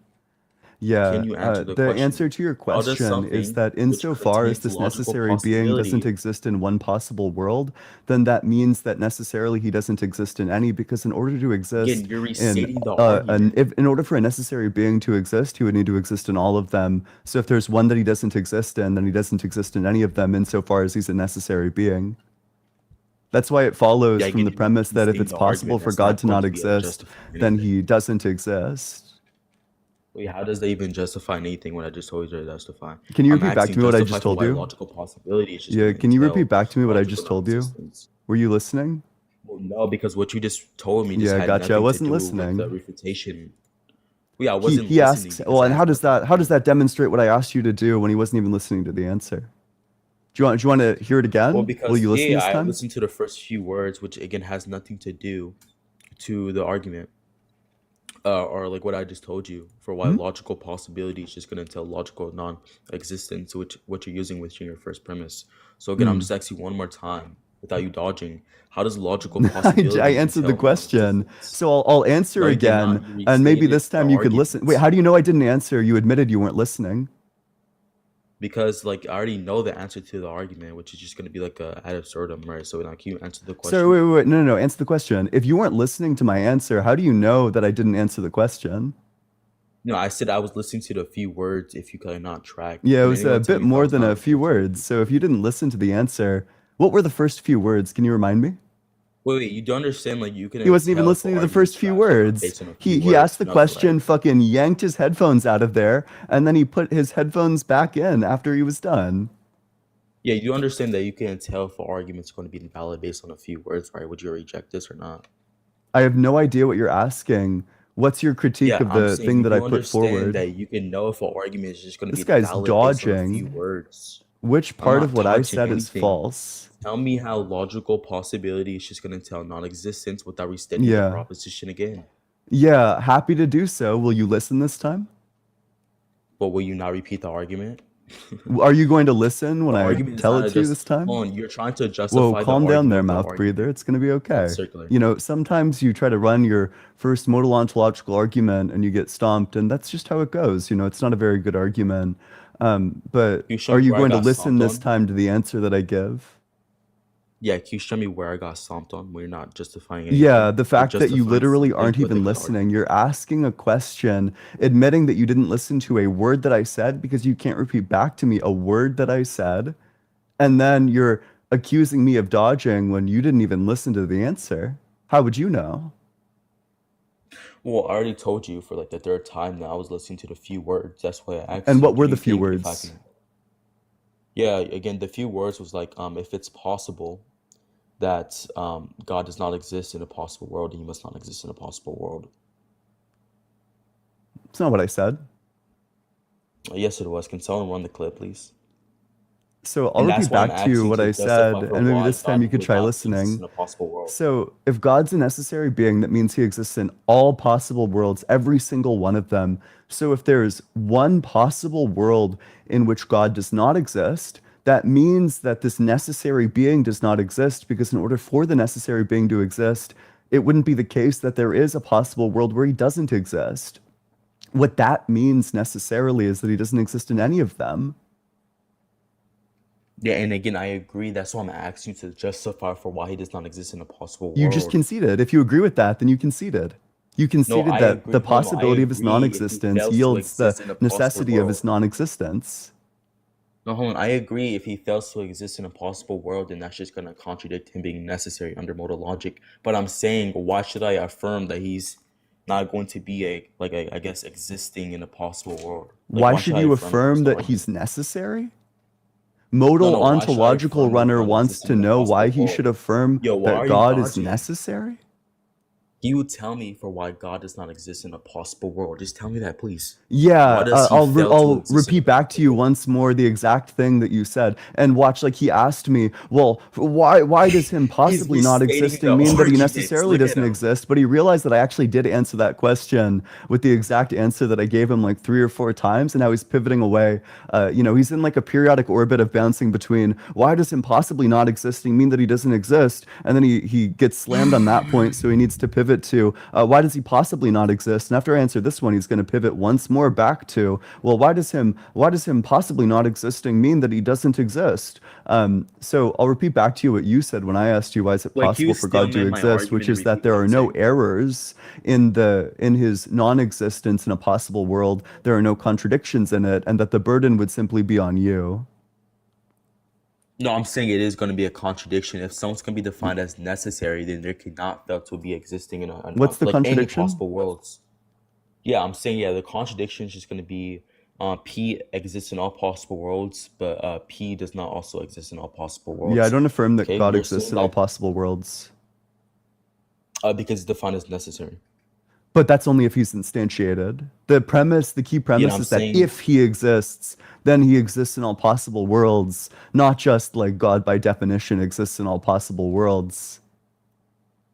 Yeah, Can you answer the the question? answer to your How does question is something that which insofar as contains this logical necessary being doesn't possibility exist in one possible world, then that means that necessarily he doesn't exist in any, because in order to again, exist you're in restating the argument. in order for a necessary being to exist, he would need to exist in all of them. So if there's one that he doesn't exist in, then he doesn't exist in any of them insofar as he's a necessary being. That's why it follows Yeah, from again, the you're premise that if restating it's the possible argument. for That's God not to going not to be able to exist, justify then anything. he doesn't exist. Wait, how does that even justify anything when I just told you to justify? Can you I'm repeat back asking to me what I justify just for told why you? logical possibility is just Yeah, going to can you repeat entail back to me what I logical just told you? non-existence. Were you listening? Well, no, because what you just told me just Yeah, had gotcha. I nothing to wasn't do with the listening. refutation. Well, yeah, I He wasn't he listening asks, because well, it and has how does nothing to that do. demonstrate what I asked you to do when he wasn't even listening to the answer? Do you want to hear it Well, again? Will because you listen yeah, this I time? listened to the first few words, which again has nothing to do to the argument. Or like what I just told you, for why Hmm? logical possibility is just going to entail logical non-existence, which what you're using with your first premise. So again, I'm Hmm. just asking one more time. without you dodging? How does logical I possibility answered the entail question, non-existence? so I'll answer No, you did again, not. You and maybe restated this the time you could listen. Wait, argument. how do you know I didn't answer? You admitted you weren't listening. Because like I already know the answer to the argument, which is just gonna be like a ad absurdum, right? So now can you answer the So question? wait, no, answer the question. If you weren't listening to my answer, how do you know that I didn't answer the question? No, I said I was listening to the few words. If you could not track, Yeah, it can was a anyone tell bit me if I more was than not a few listening to the words. So if you didn't listen to the answer, what were the first few words? Can you remind me? Wait, you don't understand? Like you He can wasn't even tell if listening an to the argument's first few trash or not words. based on a few He asked words. the No, question, correct. fucking yanked his headphones out of there, and then he put his headphones back in after he was done. Yeah, you understand that you can't tell if an argument's going to be invalid based on a few words, right? Would you reject this or not? I have no idea what you're asking. What's your critique Yeah, of I'm the saying thing you that I do put understand forward? that you can know if an argument is just going to This be guy's valid based on a few dodging. words. Which I'm part not of what I dodging said is anything. false? Tell me how logical possibility is just going to tell non-existence without restating the Yeah. proposition again. Yeah, happy to do so. Will you listen this time? But will you not repeat the argument? Are you going to listen when The I argument is tell not it a to you just this time? hold on, you're trying to Whoa, justify the calm down there, argument with the mouth argument. breather. It's going to be It's okay. circular. You know, sometimes you try to run your first modal ontological argument and you get stomped, and that's just how it goes. You know, it's not a very good argument. But You show are me you where I going to got listen stomped this on? time to the answer that I give? Yeah, can you show me where I got stomped on? We're not justifying Yeah, anything. the You're fact that you justifying literally something aren't with a even good listening. argument. You're asking a question, admitting that you didn't listen to a word that I said because you can't repeat back to me a word that I said. And then you're accusing me of dodging when you didn't even listen to the answer. How would you know? Well, I already told you for like the third time that I was listening to the few words. That's why I asked And you, what do were you the few think if I words? can... Yeah, again, the few words was like, if it's possible that God does not exist in a possible world, then he must not exist in a possible world. It's not what I said. Yes, it was. Can someone run the clip, please? So I'll And that's repeat why I'm back to you asking what to I said, justify for and maybe why this time you God could would try not exist listening. in a possible world. So if God's a necessary being, that means he exists in all possible worlds, every single one of them. So if there's one possible world in which God does not exist, that means that this necessary being does not exist, because in order for the necessary being to exist, it wouldn't be the case that there is a possible world where he doesn't exist. What that means necessarily is that he doesn't exist in any of them. Yeah, and again, I agree. That's why I'm asking you to justify for why he does not exist in a possible You just world. conceded. If you agree with that, then you conceded. You No, conceded I that agree. the Hold on, I possibility of his agree if he non-existence fails to yields the exist in a possible necessity of his world. non-existence. No, hold on. I agree if he fails to exist in a possible world, then that's just going to contradict him being necessary under modal logic. But I'm saying, why should I affirm that he's not going to be I guess, existing in a possible world? Like, Why why should should I you affirm affirm against the that argument? he's necessary? No, Modal why should I ontological affirm that runner God wants exists to in a know why possible he should world? affirm Yo, why that are you God is dodging? necessary? Can you tell me for why God does not exist in a possible world? Just tell me that, please. Yeah, Why does he I'll fail to I'll exist in a repeat back to possible you world? once more the exact thing that you said, and watch. Like he asked me, well, why does him He's possibly not restating existing the mean that he arguments. necessarily Look at doesn't him. exist? But he realized that I actually did answer that question with the exact answer that I gave him like 3 or 4 times, and now he's pivoting away. You know, he's in like a periodic orbit of bouncing between why does him possibly not existing mean that he doesn't exist, and then he gets slammed on that point, so he needs to pivot to why does he possibly not exist? And after I answer this one, he's going to pivot once more back to, well, why does him possibly not existing mean that he doesn't exist? So I'll repeat back to you what you said when I asked you why is it Like, possible you for still God to made my exist, which argument is and that repeat there what are I'm no saying. errors in his non-existence in a possible world. There are no contradictions in it, and that the burden would simply be on you. No, I'm saying it is going to be a contradiction. If someone's going to be defined as necessary, then there cannot fail to be existing in What's the like any contradiction? possible worlds. Yeah, I'm saying, yeah, the contradiction is just going to be P exists in all possible worlds, but P does not also exist in all possible worlds. Yeah, I don't affirm that Okay, God you're exists saying in all that possible worlds. because it's defined as necessary. But that's only if he's instantiated. The key Yeah, premise I'm is that saying, if he exists, then he exists in all possible worlds, not just like God by definition exists in all possible worlds.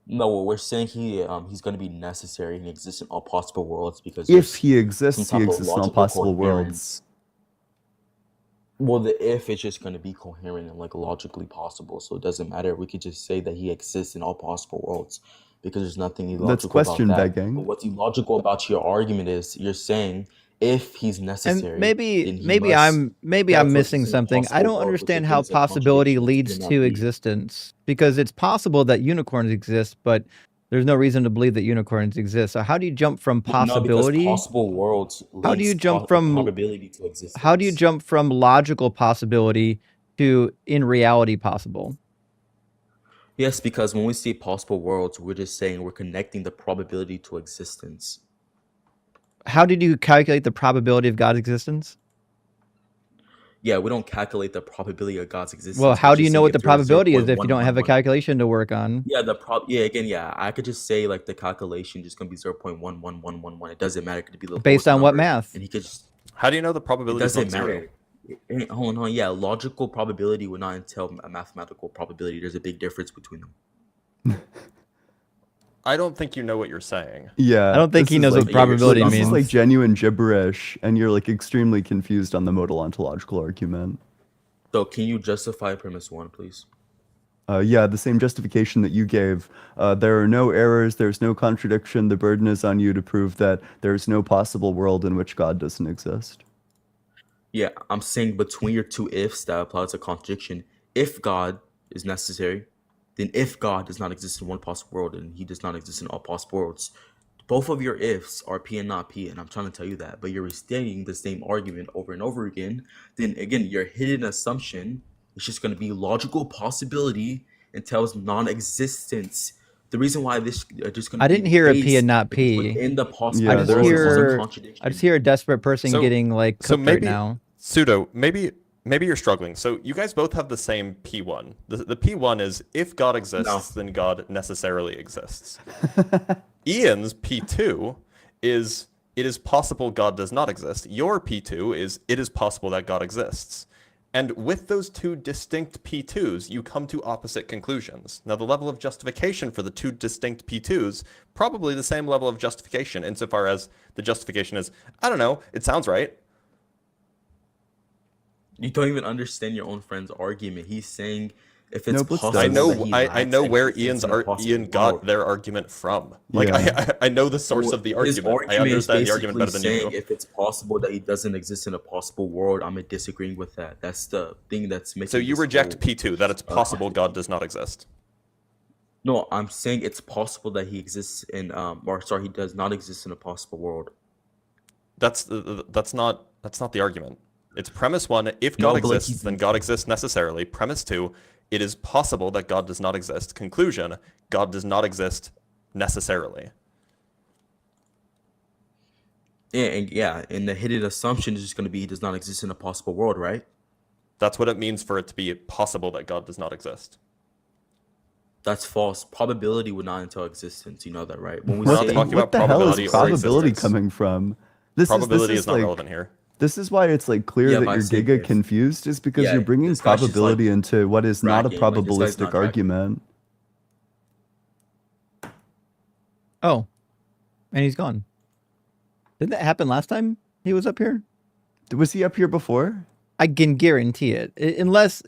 no, well, we're saying he's going to be necessary and exists in all possible worlds because If there's he some exists, he type of exists in all logical possible coherence. worlds. Well, the if is just going to be coherent and like logically possible, so it doesn't matter. We could just say that he exists in all possible worlds because there's nothing That's illogical about question that. But begging. what's illogical about your argument is you're saying if he's And necessary, maybe then he maybe must I'm maybe I'm therefore missing exist in a something. I possible don't world, which understand how again is a possibility contradiction, which leads cannot to be. existence, because it's possible that unicorns exist, but there's no reason to believe that unicorns exist. So how do you jump from Well, no, because possibility? possible worlds How do you leads jump from probability to how do you existence. jump from logical possibility to in reality possible? Yes, because when we say possible worlds, we're just saying we're connecting the probability to existence. How did you calculate the probability of God's existence? Yeah, we don't calculate the probability of God's Well, existence. how We're do you just know saying what if the there is probability is if you don't have a 0.111. calculation to work on? Yeah, yeah, I could just say like the calculation just gonna be 0.11111. It doesn't matter. It could be the Based lowest on what number, math? and he could just. How do you know the It probability is not doesn't zero? matter. Hold on. Yeah, logical probability would not entail a mathematical probability. There's a big difference between them. I don't think you know what you're saying. Yeah, I don't think this he is knows like what probability this is like means. genuine gibberish, and you're like extremely confused on the modal ontological argument. So can you justify premise one, please? Yeah, the same justification that you gave. There are no errors, there's no contradiction. The burden is on you to prove that there's no possible world in which God doesn't exist. Yeah, I'm saying between your two ifs that applies a contradiction. If God is necessary, then if God does not exist in one possible world and he does not exist in all possible worlds, both of your ifs are P and not P, and I'm trying to tell you that, but you're restating the same argument over and over again, then again, your hidden assumption is just going to be logical possibility entails non-existence. The reason why this just going to I be didn't the hear a P case and not because P. within the possible Yeah, I just there is a world, there's a hear contradiction. I just hear a desperate person So- getting like So cooked right maybe now. pseudo, maybe you're struggling. So you guys both have the same P1. The P1 is if God exists, then God necessarily exists. Ian's P2 is it is possible God does not exist. Your P2 is it is possible that God exists. And with those two distinct P2s, you come to opposite conclusions. Now, the level of justification for the two distinct P2s, probably the same level of justification, insofar as the justification is, I don't know, it sounds right. You don't even understand your own friend's argument. He's saying if it's No, but possible I know that he I know lacks where existence in a possible Ian got world. their argument from. Like Yeah. I know the source of the His argument. I is understand the argument basically better than you saying do. if it's possible that he doesn't exist in a possible world, I'm disagreeing with that. That's the thing that's making. So you this reject whole, P2 that it's possible God does not exist. No, I'm saying it's possible that he exists in he does not exist in a possible world. That's not the argument. It's premise one, if No, God but, like, exists, then God exists necessarily. Premise two, it is possible that God does not exist. Conclusion, God does not exist necessarily. Yeah, and the hidden assumption is just going to be he does not exist in a possible world, right? That's what it means for it to be possible that God does not exist. That's false. Probability would not entail existence. You know that, right? When we We're not say talking What about the hell probability is or probability existence. coming from? This Probability is is not like, relevant here. This is why it's like clear Yeah, that but I you're said giga if. confused, is because Yeah, you're bringing this guy's just, like, probability into what is not a bragging, like, this guy's probabilistic not bragging. argument. Oh, and he's gone. Didn't that happen last time he was up here? Was he up here before? I can guarantee it. Unless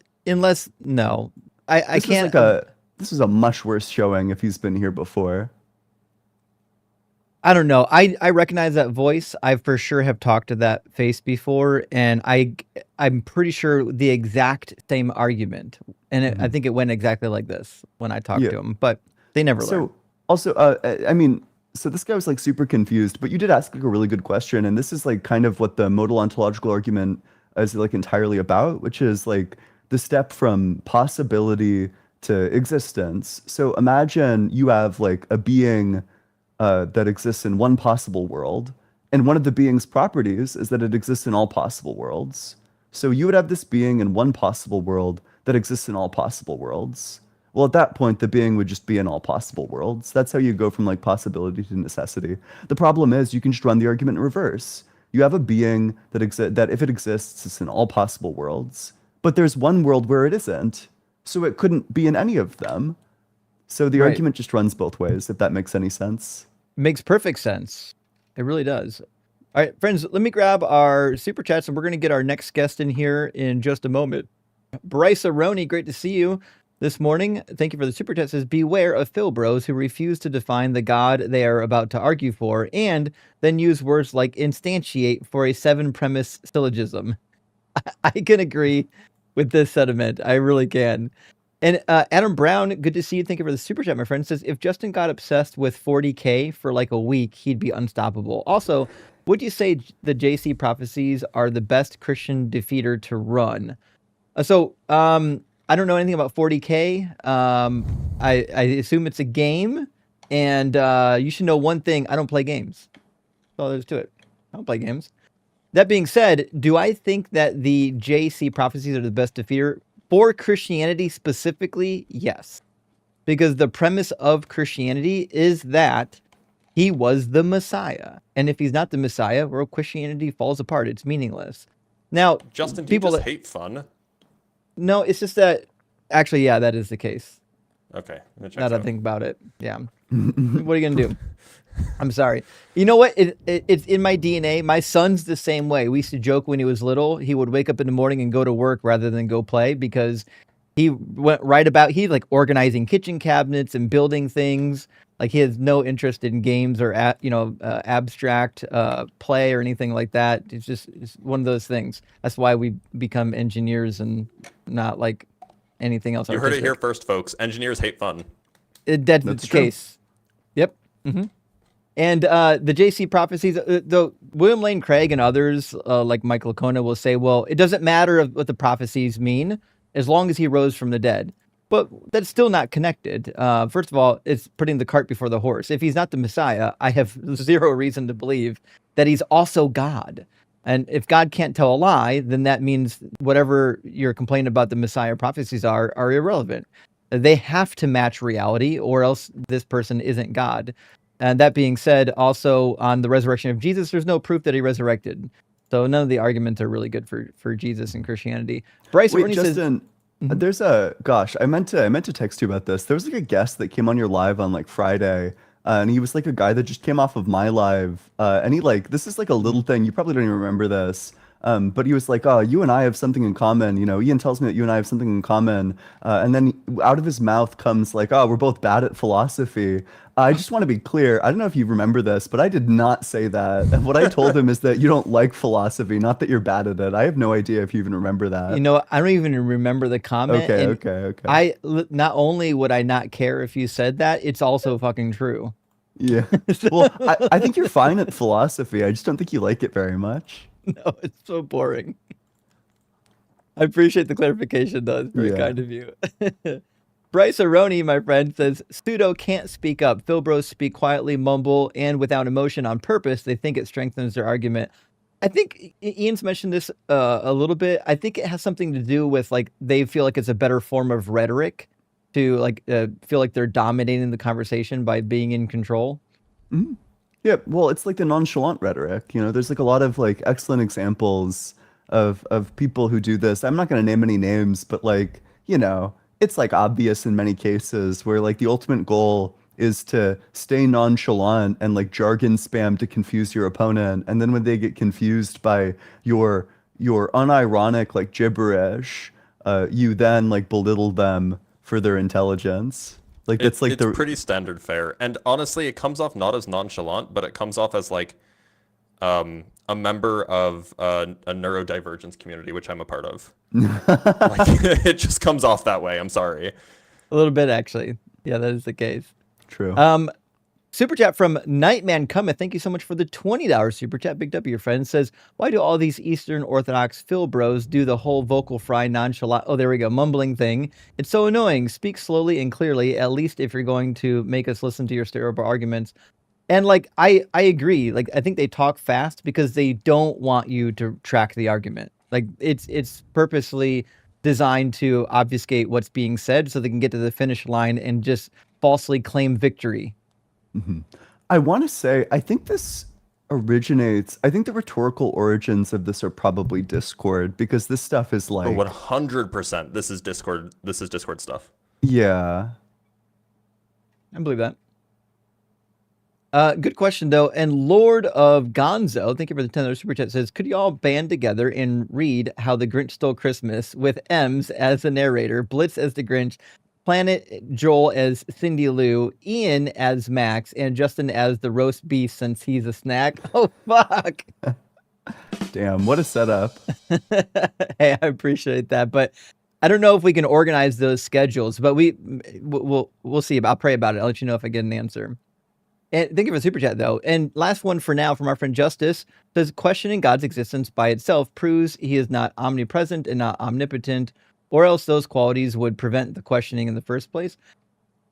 no, I This was can't. like this was a much worse showing if he's been here before. I don't know. I recognize that voice. I for sure have talked to that face before, and I'm pretty sure the exact same argument. And I think it went exactly like this when I talked to him, but they never learn. So also, I mean, so this guy was like super confused, but you did ask like a really good question, and this is like kind of what the modal ontological argument is like entirely about, which is like the step from possibility to existence. So imagine you have like a being that exists in one possible world, and one of the being's properties is that it exists in all possible worlds. So you would have this being in one possible world that exists in all possible worlds. Well, at that point, the being would just be in all possible worlds. That's how you go from like possibility to necessity. The problem is you can just run the argument in reverse. You have a being that if it exists, it's in all possible worlds. But there's one world where it isn't, so it couldn't be in any of them. So the argument just runs both ways, if that makes any sense. Makes perfect sense. It really does. All right, friends, let me grab our super chats and we're going to get our next guest in here in just a moment. Bryce Aroni, great to see you this morning. Thank you for the super chat. Says, beware of Phil bros who refuse to define the God they are about to argue for and then use words like instantiate for a 7-premise syllogism. I can agree with this sentiment. I really can. And Adam Brown, good to see you. Thank you for the super chat, my friend. Says, if Justin got obsessed with 40K for like a week, he'd be unstoppable. Also, would you say the JC prophecies are the best Christian defeater to run? I don't know anything about 40K. I assume it's a game, and you should know one thing: I don't play games. That's all there is to it. I don't play games. That being said, do I think that the JC prophecies are the best defeater for Christianity specifically? Yes, because the premise of Christianity is that he was the Messiah, and if he's not the Messiah, well, Christianity falls apart. It's meaningless. Now, Justin, do you just hate fun? No, it's just that. Actually, yeah, that is the case. Okay. Now that I think about it, yeah. What are you gonna do? I'm sorry. You know what? It's in my DNA. My son's the same way. We used to joke when he was little. He would wake up in the morning and go to work rather than go play because he went right about. He like organizing kitchen cabinets and building things. Like he has no interest in games or abstract play or anything like that. It's one of those things. That's why we become engineers and not like anything else. You heard it here first, folks. Engineers hate fun. That's the case. Yep. Mm-hmm. And the JC prophecies, though William Lane Craig and others like Michael Licona will say, well, it doesn't matter what the prophecies mean as long as he rose from the dead. But that's still not connected. First of all, it's putting the cart before the horse. If he's not the Messiah, I have zero reason to believe that he's also God. And if God can't tell a lie, then that means whatever you're complaining about the Messiah prophecies are irrelevant. They have to match reality, or else this person isn't God. And that being said, also on the resurrection of Jesus, there's no proof that he resurrected. So none of the arguments are really good for Jesus and Christianity. Bryce Wait, Justin, there's I meant to text you about this. There was like a guest that came on your live on like Friday, and he was like a guy that just came off of my live, and he like, this is like a little thing, you probably don't even remember this. But he was like, oh, you and I have something in common. You know, Ian tells me that you and I have something in common. And then out of his mouth comes like, oh, we're both bad at philosophy. I just want to be clear. I don't know if you remember this, but I did not say that. And what I told him is that you don't like philosophy, not that you're bad at it. I have no idea if you even remember that. You know, I don't even remember the comment. Okay. Not only would I not care if you said that, it's also fucking true. Yeah. Well, I think you're fine at philosophy. I just don't think you like it very much. No, it's so boring. I appreciate the clarification, though. It's very kind of you. Bryce Aroni, my friend, says, Pseudo can't speak up. Phil bros speak quietly, mumble, and without emotion on purpose. They think it strengthens their argument. I think Ian's mentioned this a little bit. I think it has something to do with, like, they feel like it's a better form of rhetoric to, like, feel like they're dominating the conversation by being in control. Mm-hmm. Yeah, well, it's like the nonchalant rhetoric. You know, there's like a lot of like excellent examples of people who do this. I'm not going to name any names, but like, you know, it's like obvious in many cases where like the ultimate goal is to stay nonchalant and like jargon spam to confuse your opponent. And then when they get confused by your unironic like gibberish, you then like belittle them for their intelligence. Like it's pretty standard fare, and honestly, it comes off not as nonchalant, but it comes off as like a member of a neurodivergence community, which I'm a part of. Like, it just comes off that way. I'm sorry. A little bit, actually. Yeah, that is the case. True. Super chat from Nightman Cometh. Thank you so much for the $20 super chat. Big W, your friend, says, why do all these Eastern Orthodox Phil bros do the whole vocal fry nonchalant, oh, there we go, mumbling thing? It's so annoying. Speak slowly and clearly, at least if you're going to make us listen to your stereotypical arguments. And like, I agree. Like, I think they talk fast because they don't want you to track the argument. Like, it's purposely designed to obfuscate what's being said so they can get to the finish line and just falsely claim victory. Mm-hmm. I want to say, I think this originates, I think the rhetorical origins of this are probably Discord, because this stuff is like... 100%. This is Discord stuff. Yeah. I believe that. Good question though. And Lord of Gonzo, thank you for the $10 super chat, says, could you all band together and read How the Grinch Stole Christmas with Ems as the narrator, Blitz as the Grinch, Planet Joel as Cindy Lou, Ian as Max, and Justin as the roast beef since he's a snack? Oh fuck. Damn, what a setup. Hey, I appreciate that, but I don't know if we can organize those schedules, but we'll see. I'll pray about it. I'll let you know if I get an answer. And thank you for the super chat, though. And last one for now from our friend Justice says, questioning God's existence by itself proves he is not omnipresent and not omnipotent, or else those qualities would prevent the questioning in the first place.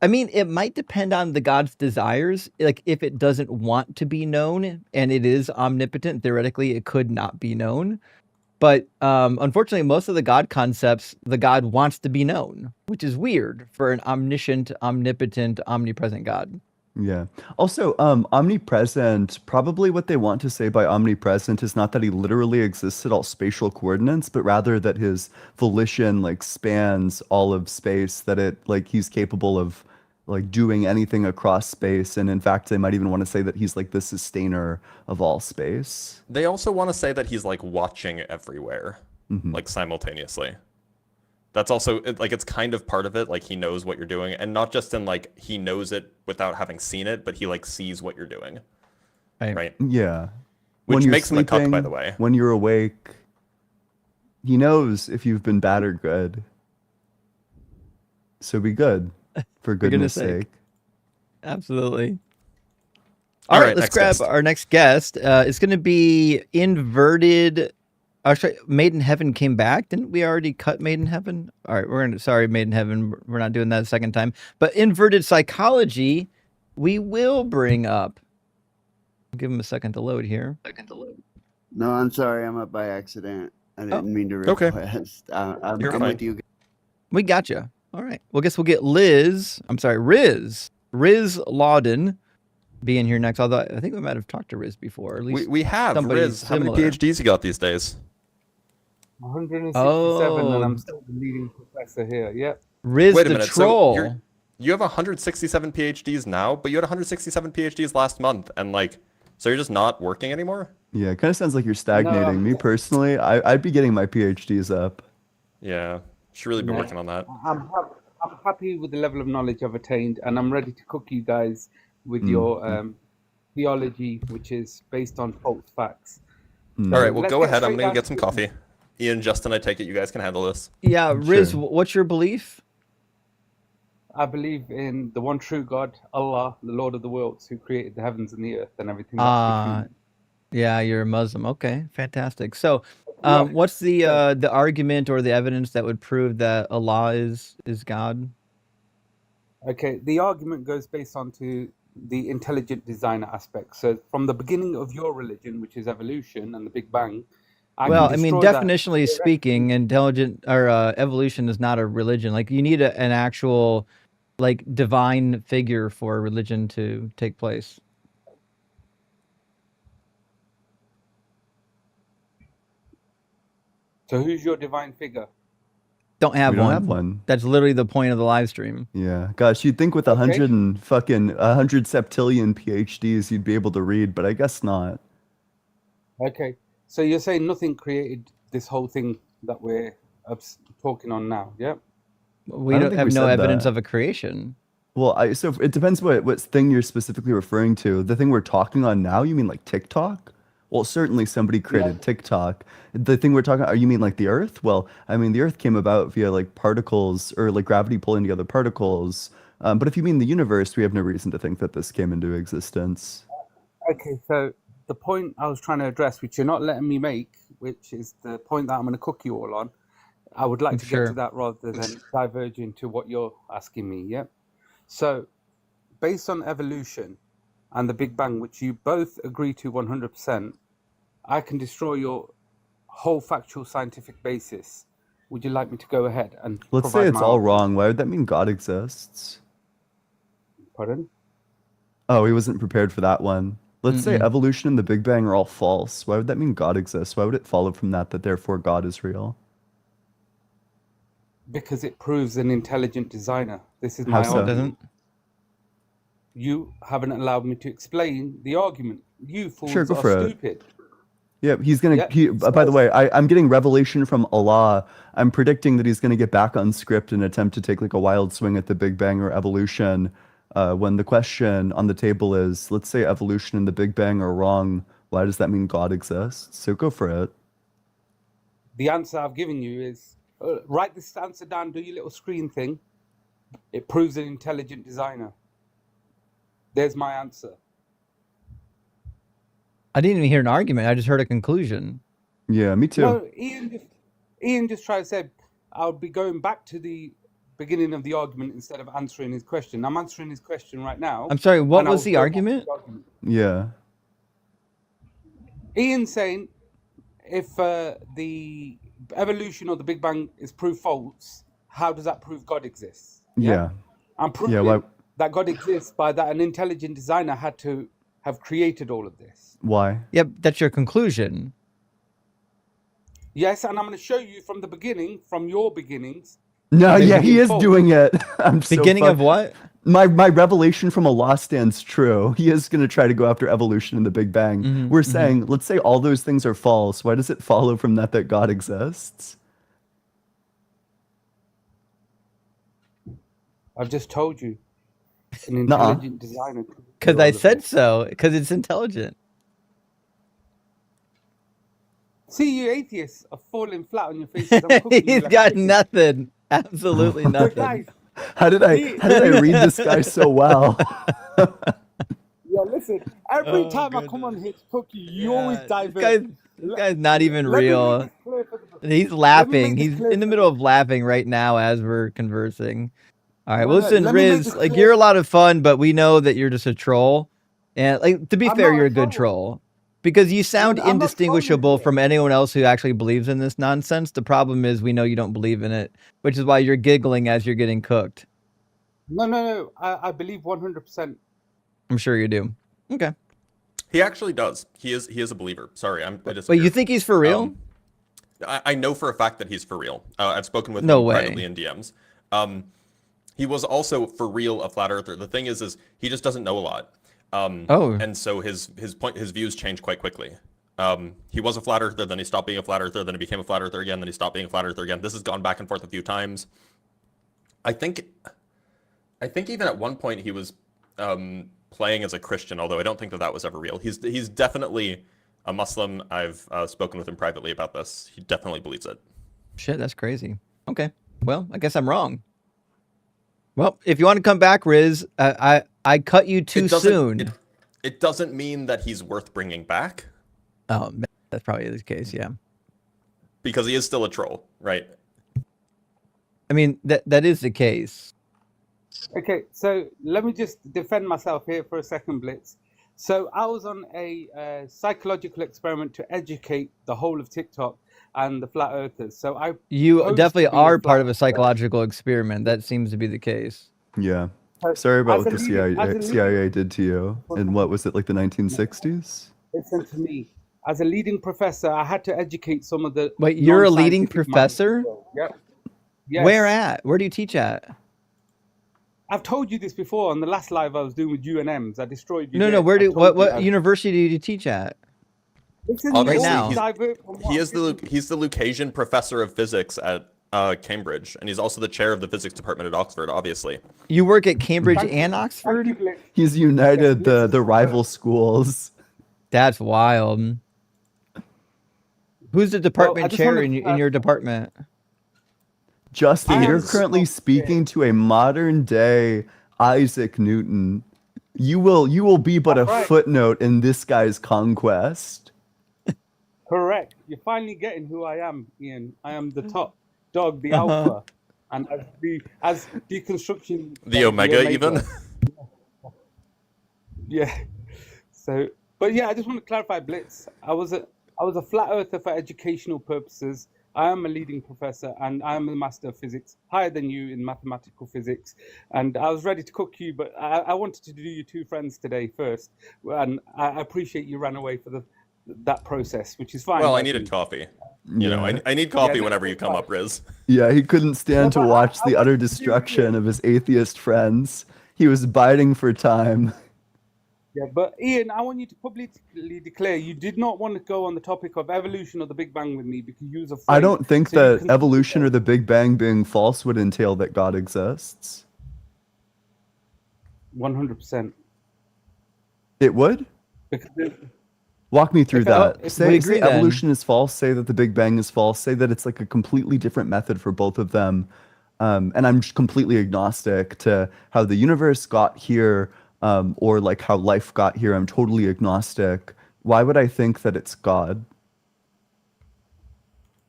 I mean, it might depend on the God's desires. Like, if it doesn't want to be known and it is omnipotent, theoretically, it could not be known. But unfortunately, most of the God concepts, the God wants to be known, which is weird for an omniscient, omnipotent, omnipresent God. Yeah. Also, omnipresent, probably what they want to say by omnipresent is not that he literally exists at all spatial coordinates, but rather that his volition like spans all of space, that it like he's capable of like doing anything across space. And in fact, they might even want to say that he's like the sustainer of all space. They also want to say that he's like watching everywhere, Mhm. like simultaneously. That's also like it's kind of part of it. Like he knows what you're doing, and not just in like he knows it without having seen it, but he like sees what you're doing, right? Yeah. Which When you're makes him a cuck, by sleeping, the way. when you're awake, he knows if you've been bad or good. So be good, for goodness sake. Absolutely. All right, let's next grab guest. our next guest. It's going to be Inverted. Actually, Made in Heaven came back. Didn't we already cut Made in Heaven? All right, sorry, Made in Heaven. We're not doing that a second time. But Inverted Psychology, we will bring up. Give him a second to load here. No, I'm sorry. I'm up by accident. I didn't mean to okay. request. I'm You're fine. with you. We got you. All right. Well, I guess we'll get Riz Lawden being here next. Although I think we might have talked to Riz before. At least We have somebody Riz. How many similar. PhDs you got these days? 167, and I'm still the leading professor here. Yep. Riz Wait a the minute. troll. So you have 167 PhDs now, but you had 167 PhDs last month, and like, so you're just not working anymore? Yeah, it kind of sounds like you're stagnating. No. Me personally, I'd be getting my PhDs up. Yeah, should really be working on that. I'm happy with the level of knowledge I've attained, and I'm ready to cook you guys with your theology, which is based on false facts. All right, well, Let's go get ahead. I'm straight gonna down get some to coffee. Ian, Justin, I take it you guys can handle this. Yeah, Riz, Sure. what's your belief? I believe in the one true God, Allah, the Lord of the worlds, who created the heavens and the earth and everything that's between. Yeah, you're a Muslim. Okay, fantastic. So, Yeah. what's the argument or the evidence that would prove that Allah is God? Okay, the argument goes based on to the intelligent designer aspect. So from the beginning of your religion, which is evolution and the Big Bang, Well, I mean, destroy that definitionally speaking, intelligent or evolution is not a religion. Like, you need an actual, like, divine figure for religion to take place. So who's your divine figure? Don't have We don't one. have one. That's literally the point of the live stream. Yeah, gosh, you'd think with 100 septillion PhDs you'd be able to read, but I guess not. Okay, so you're saying nothing created this whole thing that we're talking on now, yeah? We I don't don't think have we no said evidence that. of a creation. Well, so it depends what thing you're specifically referring to. The thing we're talking on now, you mean like TikTok? Well, certainly somebody created TikTok. The thing we're talking, you mean like the Earth? Well, I mean, the Earth came about via like particles or like gravity pulling together particles. But if you mean the universe, we have no reason to think that this came into existence. Okay, so the point I was trying to address, which you're not letting me make, which is the point that I'm going to cook you all on, I would like to get to that rather than diverge into what you're asking me, yeah? So, based on evolution and the Big Bang, which you both agree to 100%, I can destroy your whole factual scientific basis. Would you like me to go ahead and Let's say provide it's my all argument? wrong. Why would that mean God exists? Pardon? Oh, he wasn't prepared for that one. Let's say evolution and the Big Bang are all false. Why would that mean God exists? Why would it follow from that therefore God is real? Because it proves an intelligent designer. This is How my so? argument. You haven't allowed me to explain the argument. You fools Sure, go are for it. stupid. Yeah, he's gonna. Yeah. By the way, I'm getting revelation from Allah. I'm predicting that he's gonna get back on script and attempt to take like a wild swing at the Big Bang or evolution. When the question on the table is, let's say evolution and the Big Bang are wrong, why does that mean God exists? So go for it. The answer I've given you is write this answer down. Do your little screen thing. It proves an intelligent designer. There's my answer. I didn't even hear an argument. I just heard a conclusion. Yeah, me too. No, Ian just tried to say I'll be going back to the beginning of the argument instead of answering his question. I'm answering his question right now. I'm sorry, what was the argument? Yeah. Ian's saying if the evolution or the Big Bang is proof false, how does that prove God exists? Yeah. I'm proving that God exists by that an intelligent designer had to have created all of this. Why? Yep, that's your conclusion. Yes, and I'm going to show you from the beginning, from your beginnings. No, yeah, he is doing it. Beginning of what? My revelation from Allah stands true. He is going to try to go after evolution and the Big Bang. We're saying, let's say all those things are false. Why does it follow from that God exists? I've just told you. An intelligent designer. Because I said so. Because it's intelligent. See, you atheists are falling flat on your faces. He's got nothing. Absolutely nothing. Guys, how did I read this guy so well? Yeah, listen. Every time I come on here to cook you always divert. This guy's not even real. He's laughing. He's in the middle of laughing right now as we're conversing. All right, well, listen, Riz, like you're a lot of fun, but we know that you're just a troll. And like to be fair, you're a good troll. Because you sound indistinguishable from anyone else who actually believes in this nonsense. The problem is we know you don't believe in it, which is why you're giggling as you're getting cooked. No. I believe 100%. I'm sure you do. Okay. He actually does. He is a believer. Sorry, I disagree. But you think he's for real? I know for a fact that he's for real. I've spoken with him privately in DMs. He was also for real a flat earther. The thing is he just doesn't know a lot. And so his views change quite quickly. He was a flat earther, then he stopped being a flat earther, then he became a flat earther again, then he stopped being a flat earther again. This has gone back and forth a few times. I think even at one point he was playing as a Christian, although I don't think that was ever real. He's definitely a Muslim. I've spoken with him privately about this. He definitely believes it. Shit, that's crazy. Okay, well, I guess I'm wrong. Well, if you want to come back, Riz, I cut you too soon. It doesn't mean that he's worth bringing back. Oh, that's probably the case, yeah. Because he is still a troll, right? I mean, that is the case. Okay, so let me just defend myself here for a second, Blitz. So I was on a psychological experiment to educate the whole of TikTok and the flat earthers. So you definitely are part of a psychological experiment. That seems to be the case. Yeah. Sorry about what the CIA did to you. And what was it, like the 1960s? Listen to me. As a leading professor, I had to educate some of the. Wait, you're a leading professor? Yep. Yes. Where at? Where do you teach at? I've told you this before on the last live I was doing with UNMs. I destroyed you. No. What university do you teach at? Right now, he's the Lucasian professor of physics at Cambridge, and he's also the chair of the physics department at Oxford. Obviously, you work at Cambridge and Oxford. He's united the rival schools. That's wild. Who's the department chair in your department? Justin, you're currently speaking to a modern day Isaac Newton. You will be but a footnote in this guy's conquest. Correct. You're finally getting who I am, Ian. I am the top dog, the alpha, and as deconstruction. The Omega, even. Yeah. So, but yeah, I just want to clarify, Blitz. I was a flat earther for educational purposes. I am a leading professor, and I am a master of physics, higher than you in mathematical physics. And I was ready to cook you, but I wanted to do you two friends today first, and I appreciate you ran away for that process, which is fine. Well, I needed coffee. You know, I need coffee whenever you come up, Riz. Yeah, he couldn't stand to watch the utter destruction of his atheist friends. He was biding for time. Yeah, but Ian, I want you to publicly declare you did not want to go on the topic of evolution or the Big Bang with me because you was afraid. I don't think So you that evolution or the Big Bang being false would entail that God exists. 100%. It would? Because Walk me through that. we Say agree then. evolution is false. Say that the Big Bang is false. Say that it's like a completely different method for both of them. And I'm just completely agnostic to how the universe got here, or like how life got here. I'm totally agnostic. Why would I think that it's God?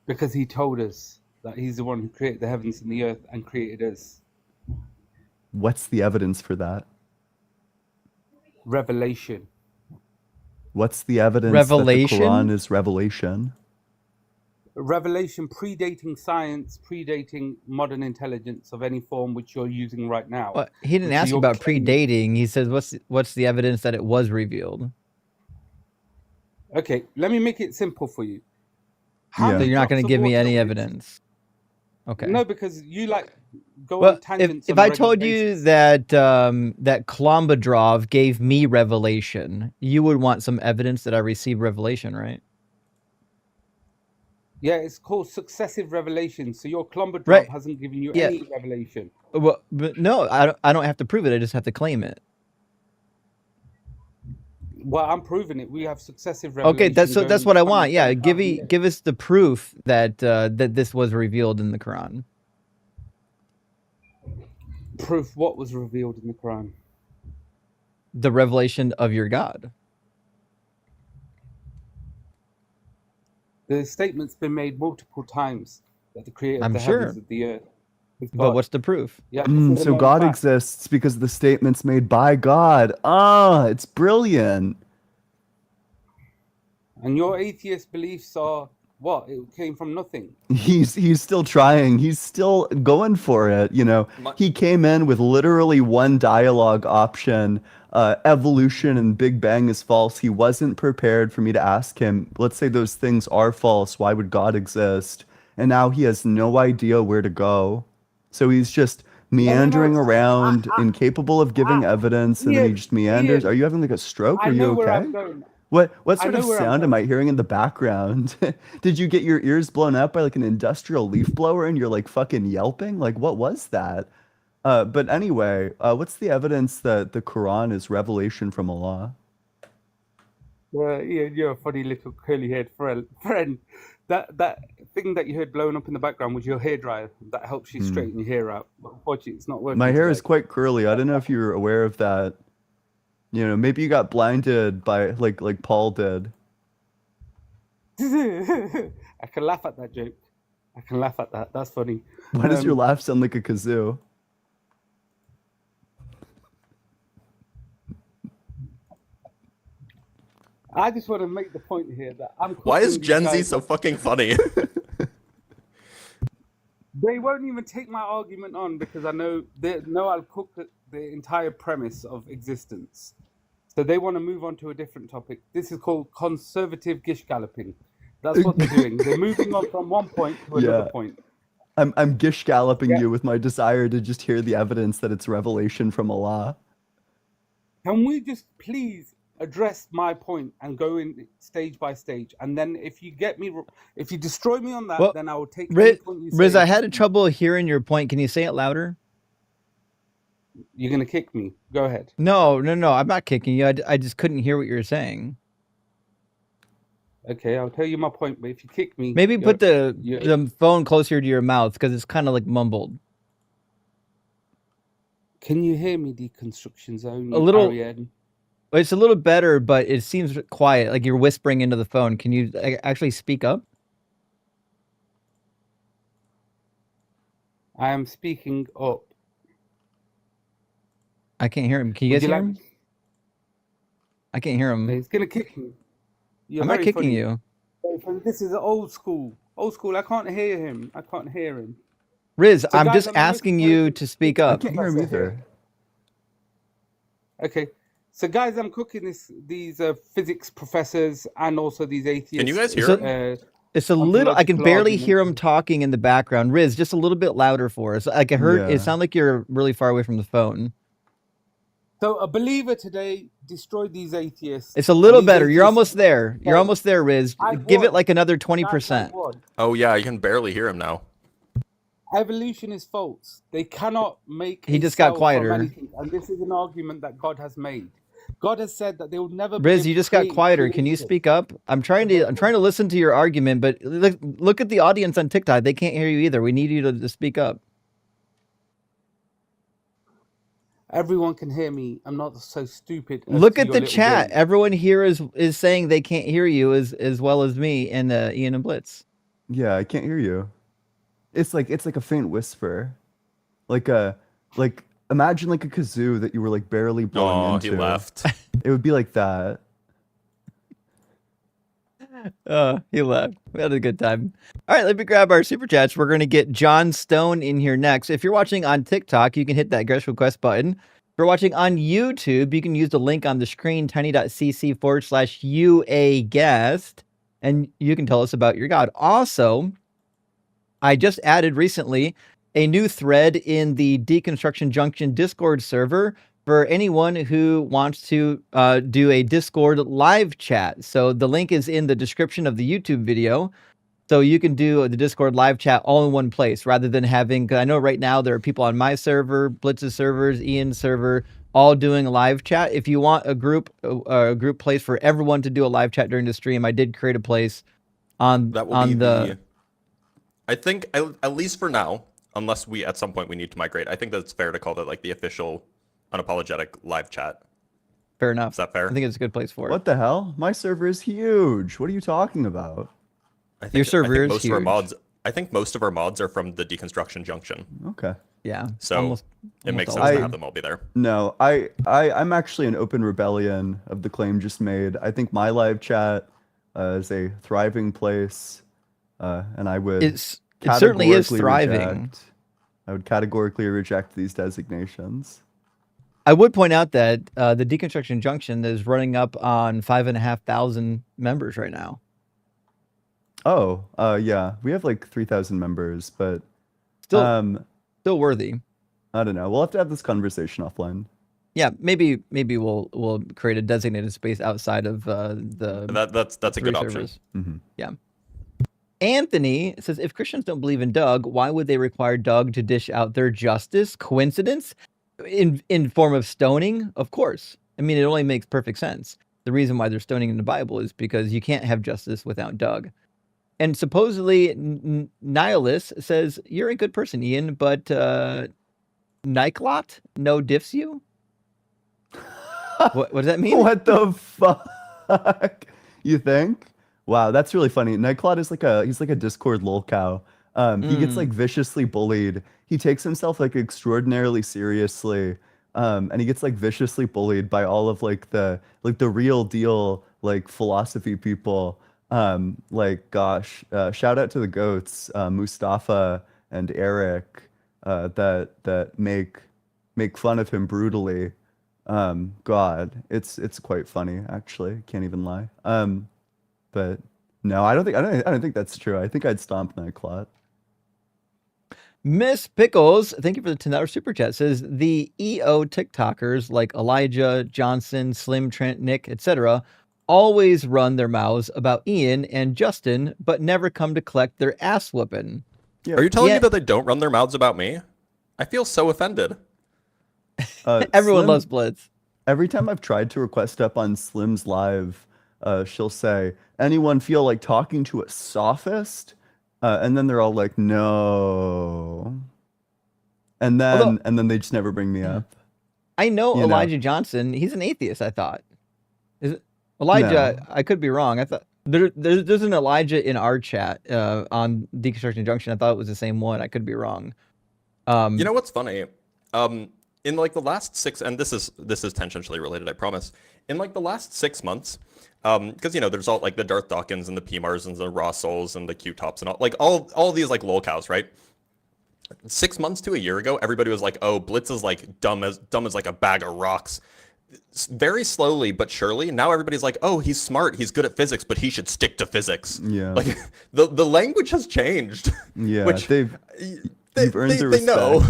Because he told us that he's the one who created the heavens and the earth and created us. What's the evidence for that? Revelation. What's the evidence Revelation? that the Quran is revelation? Revelation predating science, predating modern intelligence of any form which you're using right now. Well, he didn't which ask you're about claiming- predating. He says, "What's the evidence that it was revealed?" Okay, let me make it simple for you. Yeah. So you're not going drops to of give me water any which- evidence. Okay. No, because you like go Well, on tangents. if on a I regular told basis. you that that Klombadrov gave me revelation, you would want some evidence that I received revelation, right? Yeah, it's called successive revelation. So your Klombadrov Right. hasn't given you Yeah. any revelation. Well, but no, I don't have to prove it. I just have to claim it. Well, I'm proving it. We have successive revelation. Okay, that's going what I on want. Yeah, 10,000 years. give us the proof that that this was revealed in the Quran. Proof what was revealed in the Quran. The revelation of your God. The statement's been made multiple times that the creator of I'm the sure. heavens of the earth is But God. what's the proof? Yeah, this is a So known God fact. exists because the statement's made by God. Ah, it's brilliant. And your atheist beliefs are what? It came from nothing. He's still trying. He's still going for it. You know, he came in with literally one dialogue option. Evolution and Big Bang is false. He wasn't prepared for me to ask him, let's say those things are false. Why would God exist? And now he has no idea where to go. So he's just meandering around, incapable of giving evidence, and then he Ian, just meanders. Ian, Are you having like a stroke? I Are you know where okay? I'm going. What I sort of know where I'm sound am going. I hearing in the background? Did you get your ears blown out by like an industrial leaf blower and you're like fucking yelping? Like what was that? But anyway, what's the evidence that the Quran is revelation from Allah? Ian, you're a funny little curly-haired friend. That thing that you heard blowing up in the background was your hairdryer. That helps you straighten your hair out. But unfortunately, it's not working. My hair today. is quite curly. I don't know if you're aware of that. You know, maybe you got blinded by like Paul did. I can laugh at that joke. I can laugh at that. That's funny. Why does your laugh sound like a kazoo? I just want to make the point here that I'm. Why is cooking these Gen Z guys so up. fucking funny? They won't even take my argument on because I know I'll cook the entire premise of existence. So they want to move on to a different topic. This is called conservative gish galloping. That's what they're doing. They're moving on from one point to another point. I'm gish galloping you with my desire to just hear the evidence that it's revelation from Allah. Can we just please address my point and go in stage by stage? And then if you destroy me on that, Well, then I will take any point you Riz, say. I had trouble hearing your point. Can you say it louder? You're gonna kick me. Go ahead. No. I'm not kicking you. I just couldn't hear what you were saying. Okay, I'll tell you my point, but if you kick me, Maybe put the phone closer to your mouth because it's kind of like mumbled. Can you hear me, Deconstruction Zone? A little. Ariane? It's a little better, but it seems quiet, like you're whispering into the phone. Can you actually speak up? I am speaking up. I can't hear him. Can you guys hear him? I can't hear him. He's gonna kick me. I'm not kicking you. This is old school. Old school. I can't hear him. Riz, So I'm guys, just I'm asking you to speak I up. can't hear him either. Okay. So guys, I'm cooking these physics professors and also these atheists. Can you guys hear So- him? It's a little. I can ontological barely hear argument. him talking in the background. Riz, just a little bit louder for us. Like I heard. Yeah. It sounded like you're really far away from the phone. So a believer today destroyed these atheists. It's a and little these better. You're atheists almost there. You're say, almost there, Riz. I've Give it won. like another Guys, I've 20%. won. Oh yeah, you can barely hear him now. Evolution is false. They cannot make He a just got cell from quieter. anything. And this is an argument that God has made. God has said that they will never be Riz, able you to just got create quieter. Can you creation. speak up? I'm trying to listen to your argument, but look at the audience on TikTok. They can't hear you either. We need you to speak up. Everyone can hear me. I'm not so stupid. Look to at your the little chat. game. Everyone here is saying they can't hear you as well as me and Ian and Blitz. Yeah, I can't hear you. It's like a faint whisper, like imagine like a kazoo that you were like barely blowing Oh, into. he left. It would be like that. He left. We had a good time. All right, let me grab our super chats. We're going to get John Stone in here next. If you're watching on TikTok, you can hit that guest request button. If you're watching on YouTube, you can use the link on the screen, tiny.cc/UA and you can tell us about your God. Also, I just added recently a new thread in the Deconstruction Junction Discord server for anyone who wants to do a Discord live chat. So the link is in the description of the YouTube video. So you can do the Discord live chat all in one place rather than having, because I know right now there are people on my server, Blitz's servers, Ian's server, all doing a live chat. If you want a group place for everyone to do a live chat during the stream, I did create a place on That will be the. I think at least for now, unless we at some point we need to migrate, I think that it's fair to call that like the official Unapologetic live chat. Fair enough. Is that fair? I think it's a good place for it. What the hell? My server is huge. What are you talking about? Your server is most huge. of our mods. I think most of our mods are from the Deconstruction Junction. Okay. Yeah. So it makes all sense of to them. have them all be there. No, I'm actually an open rebellion of the claim just made. I think my live chat is a thriving place, and I would It certainly is categorically thriving. I would categorically reject these designations. I would point out that the Deconstruction Junction is running up on 5,500 members right now. Oh, yeah, we have like 3,000 members, but Still worthy. I don't know. We'll have to have this conversation offline. Yeah, maybe we'll create a designated space outside of the. That's a three good option. servers. Mm-hmm. Yeah. Anthony says, if Christians don't believe in Doug, why would they require Doug to dish out their justice? Coincidence? In form of stoning? Of course. I mean, it only makes perfect sense. The reason why they're stoning in the Bible is because you can't have justice without Doug. And supposedly, Nihilus says, you're a good person, Ian, but Niklot no diffs you? What does that mean? What the fuck? You think? Wow, that's really funny. Nightclot is he's like a Discord lolcow. He gets like viciously bullied. He takes himself like extraordinarily seriously. And he gets like viciously bullied by all of like the real deal like philosophy people. Gosh, shout out to the goats, Mustafa and Eric, that make fun of him brutally. God, it's quite funny actually. Can't even lie. But no, I don't think that's true. I think I'd stomp Nightclot. Miss Pickles, thank you for the $10 super chat. Says the EO TikTokers like Elijah, Johnson, Slim, Trent, Nick, etc. always run their mouths about Ian and Justin, but never come to collect their ass whooping. Yeah. Are you telling me that they don't run their mouths about me? I feel so offended. Everyone Slim, loves Blitz. Every time I've tried to request up on Slim's live, she'll say, anyone feel like talking to a sophist? And then they're all like, no. And then they just never bring me up. I know Elijah Johnson. He's an atheist, I thought. Is it Elijah? No. I could be wrong. I thought there's an Elijah in our chat on Deconstruction Junction. I thought it was the same one. I could be wrong. You know what's funny? In like the last 6, and this is tangentially related, I promise. In like the last 6 months, because there's all like the Darth Dawkins and the PMARs and the Raw Souls and the Q-Tops and all these like lolcows, right? 6 months to a year ago, everybody was like, "Oh, Blitz is like dumb as like a bag of rocks." Very slowly but surely, now everybody's like, "Oh, he's smart, he's good at physics, but he should stick to physics." Yeah, like the language has changed. Yeah, which they've earned their respect. know.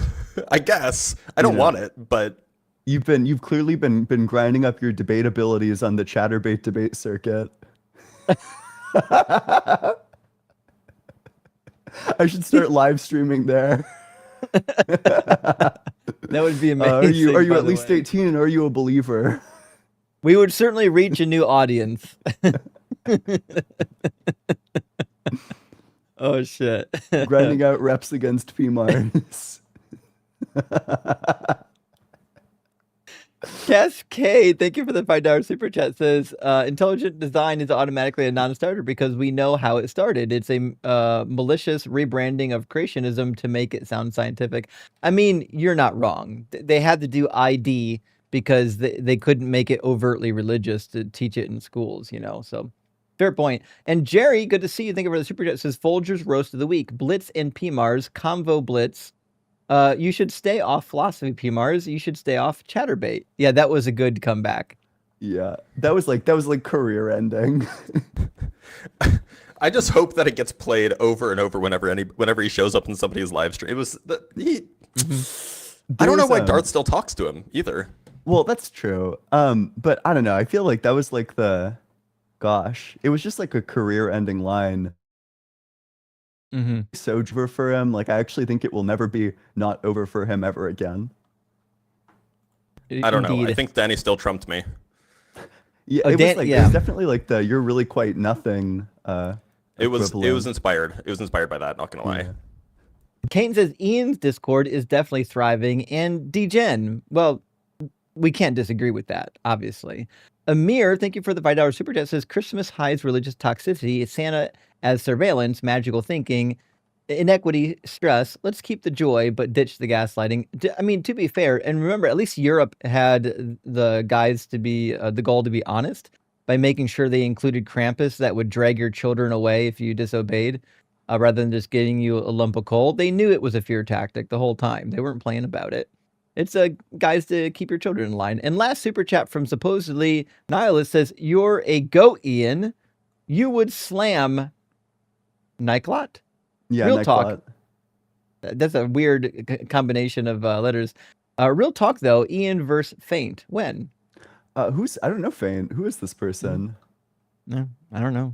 I guess I don't want it, but You've clearly been grinding up your debate abilities on the Chatterbait debate circuit. I should start live streaming there. That would be amazing. Are you by at the least way. 18 and are you a believer? We would certainly reach a new audience. Oh shit. Grinding out reps against PMARS. Cascade, thank you for the $5 super chat. Says intelligent design is automatically a non-starter because we know how it started. It's a malicious rebranding of creationism to make it sound scientific. I mean, you're not wrong. They had to do ID because they couldn't make it overtly religious to teach it in schools, you know. So fair point. And Jerry, good to see you. Thank you for the super chat. Says Folger's roast of the week: Blitz and PMARS convo Blitz. You should stay off philosophy, PMARS. You should stay off Chatterbait. Yeah, that was a good comeback. Yeah, that was like career ending. I just hope that it gets played over and over whenever he shows up in somebody's live stream. It was I don't know why Darth still talks to him either. Well, that's true. But I don't know. I feel like that was like it was just like a career ending line. So over for him. Like I actually think it will never be not over for him ever again. I don't know. I think Danny still trumped me. Yeah, it was like it was definitely like the "you're really quite nothing." It was inspired. It was inspired by that. Not gonna lie. Kane says Ian's Discord is definitely thriving, and DGen. Well, we can't disagree with that, obviously. Amir, thank you for the $5 super chat. Says Christmas hides religious toxicity, Santa as surveillance, magical thinking, inequity, stress. Let's keep the joy, but ditch the gaslighting. I mean, to be fair, and remember, at least Europe had the guys to be the goal to be honest by making sure they included Krampus that would drag your children away if you disobeyed, rather than just getting you a lump of coal. They knew it was a fear tactic the whole time. They weren't playing about it. It's guys to keep your children in line. And last super chat from supposedly Nihilist says, "You're a goat, Ian. You would slam Nyklot." Yeah, real Nyklot. talk. That's a weird combination of letters. Real talk though, Ian versus Faint. When? I don't know, Faint. Who is this person? No, I don't know.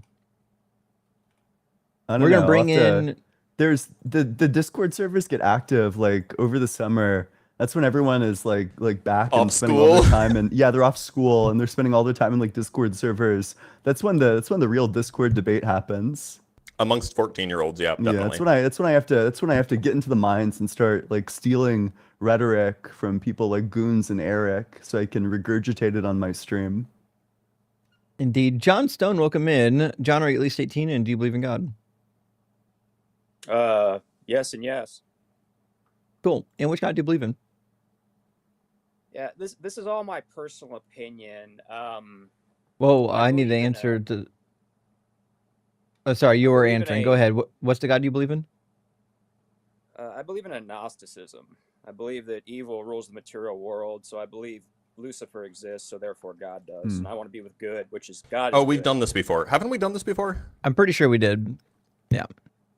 We're gonna bring in. There's the Discord servers get active like over the summer. That's when everyone is like back and spending all their time, and yeah, they're off school and they're spending all their time in like Discord servers. That's when the real Discord debate happens. Amongst 14-year-olds, yeah, definitely. Yeah, that's when I have to get into the minds and start like stealing rhetoric from people like Goons and Eric, so I can regurgitate it on my stream. Indeed. John Stone, welcome in. John, are you at least 18, and do you believe in God? Yes and yes. Cool. And which God do you believe in? Yeah, this is all my personal opinion. Whoa, I need the answer to. Oh, sorry, you were answering. Go ahead. What's the God you believe in? I believe in agnosticism. I believe that evil rules the material world, so I believe Lucifer exists, so therefore God does. And I want to be with good, which is God. Oh, we've done this before. Haven't we done this before? I'm pretty sure we did. Yeah.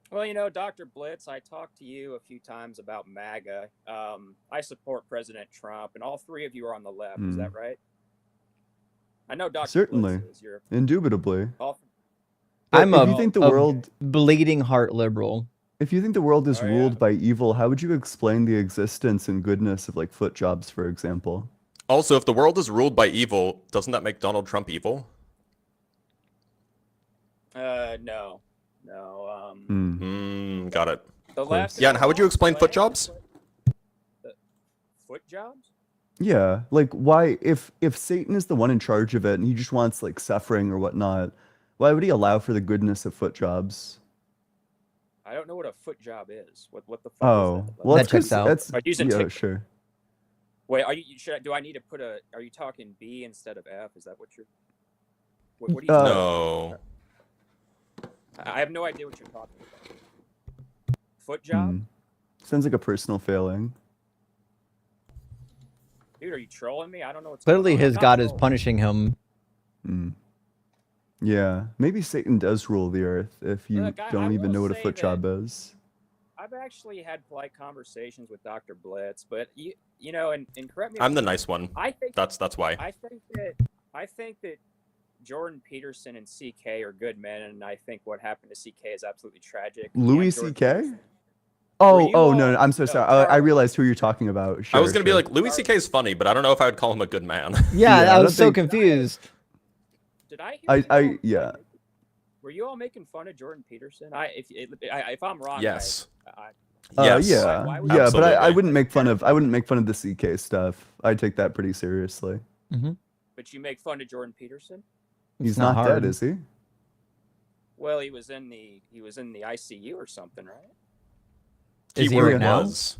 Well, you know, Dr. Blitz, I talked to you a few times about MAGA. I support President Trump, and all three of you are on the left. Is that right? I know Dr. Certainly. Blitz is. Indubitably. I'm if you think the world bleeding heart liberal. If you think the world is ruled by evil, how would you explain the existence and goodness of like foot jobs, for example? Also, if the world is ruled by evil, doesn't that make Donald Trump evil? No. Got it. The left. Yeah, and how would you explain foot jobs? Foot jobs? Yeah, like why if Satan is the one in charge of it and he just wants like suffering or whatnot, why would he allow for the goodness of foot jobs? I don't know what a foot job is. What the fuck Oh, is that? well, that checks out. That's Are you using yeah, TikTok? sure. Wait, do I need to put are you talking B instead of F? Is that what you're what are you talking No. about? I have no idea what you're talking about. Foot job? Sounds like a personal failing. Dude, are you trolling me? I don't know what's Clearly going on. his God is punishing him. Yeah, maybe Satan does rule the earth if you Look, I don't even will know what a say foot that- job is. I've actually had polite conversations with Dr. Blitz, but you know, and correct me if I'm the wrong, nice one. I think That's why. I think that Jordan Peterson and CK are good men, and I think what happened to CK is absolutely tragic. Louis And Jordan CK? Peterson. No, I'm so sorry. I Charlie. realized who you're talking about. Sure, I was gonna be sure. like, Louis C.K. is funny, but I don't know if I would call him a good man. Yeah, Yeah, I I was don't so think- confused. Did I hear you all, yeah. Were you all making fun of Jordan Peterson? If I'm wrong, Yes. Yes. Yeah. Why would Yeah, but I Absolutely. wouldn't make fun of the CK stuff. I take that pretty seriously. But you make fun of Jordan Peterson? He's not not hard. dead, is he? Well, he was in the ICU or something, right? Is he right now? Is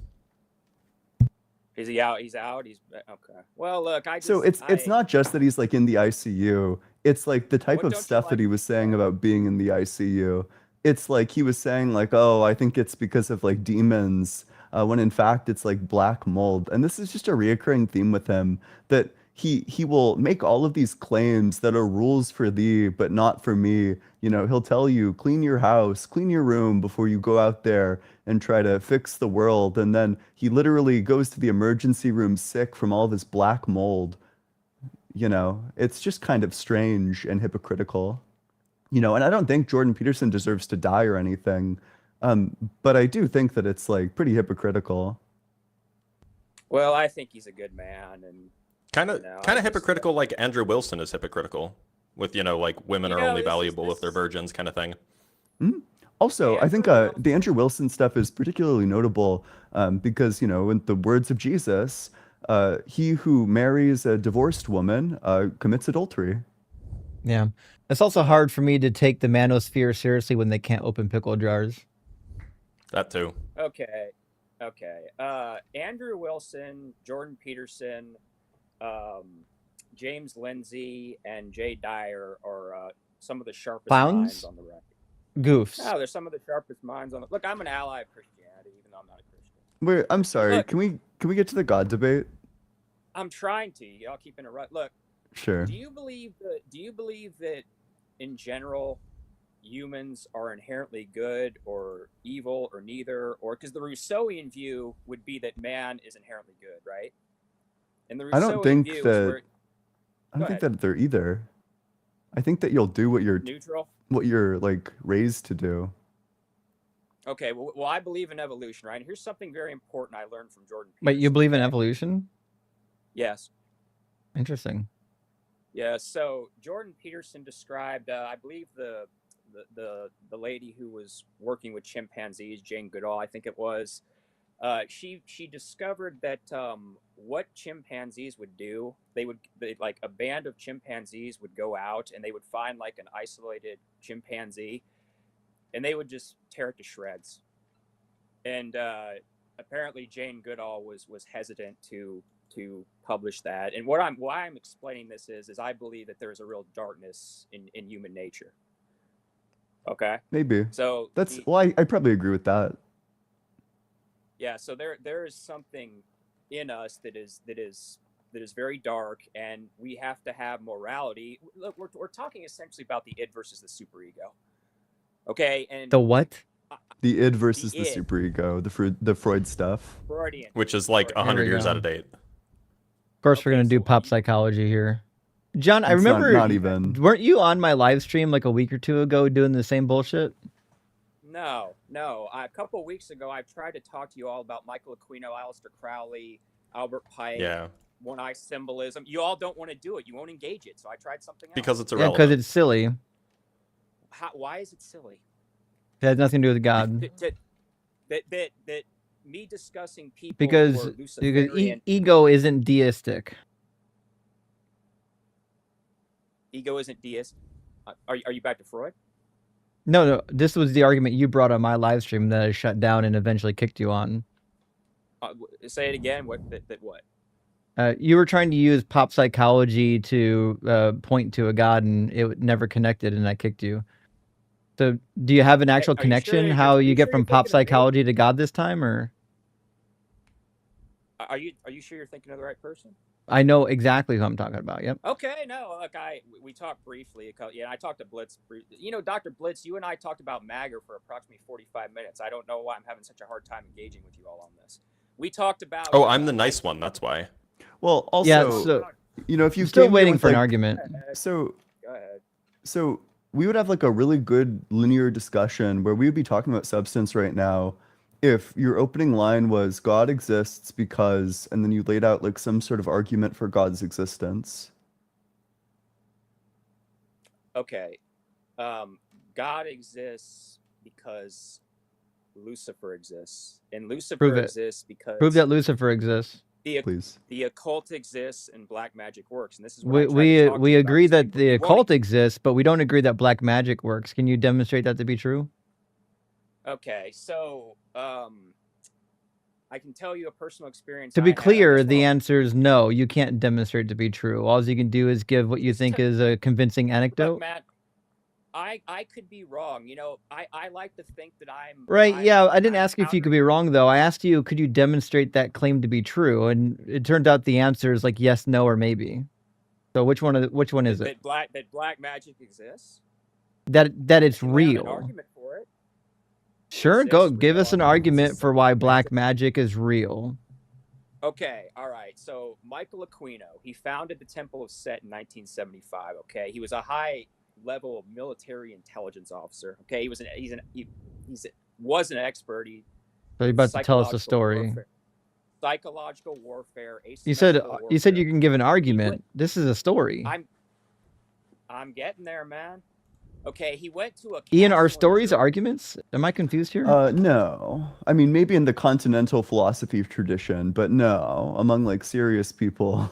he out? He's out. He's okay. Well, look, So it's not just that he's like in the ICU. It's like the type What of don't you stuff that he was saying about being in the ICU. It's like he was saying like, oh, I think it's because of like demons, when in fact it's like black mold. And this is just a reoccurring theme with him, that he will make all of these claims that are rules for thee, but not for me. You know, he'll tell you, clean your house, clean your room before you go out there and try to fix the world. And then he literally goes to the emergency room sick from all this black mold. You know, it's just kind of strange and hypocritical. You know, and I don't think Jordan Peterson deserves to die or anything. But I do think that it's like pretty hypocritical. Well, I think he's a good man, and Kind of hypocritical, like Andrew Wilson is hypocritical with, you know, like women are only valuable if they're virgins kind of thing. Also, I think the Andrew Wilson stuff is particularly notable because, you know, in the words of Jesus, he who marries a divorced woman commits adultery. Yeah. It's also hard for me to take the manosphere seriously when they can't open pickle jars. That too. Okay. Andrew Wilson, Jordan Peterson, James Lindsay, and Jay Dyer are some of the sharpest minds Clowns? on the record. Goofs. No, they're some of the sharpest minds on the. Look, I'm an ally of Christianity, even though I'm not a Christian. Wait, I'm sorry. Look. Can we get to the God debate? I'm trying to. Y'all keep interrupting. Look. Sure. Do you believe that in general humans are inherently good or evil or neither, or because the Rousseauian view would be that man is inherently good, right? And the Rousseauian I don't think view is that where, I don't think that they're either. I think that you'll do what you're like raised to do. Okay, well, I believe in evolution, right? And here's something very important I learned from Jordan Peterson. But you believe in evolution? Yes. Interesting. Yeah. So Jordan Peterson described, I believe the lady who was working with chimpanzees, Jane Goodall, I think it was. She discovered that what chimpanzees would do, like a band of chimpanzees would go out and they would find like an isolated chimpanzee, and they would just tear it to shreds. And apparently Jane Goodall was hesitant to publish that. And why I'm explaining this is I believe that there's a real darkness in human nature. Okay. Maybe. So I probably agree with that. Yeah, so there is something in us that is very dark, and we have to have morality. Look, we're talking essentially about the id versus the superego. Okay, and the what? The id versus the superego, the Freud stuff. Freudian. Which is like 100 years out of date. Of course, we're gonna do pop psychology here. John, I remember not even. Weren't you on my live stream like a week or two ago doing the same bullshit? No. A couple of weeks ago, I tried to talk to you all about Michael Aquino, Aleister Crowley, Albert Pike, one-eye symbolism. You all don't want to do it. You won't engage it. So I tried something else. Because it's irrelevant. Yeah, because it's silly. Why is it silly? It has nothing to do with God. That me discussing people because ego isn't deistic. Ego isn't deist. Are you back to Freud? No. This was the argument you brought on my live stream that I shut down and eventually kicked you on. Say it again. What? You were trying to use pop psychology to point to a god, and it never connected, and I kicked you. So, do you have an actual connection? How you get from pop psychology to God this time, or? Are you sure you're thinking of the right person? I know exactly who I'm talking about. Yep. Okay, no, look, we talked briefly. Yeah, I talked to Blitz. You know, Dr. Blitz, you and I talked about MAGA for approximately 45 minutes. I don't know why I'm having such a hard time engaging with you all on this. We talked about. Oh, I'm the nice one. That's why. Well, also, Yeah, so you know, if you I'm still came here waiting with, for an like, argument. So, Go ahead. so we would have like a really good linear discussion where we would be talking about substance right now if your opening line was God exists because, and then you laid out like some sort of argument for God's existence. Okay. God exists because Lucifer exists. And Lucifer Prove it. exists because Prove that Lucifer exists. Please. The occult exists and black magic works. And this is what We agree that the occult exists, but we don't agree that black magic works. Can you demonstrate that to be true? Okay, so I can tell you a personal experience. To be clear, the answer is no. You can't demonstrate it to be true. All you can do is give what you think is a convincing anecdote. Look, Matt, I could be wrong. You know, I like to think that I'm right. Yeah, I didn't ask you if you could be wrong, though. I asked you, could you demonstrate that claim to be true? And it turned out the answer is like yes, no, or maybe. So which one is it? That black magic exists. That it's An real. argument for it. Sure, go give us an argument for why black magic is real. Okay, all right. So Michael Aquino, he founded the Temple of Set in 1975. Okay, he was a high-level military intelligence officer. Okay, he was an expert. So you're about to tell us the story. Psychological warfare. You said you can give an argument. This is a story. I'm getting there, man. Okay, he went to a. Ian, are stories arguments? Am I confused here? No. I mean, maybe in the continental philosophy tradition, but no. Among like serious people,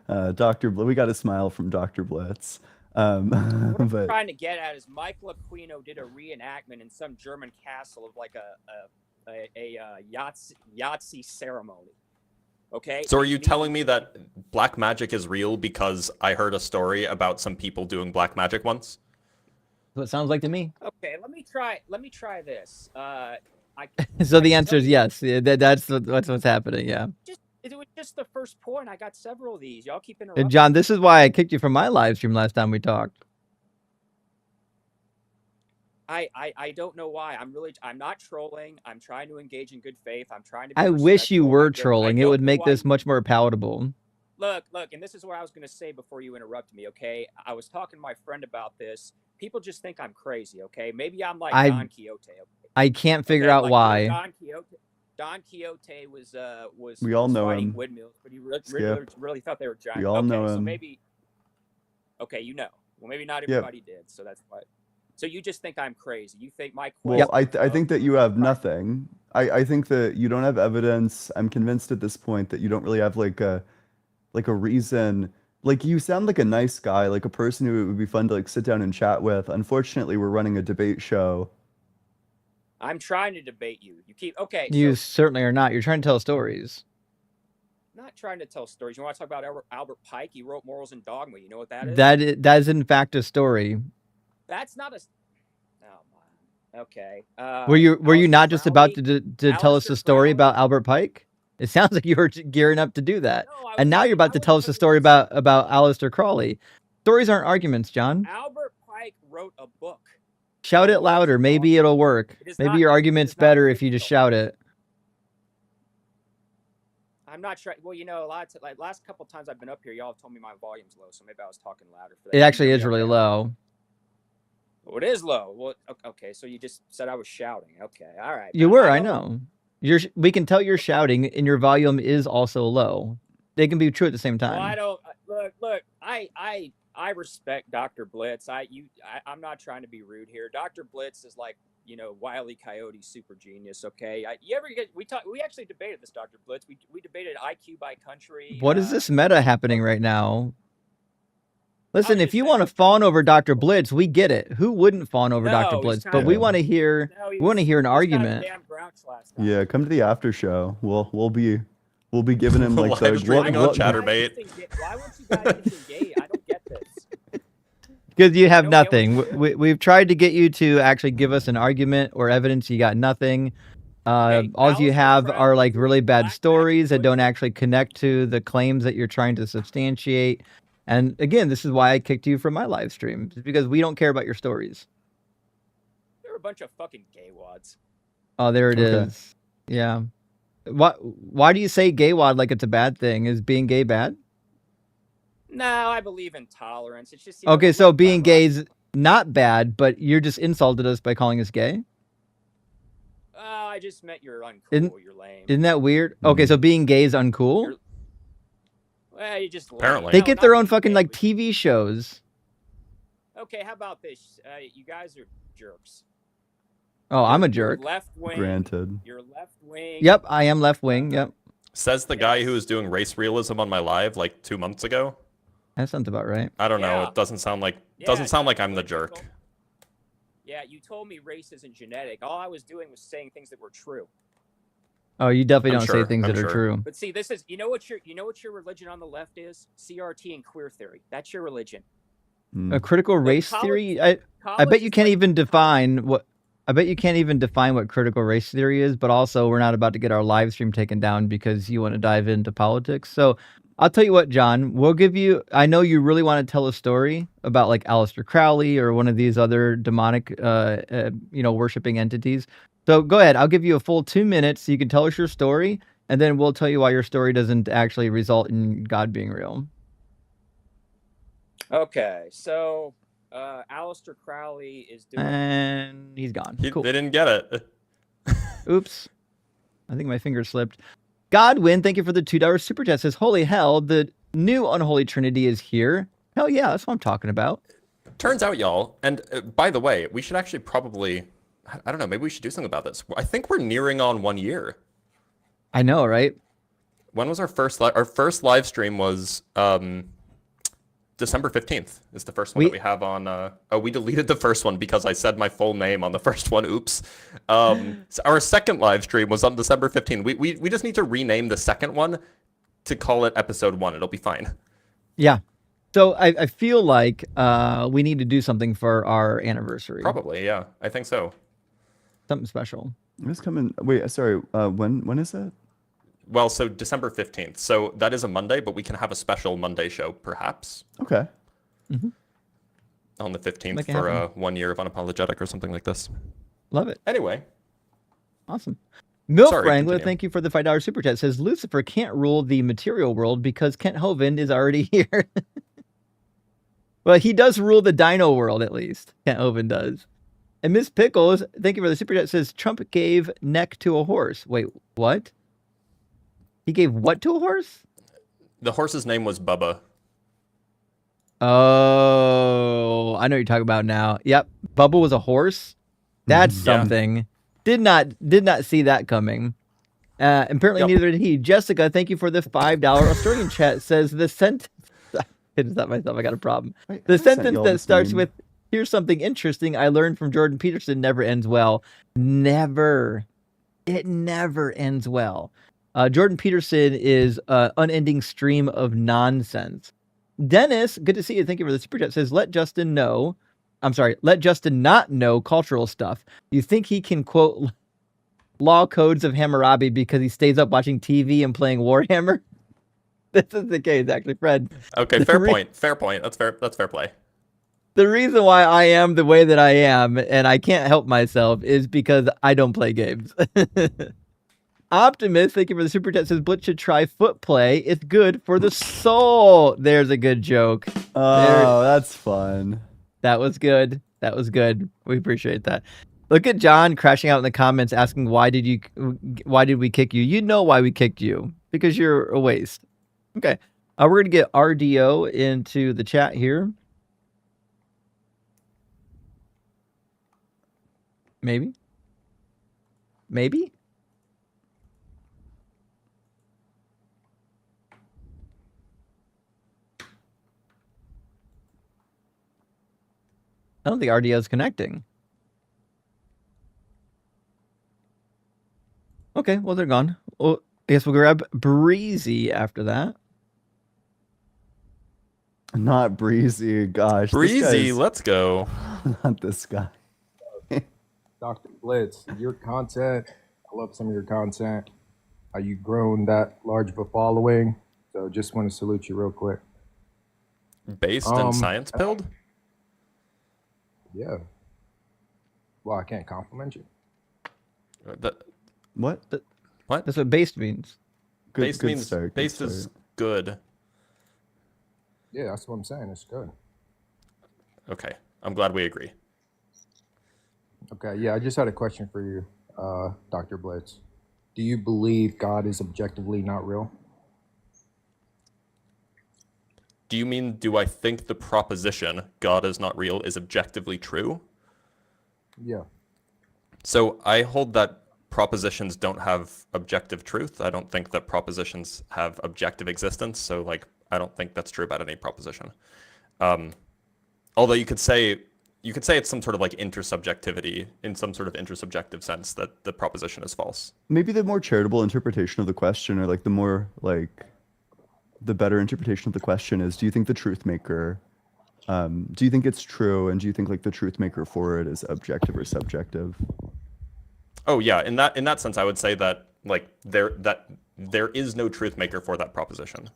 Dr. We got a smile from Dr. Blitz. What I'm trying to get at is Michael Aquino did a reenactment in some German castle of like a Yahtzee ceremony. Okay. So are you telling me that black magic is real because I heard a story about some people doing black magic once? That's what it sounds like to me. Okay, let me try this. So the answer is yes. Yeah, that's what's happening. Yeah. It was just the first point. I got several of these. Y'all keep interrupting. John, this is why I kicked you from my live stream last time we talked. I don't know why. I'm not trolling. I'm trying to engage in good faith. I'm trying to. I wish you were trolling. It would make this much more palatable. Look, and this is what I was going to say before you interrupted me. Okay, I was talking to my friend about this. People just think I'm crazy. Okay, maybe I'm like Don Quixote. Okay? I can't figure out why. Don Quixote was we all know fighting him. Windmills, but he really thought they were giant. We all know him. So maybe. Okay, you know. Well, maybe not everybody did. So that's why. So you just think I'm crazy. You think my Well, I think that you have nothing. I think that you don't have evidence. I'm convinced at this point that you don't really have like a reason. Like you sound like a nice guy, like a person who it would be fun to like sit down and chat with. Unfortunately, we're running a debate show. I'm trying to debate you. You keep You certainly are not. You're trying to tell stories. I'm not trying to tell stories. You want to talk about Albert Pike? He wrote Morals and Dogma. You know what that is? That is in fact a story. That's not a. Oh my. Okay. Were you not just about to tell us a story about Albert Pike? It sounds like you were gearing up to do that. No, and now you're about to tell us a story about Aleister Crowley. Stories aren't arguments, John. Albert Pike wrote a book. Shout it louder. Maybe it'll work. Maybe your argument's better if you just shout it. I'm not sure. Well, you know, like last couple times I've been up here, y'all have told me my volume's low, so maybe I was talking louder for that. It actually is really low. Oh, it is low. Well, okay. So you just said I was shouting. Okay, all right. You were. I know. We can tell you're shouting, and your volume is also low. They can be true at the same time. Well, I don't look. I respect Dr. Blitz. I'm not trying to be rude here. Dr. Blitz is like, you know, Wile E. Coyote super genius. Okay. We actually debated this, Dr. Blitz. We debated IQ by country. What is this meta happening right now? Listen, if you want to fawn over Dr. Blitz, we get it. Who wouldn't fawn over Dr. Blitz? But we want to hear an argument. Yeah, come to the after show. We'll be giving him like the Chatterbait. Why won't you guys engage? I don't get this. Because you have nothing. We've tried to get you to actually give us an argument or evidence. You got nothing. All you Aleister have are Crowley like doing really bad black magic stories that don't butcher. actually connect to the claims that you're trying to substantiate. And again, this is why I kicked you from my live stream, is because we don't care about your stories. They're a bunch of fucking gay wads. Oh, there it Okay. is. Yeah. Why do you say gay wad like it's a bad thing? Is being gay bad? No, I believe in tolerance. It's just, you know, Okay, we're so run by being gay rotten. is not bad, but you're just insulted us by calling us gay? I just meant you're uncool. You're lame. Isn't that weird? Okay, so being gay is uncool? Well, you just lame. Apparently. They No, get not their own being fucking gay, like but- TV shows. Okay, how about this? You guys are jerks. Oh, I'm a You're jerk. left wing. Granted. You're left wing. Yep, I am left wing. Yep. Says the guy who was doing race realism on my live like 2 months ago. That sounds about right. I don't know. Yeah. It doesn't sound like I'm the jerk. Yeah, you told me race isn't genetic. All I was doing was saying things that were true. Oh, you definitely I'm don't sure, say things I'm that are sure. true. But see, this is you know what your religion on the left is? CRT and queer theory. That's your religion. A critical race college- theory? I college bet you is can't like even define what I bet you can't even define what critical race theory is, but also we're not about to get our live stream taken down because you want to dive into politics. So I'll tell you what, John, we'll give you I know you really want to tell a story about like Aleister Crowley or one of these other demonic worshiping entities. So go ahead, I'll give you a full 2 minutes so you can tell us your story, and then we'll tell you why your story doesn't actually result in God being real. Okay, so Aleister Crowley is doing. And he's gone. Cool. They didn't get it. Oops. I think my finger slipped. Godwin, thank you for the $2 super chat. Says, holy hell, the new unholy trinity is here. Hell yeah, that's what I'm talking about. Turns out, y'all, and by the way, we should actually probably, I don't know, maybe we should do something about this. I think we're nearing on 1 year. I know, right? When was our first live stream was December 15th is the first one that we have on. We deleted the first one because I said my full name on the first one. Oops. So our second live stream was on December 15th. We just need to rename the second one to call it episode 1. It'll be fine. Yeah. So I feel like we need to do something for our anniversary. Probably, yeah. I think so. Something special. It's coming. Wait, sorry. When is that? Well, so December 15th. So that is a Monday, but we can have a special Monday show, perhaps. Okay. On the 15th Make it for happen. 1 year of Unapologetic or something like this. Love it. Anyway. Awesome. Milk Sorry, Wrangler, continue. thank you for the $5 super chat. Says Lucifer can't rule the material world because Kent Hovind is already here. Well, he does rule the dino world, at least. Kent Hovind does. And Miss Pickles, thank you for the super chat. Says Trump gave neck to a horse. Wait, what? He gave what to a horse? The horse's name was Bubba. Oh, I know what you're talking about now. Yep, Bubba was a horse. That's Yeah. something. Did not see that coming. Apparently Yep. neither did he. Jessica, thank you for the $5 Australian chat. Says the sentence. I hit that myself. I got a problem. Wait, The I sent sentence y'all that this starts meme. with "Here's something interesting I learned from Jordan Peterson" never ends well. Never. It never ends well. Jordan Peterson is an unending stream of nonsense. Dennis, good to see you. Thank you for the super chat. Says, let Justin not know cultural stuff. You think he can quote law codes of Hammurabi because he stays up watching TV and playing Warhammer? This is the case, actually, Fred. Okay, fair point. Fair point. That's fair play. The reason why I am the way that I am and I can't help myself is because I don't play games. Optimist, thank you for the super chat. Says Blitz should try foot play. It's good for the soul. There's a good joke. Oh, that's fun. That was good. That was good. We appreciate that. Look at John crashing out in the comments asking why did we kick you? You know why we kicked you. Because you're a waste. Okay. We're gonna get RDO into the chat here. Maybe. I don't think RDO is connecting. Okay, well, they're gone. Well, I guess we'll grab Breezy after that. Not Breezy, gosh. this Breezy, guy's- let's go. Not this guy. Dr. Blitz, your content love some of your content. You've grown that large of a following, so just want to salute you real quick. Based and science pilled? Yeah. Well, I can't compliment you. What? What? That's what based means. Based means based is good. Yeah, that's what I'm saying. It's good. Okay, I'm glad we agree. Okay, yeah, I just had a question for you, Dr. Blitz. Do you believe God is objectively not real? Do you mean, do I think the proposition God is not real is objectively true? Yeah. So I hold that propositions don't have objective truth. I don't think that propositions have objective existence. So like, I don't think that's true about any proposition. Although you could say it's some sort of like intersubjectivity in some sort of intersubjective sense that the proposition is false. Maybe the more charitable interpretation of the question, or like the more like the better interpretation of the question is, do you think the truth maker, do you think it's true, and do you think like the truth maker for it is objective or subjective? Oh yeah, in that sense, I would say that like there is no truth maker for that proposition.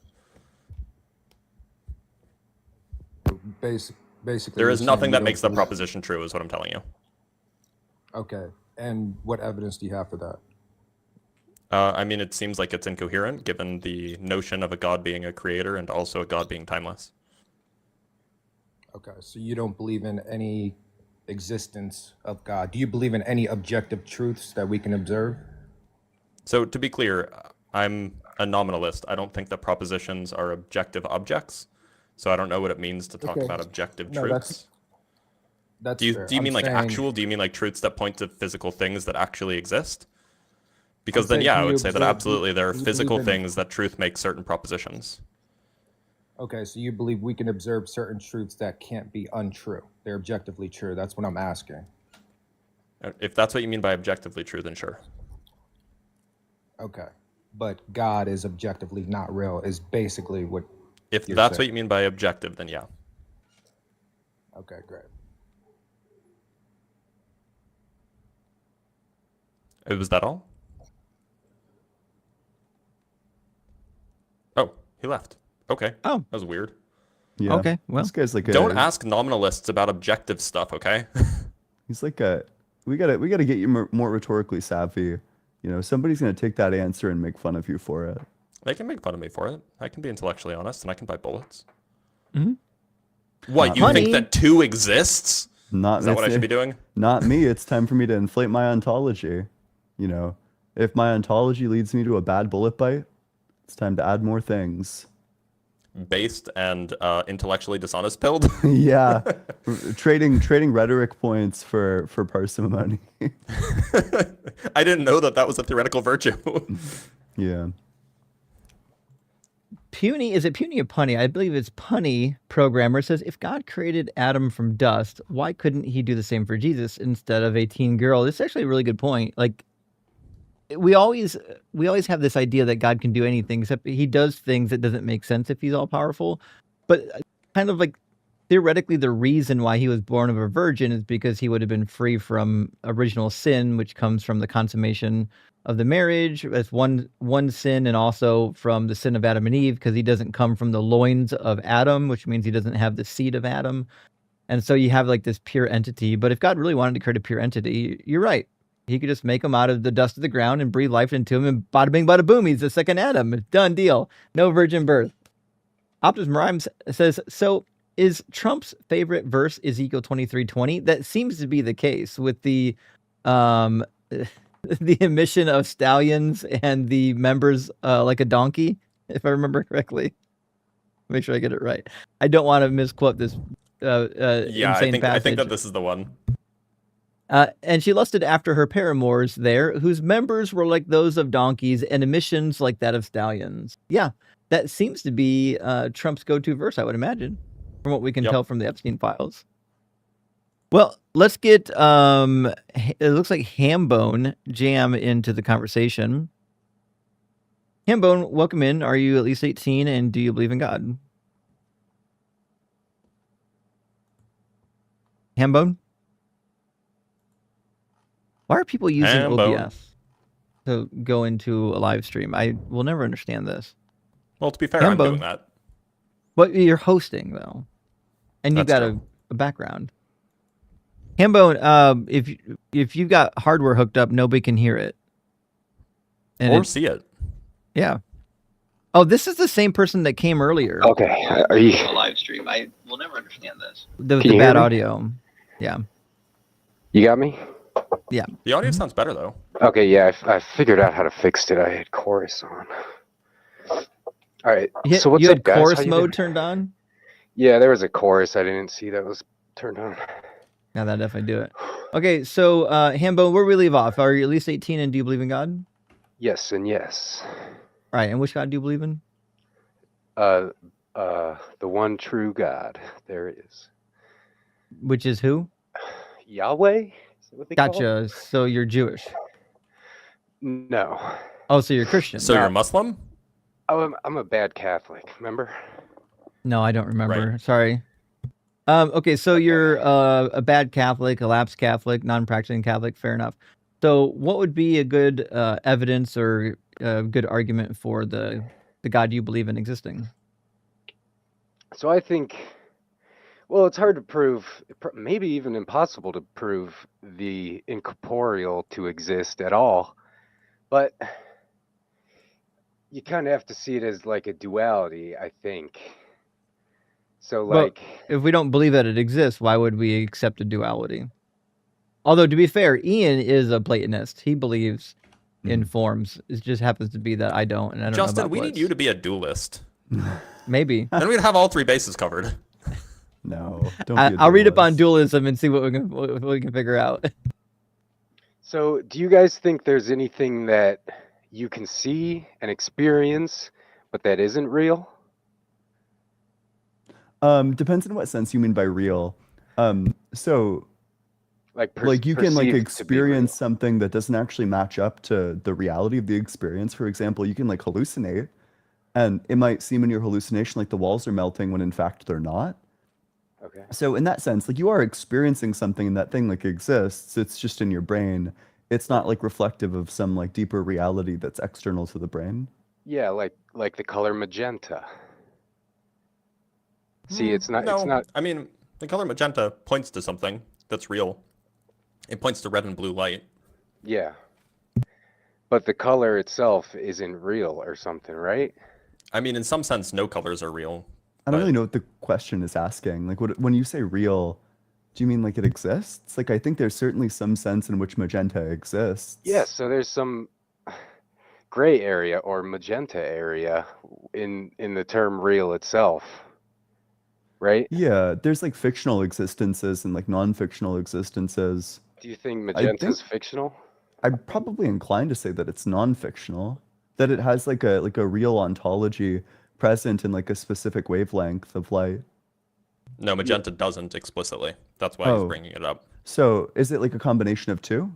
Basically, there is you're nothing saying that you makes don't that believe- proposition true, is what I'm telling you. Okay, and what evidence do you have for that? I mean, it seems like it's incoherent given the notion of a God being a creator and also a God being timeless. Okay, so you don't believe in any existence of God. Do you believe in any objective truths that we can observe? So to be clear, I'm a nominalist. I don't think that propositions are objective objects. So I don't know what it means to talk Okay. about objective No, truths. That's Do you fair. mean I'm like saying- actual? Do you mean like truths that point to physical things that actually exist? Because I'm then, saying, yeah, can I you would say that observe- absolutely there are do you physical believe in- things that truth makes certain propositions. Okay, so you believe we can observe certain truths that can't be untrue. They're objectively true. That's what I'm asking. If that's what you mean by objectively true, then sure. Okay, but God is objectively not real is basically what If you're that's saying. what you mean by objective, then yeah. Okay, great. Was that all? Oh, he left. Okay. Oh. That was weird. Yeah. Okay, well. This guy's like Don't ask nominalists about objective stuff, okay? He's like we gotta get you more rhetorically savvy. You know, somebody's gonna take that answer and make fun of you for it. They can make fun of me for it. I can be intellectually honest and I can buy bullets. Mhm. What, Not you me. think that 2 exists? Not Is that what I should be doing? Not me. It's time for me to inflate my ontology. You know, if my ontology leads me to a bad bullet bite, it's time to add more things. Based and intellectually dishonest pilled? Yeah, trading rhetoric points for parsimony. I didn't know that was a theoretical virtue. Yeah. Puny, is it Puny or Punny? I believe it's Punny programmer says, if God created Adam from dust, why couldn't he do the same for Jesus instead of a teen girl? This is actually a really good point. Like, we always have this idea that God can do anything, except he does things that doesn't make sense if he's all powerful. But kind of like theoretically, the reason why he was born of a virgin is because he would have been free from original sin, which comes from the consummation of the marriage. That's one sin, and also from the sin of Adam and Eve, because he doesn't come from the loins of Adam, which means he doesn't have the seed of Adam. And so you have like this pure entity. But if God really wanted to create a pure entity, you're right. He could just make him out of the dust of the ground and breathe life into him, and bada bing, bada boom, he's the second Adam. Done deal. No virgin birth. Optimus Rhymes says, so is Trump's favorite verse Ezekiel 23:20? That seems to be the case with the the emission of stallions and the members like a donkey, if I remember correctly. Make sure I get it right. I don't want to misquote this Yeah, insane passage. I think that this is the one. And she lusted after her paramours there, whose members were like those of donkeys and emissions like that of stallions. Yeah, that seems to be Trump's go-to verse, I would imagine, from what we can tell from the Epstein files. Well, let's get, it looks like Hambone Jam into the conversation. Hambone, welcome in. Are you at least 18, and do you believe in God? Hambone? Why are people using Hambone. OBS? to go into a live stream. I will never understand this. Well, to be fair, I'm Hambone. doing that. But you're hosting though, and you've That's got true. a background. Hambone, if you've got hardware hooked up, nobody can hear it. Or see it. Yeah. Oh, this is the same person that came earlier. Okay, are you A live stream. I will never understand this. The Can you bad hear me? audio. Yeah. You got me? Yeah. The audio sounds better though. Okay, yeah, I figured out how to fix it. I had chorus on. All right, so what's you up, had guys? chorus How you mode doing? turned on? Yeah, there was a chorus I didn't see that was turned on. Yeah, that definitely do it. Okay, so Hambone, where we leave off? Are you at least 18 and do you believe in God? Yes and yes. All right, and which God do you believe in? The one true God. There it is. Which is who? Yahweh? Is that what they call it? Gotcha. So you're Jewish. No. Oh, so you're Christian. So you're Muslim? Oh, I'm a bad Catholic. Remember? No, I don't remember. Sorry. Okay, so you're a bad Catholic, a lapsed Catholic, non-practicing Catholic. Fair enough. So, what would be a good evidence or a good argument for the God you believe in existing? So I think, well, it's hard to prove, maybe even impossible to prove the incorporeal to exist at all. But you kind of have to see it as like a duality, I think. So like, but if we don't believe that it exists, why would we accept a duality? Although, to be fair, Ian is a Platonist. He believes in forms. It just happens to be that I don't, and I don't know Justin, about we Blitz. need you to be a dualist. Maybe. Then we'd have all three bases covered. No, don't. I'll read up on dualism and see what we can figure out. so do you guys think there's anything that you can see and experience, but that isn't real? Depends on what sense you mean by real. So Like you can like perceived to be real. experience something that doesn't actually match up to the reality of the experience. For example, you can like hallucinate, and it might seem in your hallucination like the walls are melting when in fact they're not. Okay. So in that sense, like you are experiencing something and that thing like exists. It's just in your brain. It's not like reflective of some like deeper reality that's external to the brain. Yeah, like the color magenta. See, it's not. No, It's not. I mean, the color magenta points to something that's real. It points to red and blue light. Yeah. But the color itself isn't real or something, right? I mean, in some sense, no colors are real. I don't really know what the question is asking. Like, when you say real, do you mean like it exists? Like, I think there's certainly some sense in which magenta exists. Yeah, so there's some gray area or magenta area in the term real itself, right? Yeah, there's like fictional existences and like non-fictional existences. Do you think I magenta's think fictional? I'm probably inclined to say that it's non-fictional, that it has like a real ontology present in like a specific wavelength of light. No, magenta doesn't explicitly. That's why he's bringing it up. So is it like a combination of two?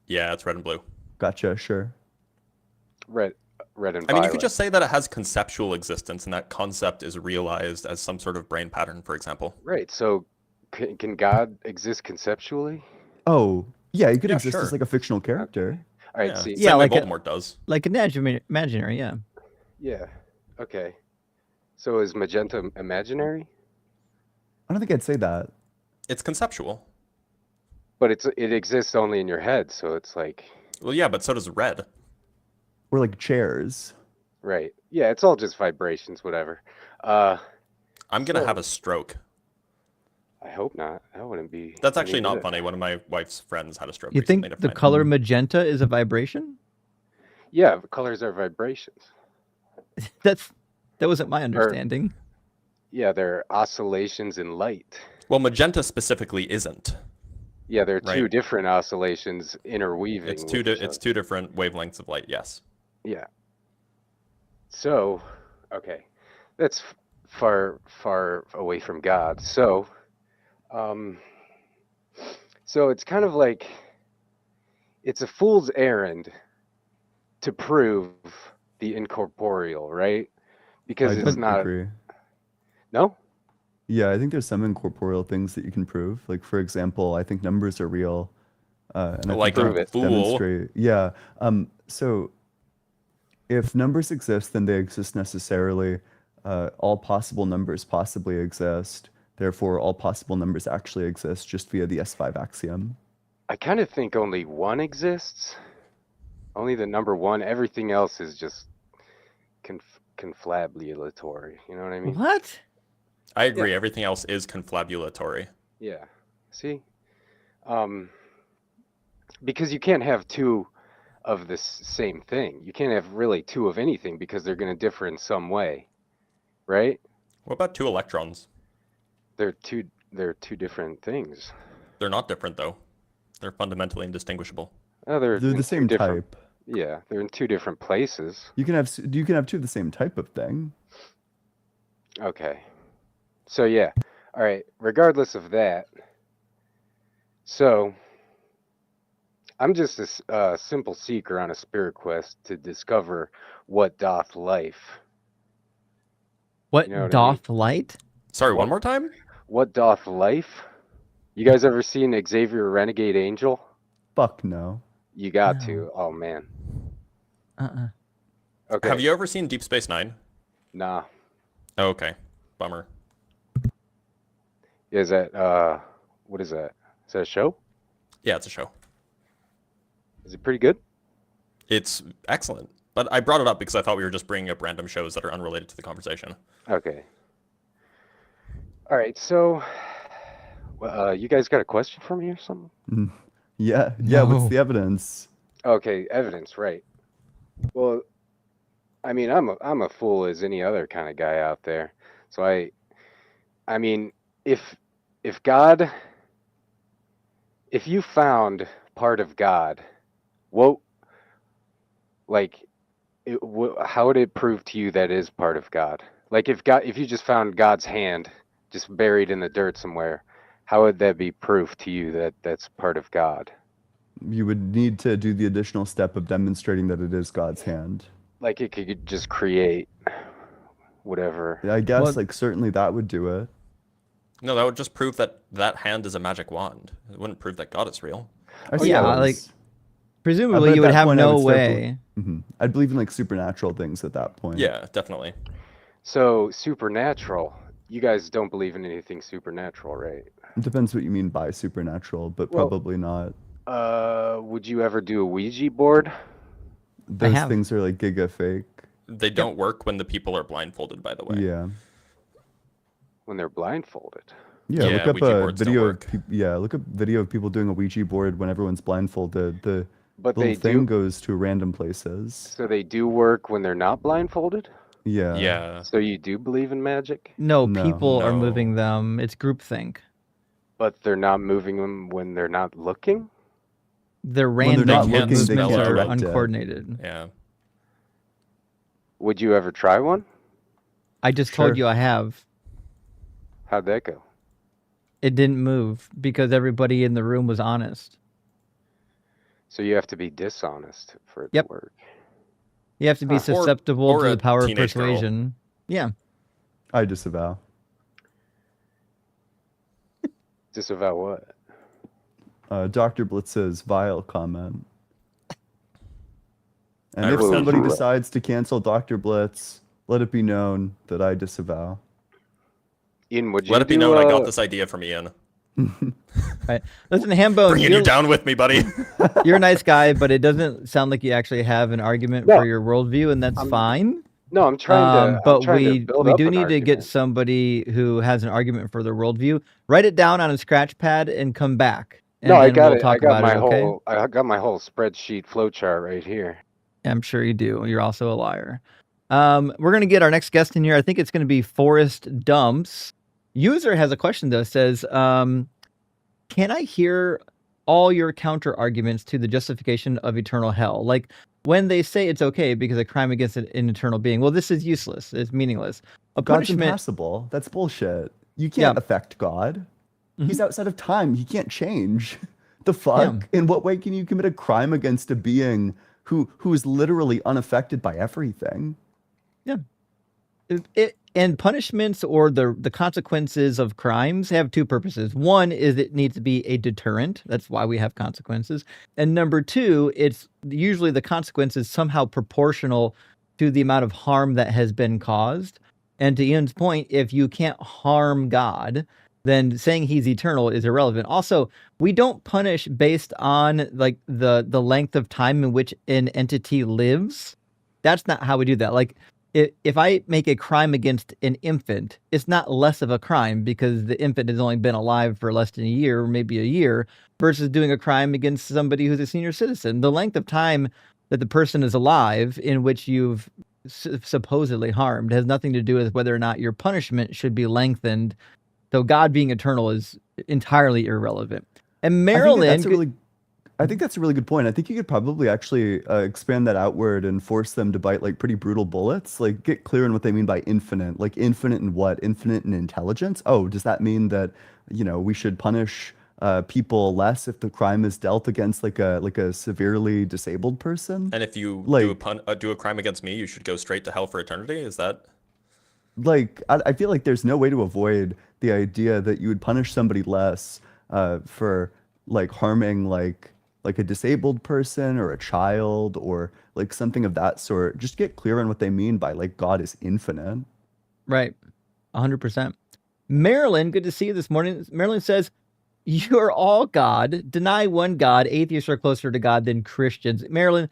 Yeah, it's red and blue. Gotcha, sure. Red and violet. I mean, you could just say that it has conceptual existence, and that concept is realized as some sort of brain pattern, for example. Right. So can God exist conceptually? Oh, yeah, he could Yeah, exist sure. as like a fictional character. All right. Yeah, See. same way like Voldemort does. Like an imaginary, yeah. Yeah. Okay. So is magenta imaginary? I don't think I'd say that. It's conceptual. But it exists only in your head, so it's like. Well, yeah, but so does red. Or like chairs. Right. Yeah, it's all just vibrations, whatever. I'm gonna so- have a stroke. I hope not. That wouldn't be. That's any actually not good. funny. One of my wife's friends had a stroke You recently. think Never the mind. color magenta is a vibration? Yeah, colors are vibrations. That wasn't my understanding. Yeah, they're oscillations in light. Well, magenta specifically isn't. Yeah, there are two Right. different oscillations interweaving. It's with two. each It's other. two different wavelengths of light. Yes. Yeah. So, okay, that's far away from God. So, so it's kind of like it's a fool's errand to prove the incorporeal, right? Because I it's couldn't not. agree. No. Yeah, I think there's some incorporeal things that you can prove. Like, for example, I think numbers are real. And I Like think a that fool. demonstrate. Yeah. So if numbers exist, then they exist necessarily. All possible numbers possibly exist. Therefore, all possible numbers actually exist just via the S5 axiom. I kind of think only one exists. Only the number one. Everything else is just confabulatory. You know what I mean? What? I agree. Everything else is confabulatory. Yeah. See? Because you can't have two of the same thing. You can't have really two of anything because they're going to differ in some way, right? What about two electrons? They're two different things. They're not different though. They're fundamentally indistinguishable. Oh, they're the same type. Yeah, they're in two different places. You can have two of the same type of thing. Okay. So yeah. All right. Regardless of that, so I'm just a simple seeker on a spirit quest to discover what doth life. What, You know what I doth light? Sorry, one more time? What doth life? You guys ever seen Xavier Renegade Angel? Fuck no. You got No. to. Oh man. Okay. Have you ever seen Deep Space Nine? Nah. Oh, okay. Bummer. Is that what is that? Is that a show? Yeah, it's a show. Is it pretty good? It's excellent. But I brought it up because I thought we were just bringing up random shows that are unrelated to the conversation. Okay. All right. So, you guys got a question for me or something? Yeah. No. What's the evidence? Okay, evidence, right? Well, I mean, I'm a fool as any other kind of guy out there. So I mean, if God, if you found part of God, what, like, how would it prove to you that is part of God? Like, if you just found God's hand just buried in the dirt somewhere, how would that be proof to you that that's part of God? You would need to do the additional step of demonstrating that it is God's hand. Like, it could just create whatever. I guess, Well- like, certainly that would do it. No, that would just prove that that hand is a magic wand. It wouldn't prove that God is real. I Yeah, suppose. like, But presumably at you would that have point, I no would start way. I'd believe in, like, supernatural things at that point. Yeah, definitely. So, supernatural. You guys don't believe in anything supernatural, right? It depends what you mean by supernatural, but Well- probably not. Would you ever do a Ouija board? Those have. things are, like, giga fake. They don't work when the people are blindfolded, by the way. Yeah. When they're blindfolded. Yeah, Yeah, look up Ouija a boards don't video of work. look up video of people doing a Ouija board when everyone's blindfolded. The But little they thing do. goes to random places. So they do work when they're not blindfolded? Yeah. Yeah. So you do believe in magic? No, No. people are No. moving them. It's groupthink. But they're not moving them when they're not looking? They're When they're random not can't movements spell that it are out. uncoordinated. Yeah. Would you ever try one? I just Sure. told you I have. How'd that go? It didn't move because everybody in the room was honest. So you have to be dishonest for it Yep. to work. You have to be Or- susceptible or to a the power of teenage girl. persuasion. Yeah. I disavow. Disavow what? Dr. Blitz's vile comment. And I if resent somebody that. decides to cancel Dr. Blitz, let it be known that I disavow. Ian, would you Let it be do, known I got this idea from Ian. Right. Listen, Hambone, Bringing you down with me, buddy. you're a nice guy, but it doesn't sound like you actually have an argument No. for your worldview, and that's fine. No, I'm trying to. But I'm trying we to build we up do an need to get argument. somebody who has an argument for their worldview. Write it down on a scratch pad and come back. And No, I then got we'll it. talk I got about my it, okay? whole. I got my whole spreadsheet flowchart right here. I'm sure you do. You're also a liar. We're gonna get our next guest in here. I think it's gonna be Forrest Dumps. User has a question though. Says, can I hear all your counter arguments to the justification of eternal hell? Like when they say it's okay because a crime against an eternal being. Well, this is useless. It's meaningless. A God's punishment. impassible. That's bullshit. You can't affect God. He's outside of time. He can't change. The fuck? In what way can you commit a crime against a being who is literally unaffected by everything? Yeah. And punishments or the consequences of crimes have two purposes. One is it needs to be a deterrent. That's why we have consequences. And number two, it's usually the consequence is somehow proportional to the amount of harm that has been caused. And to Ian's point, if you can't harm God, then saying he's eternal is irrelevant. Also, we don't punish based on like the length of time in which an entity lives. That's not how we do that. Like if I make a crime against an infant, it's not less of a crime because the infant has only been alive for less than a year, or maybe a year, versus doing a crime against somebody who's a senior citizen. The length of time that the person is alive in which you've supposedly harmed has nothing to do with whether or not your punishment should be lengthened. So God being eternal is entirely irrelevant. And Maryland, I think that's a really good point. I think you could probably actually expand that outward and force them to bite like pretty brutal bullets. Like get clear on what they mean by infinite. Like infinite in what? Infinite in intelligence? Oh, does that mean that, we should punish people less if the crime is dealt against like a severely disabled person? And if you do a crime against me, you should go straight to hell for eternity? Is that? Like, I feel like there's no way to avoid the idea that you would punish somebody less for like harming like a disabled person or a child or like something of that sort. Just get clear on what they mean by like God is infinite. Right. 100%. Marilyn, good to see you this morning. Marilyn says, you're all God. Deny one God. Atheists are closer to God than Christians. Marilyn,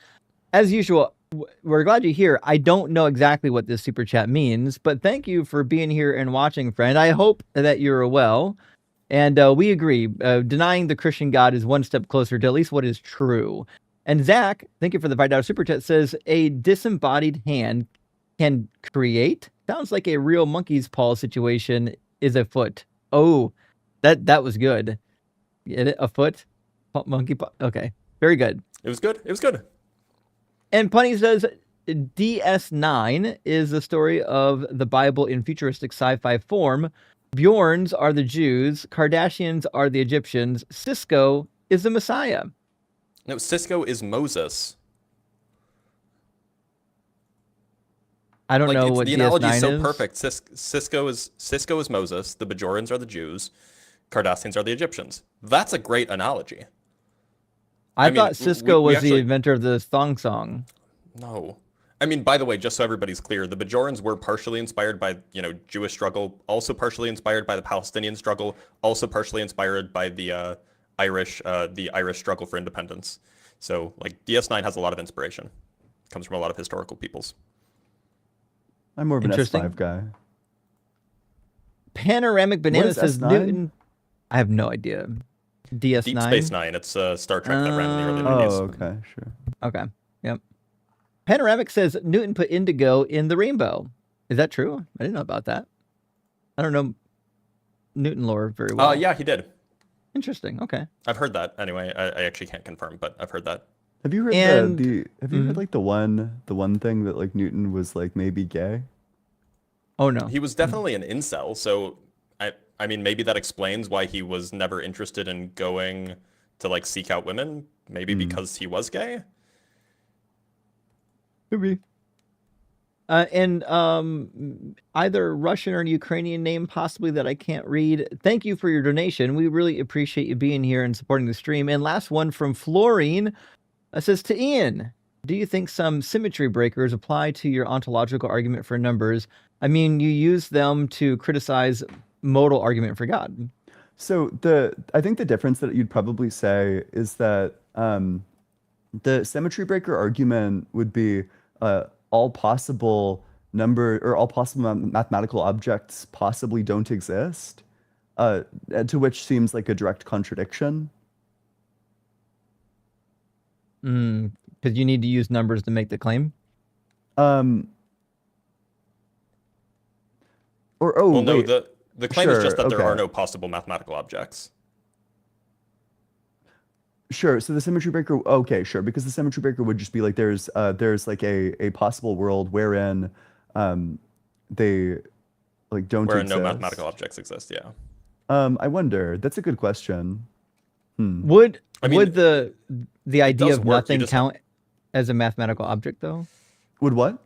as usual, we're glad you're here. I don't know exactly what this super chat means, but thank you for being here and watching, friend. I hope that you're well. And we agree. Denying the Christian God is one step closer to at least what is true. And Zach, thank you for the $5 super chat, says a disembodied hand can create. Sounds like a real monkey's paw situation is afoot. Oh, that was good. Get it? A foot? Monkey paw? Okay. Very good. It was good. It was good. And Punny says DS9 is the story of the Bible in futuristic sci-fi form. Bjorns are the Jews. Kardashians are the Egyptians. Cisco is the Messiah. No, Cisco is Moses. I don't know what the analogy is so DS9 perfect. Cisco is Moses. The Bajorans are the Jews. Cardassians are the Egyptians. That's a great analogy. I thought Cisco was the inventor of the thong song. No. I mean, by the way, just so everybody's clear, the Bajorans were partially inspired by, Jewish struggle, also partially inspired by the Palestinian struggle, also partially inspired by the Irish struggle for independence. So, like, DS9 has a lot of inspiration. Comes from a lot of historical peoples. I'm more of an S5 guy. Panoramic Banana says S9? Newton. I have no idea. DS9? Deep Space Nine. It's Star Trek that ran in the early 90s. Oh, okay, sure. Okay, yep. Panoramic says Newton put indigo in the rainbow. Is that true? I didn't know about that. I don't know Newton lore very well. Yeah, he did. Interesting. Okay. I've heard that. Anyway, I actually can't confirm, but I've heard that. Have you heard heard like the one thing that like Newton was like maybe gay? Oh no. He was definitely an incel, so I mean maybe that explains why he was never interested in going to like seek out women, maybe because he was gay. Could be. And either Russian or Ukrainian name possibly that I can't read. Thank you for your donation. We really appreciate you being here and supporting the stream. And last one from Florine says to Ian, do you think some symmetry breakers apply to your ontological argument for numbers? I mean, you use them to criticize modal argument for God. So I think the difference that you'd probably say is that the symmetry breaker argument would be all possible mathematical objects possibly don't exist, to which seems like a direct contradiction. Because you need to use numbers to make the claim? The claim is just that there are no possible mathematical objects. Sure. So the symmetry breaker, okay, sure, because the symmetry breaker would just be like there's like a possible world wherein they like don't where exist. No mathematical objects exist. Yeah. I wonder. That's a good question. Would the idea of work, nothing count as a mathematical object though? Would what?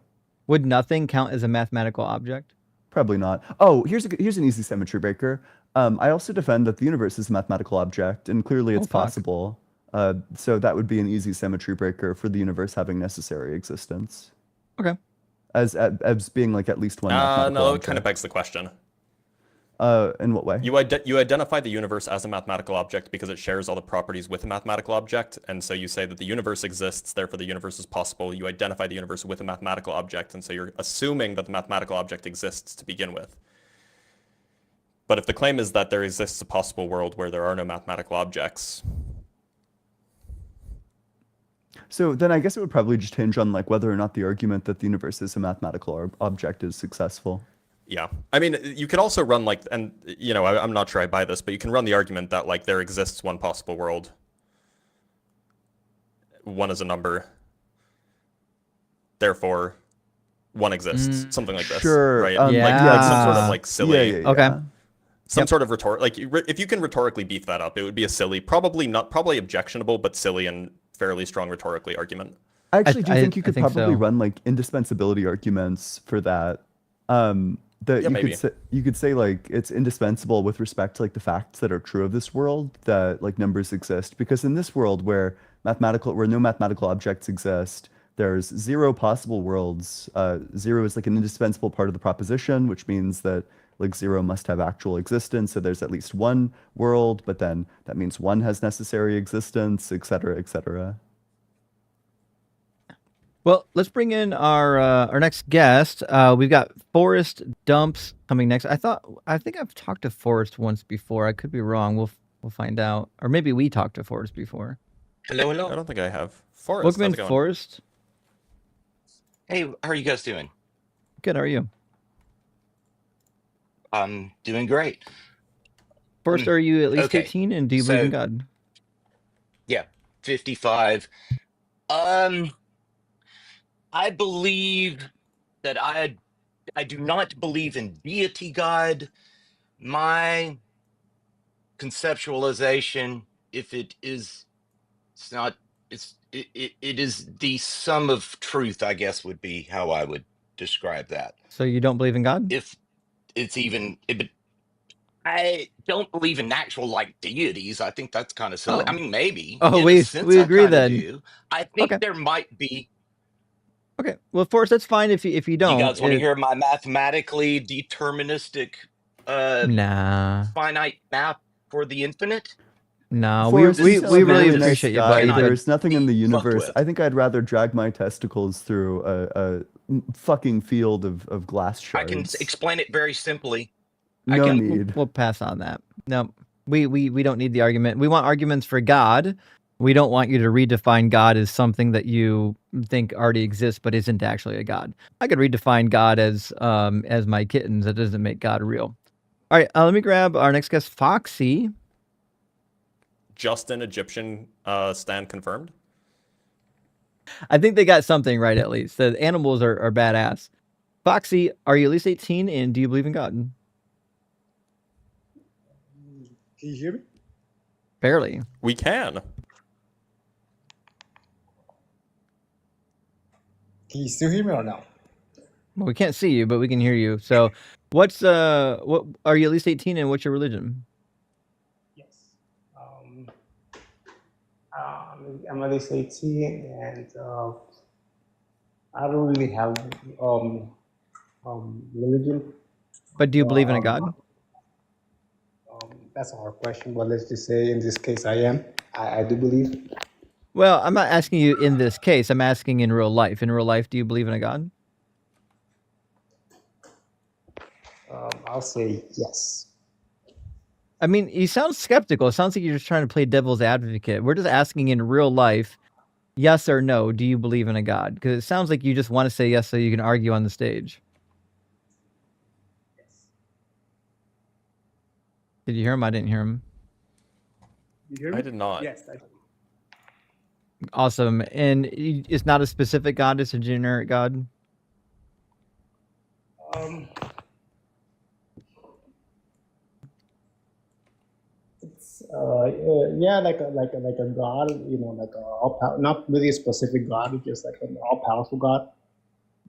Would nothing count as a mathematical object? Probably not. Oh, here's an easy symmetry breaker. I also defend that the universe is a mathematical object, and clearly it's possible. So that would be an easy symmetry breaker for the universe having necessary existence. Okay. As being like at least one mathematical no, object. it kind of begs the question. In what way? You identify the universe as a mathematical object because it shares all the properties with a mathematical object, and so you say that the universe exists, therefore the universe is possible. You identify the universe with a mathematical object, and so you're assuming that the mathematical object exists to begin with. But if the claim is that there exists a possible world where there are no mathematical objects... So then I guess it would probably just hinge on like whether or not the argument that the universe is a mathematical object is successful. Yeah. I mean, you could also run like, and you know, I'm not sure I buy this, but you can run the argument that like there exists one possible world. One is a number. Therefore, one exists. Something like this. Sure. Right? Yeah. Like some sort of like silly. Yeah. Okay. Some sort of rhetoric. Like if you can rhetorically beef that up, it would be a silly, probably objectionable, but silly and fairly strong rhetorically argument. I actually do think you could think probably so. run like indispensability arguments for that. That Yeah, you maybe. could say like it's indispensable with respect to like the facts that are true of this world that like numbers exist, because in this world where no mathematical objects exist, there's 0 possible worlds. 0 is like an indispensable part of the proposition, which means that like 0 must have actual existence. So there's at least one world, but then that means 1 has necessary existence, et cetera, et cetera. Well, let's bring in our next guest. We've got Forrest Dumps coming next. I think I've talked to Forrest once before. I could be wrong. We'll find out. Or maybe we talked to Forrest before. Hello. I don't think I have. Forrest, Welcome how's in, it going? Forrest. Hey, how are you guys doing? Good. How are you? I'm doing great. Forrest, are you at least Okay, 18 and do you believe in God? Yeah, 55. I believe that I do not believe in deity God. My conceptualization, if it is, it is the sum of truth, I guess, would be how I would describe that. So you don't believe in God? If it's even, I don't believe in actual like deities. I think that's kind of silly. I mean, maybe. Oh, in a we sense, we I agree kinda then. do. I think there might be. Okay. Well, Forrest, that's fine if you don't. You guys want to hear my mathematically deterministic Nah. finite map for the infinite? No, Forrest, we you sound like a really nice appreciate you, guy. buddy. There's nothing in the universe. with. I think I'd rather drag my testicles through a fucking field of glass I shards. can explain it very simply. No need. We'll pass on that. No, we don't need the argument. We want arguments for God. We don't want you to redefine God as something that you think already exists but isn't actually a God. I could redefine God as my kittens. That doesn't make God real. All right, let me grab our next guest, Foxy. Justin Egyptian stand confirmed. I think they got something right at least. The animals are badass. Foxy, are you at least 18 and do you believe in God? Can you hear me? Barely. We can. Can you still hear me or no? Well, we can't see you, but we can hear you. So, what are you at least 18 and what's your religion? I'm at least 18 and I don't really have religion. But do you believe in a God? That's a hard question, but let's just say in this case I do believe. Well, I'm not asking you in this case. I'm asking in real life. In real life, do you believe in a God? I'll say yes. I mean, you sound skeptical. It sounds like you're just trying to play devil's advocate. We're just asking in real life, yes or no, do you believe in a God? Because it sounds like you just want to say yes so you can argue on the stage. Did you hear him? I didn't hear him. You hear me? I did not. Yes, I do. Awesome. And it's not a specific God, it's a generic God? It's yeah, like a God, you know, like not really a specific God, it's just like an all-powerful God.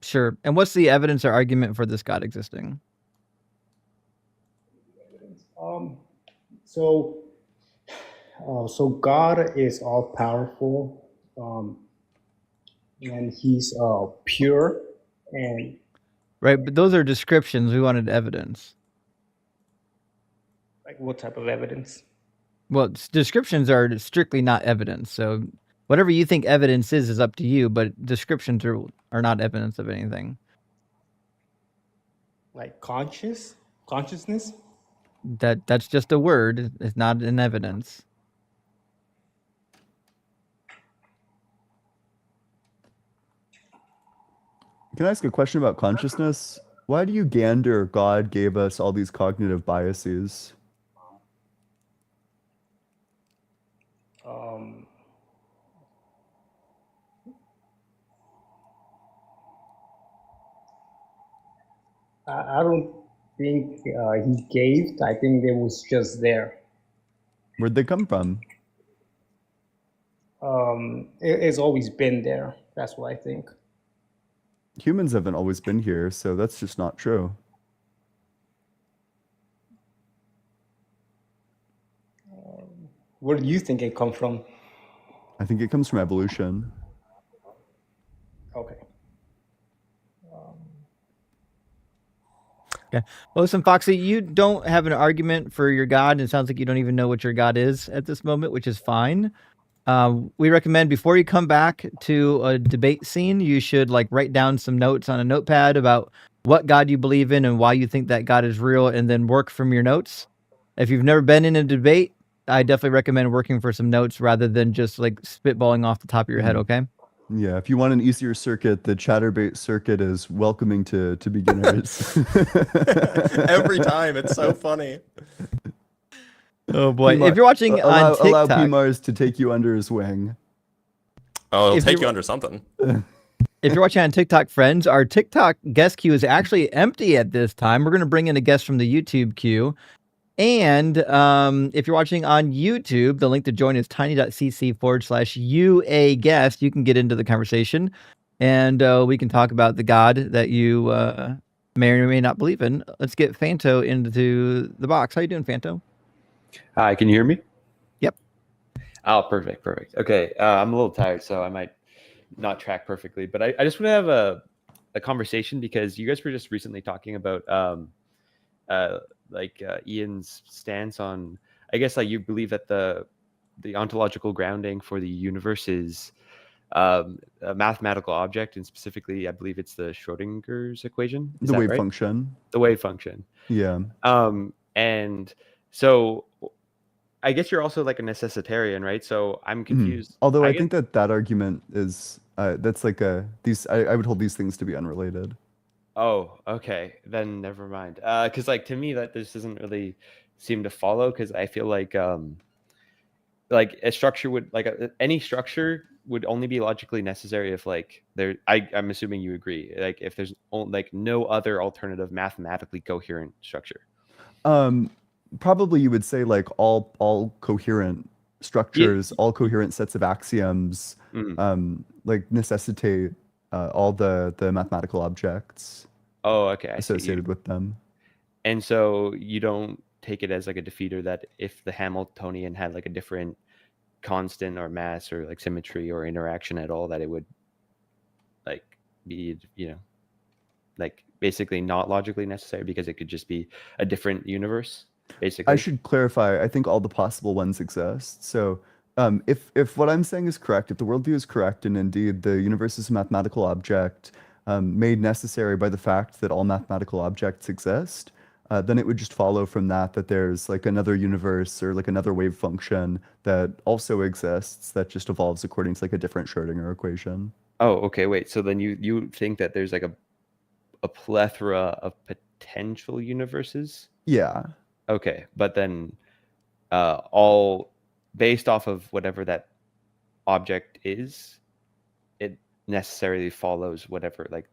Sure. And what's the evidence or argument for this God existing? So, so God is all powerful, and He's pure, and Right, but those are descriptions. We wanted evidence. like what type of evidence? Well, descriptions are strictly not evidence. So whatever you think evidence is up to you, but descriptions are not evidence of anything. Like consciousness? That's just a word. It's not an evidence. Can I ask a question about consciousness? Why do you gander God gave us all these cognitive biases? I don't think He gave. I think it was just there. Where'd they come from? It's always been there. That's what I think. Humans haven't always been here, so that's just not true. Where do you think it come from? I think it comes from evolution. Okay. Okay. Well, listen, Foxy, you don't have an argument for your God, and it sounds like you don't even know what your God is at this moment, which is fine. We recommend before you come back to a debate scene, you should like write down some notes on a notepad about what God you believe in and why you think that God is real, and then work from your notes. If you've never been in a debate, I definitely recommend working for some notes rather than just like spitballing off the top of your head, okay? Yeah, if you want an easier circuit, the Chatterbait circuit is welcoming to beginners. Every time, it's so funny. Oh boy! If you're watching on TikTok, allow PMARS to take you under his wing. Oh, he'll take you under something. If you're watching on TikTok, friends, our TikTok guest queue is actually empty at this time. We're going to bring in a guest from the YouTube queue. And if you're watching on YouTube, the link to join is tiny.cc/UA guest. You can get into the conversation, and we can talk about the God that you may or may not believe in. Let's get Fanto into the box. How you doing, Fanto? Hi, can you hear me? Yep. Oh, perfect. Okay, I'm a little tired, so I might not track perfectly, but I just want to have a conversation because you guys were just recently talking about Ian's stance on, I guess, like you believe that the ontological grounding for the universe is a mathematical object, and specifically, I believe it's the Schrodinger's equation. Is The that wave right? function. The wave function. Yeah. And so I guess you're also like a necessitarian, right? So I'm confused. Although I think that argument is that's like I would hold these things to be unrelated. Oh, okay. Then never mind. Because like to me that this doesn't really seem to follow, because I feel like a structure would any structure would only be logically necessary if like I'm assuming you agree, like if there's like no other alternative mathematically coherent structure. Probably you would say like all coherent structures, all coherent sets of axioms, like necessitate all the mathematical objects. Oh, okay. I see. Associated with them. And so you don't take it as like a defeater that if the Hamiltonian had like a different constant or mass or like symmetry or interaction at all, that it would like be, like basically not logically necessary because it could just be a different universe, basically. I should clarify, I think all the possible ones exist. So if what I'm saying is correct, if the worldview is correct, and indeed the universe is a mathematical object made necessary by the fact that all mathematical objects exist, then it would just follow from that there's like another universe or like another wave function that also exists that just evolves according to like a different Schrodinger equation. Oh, okay. Wait. So then you think that there's like a plethora of potential universes? Yeah. Okay, but then all based off of whatever that object is, it necessarily follows whatever like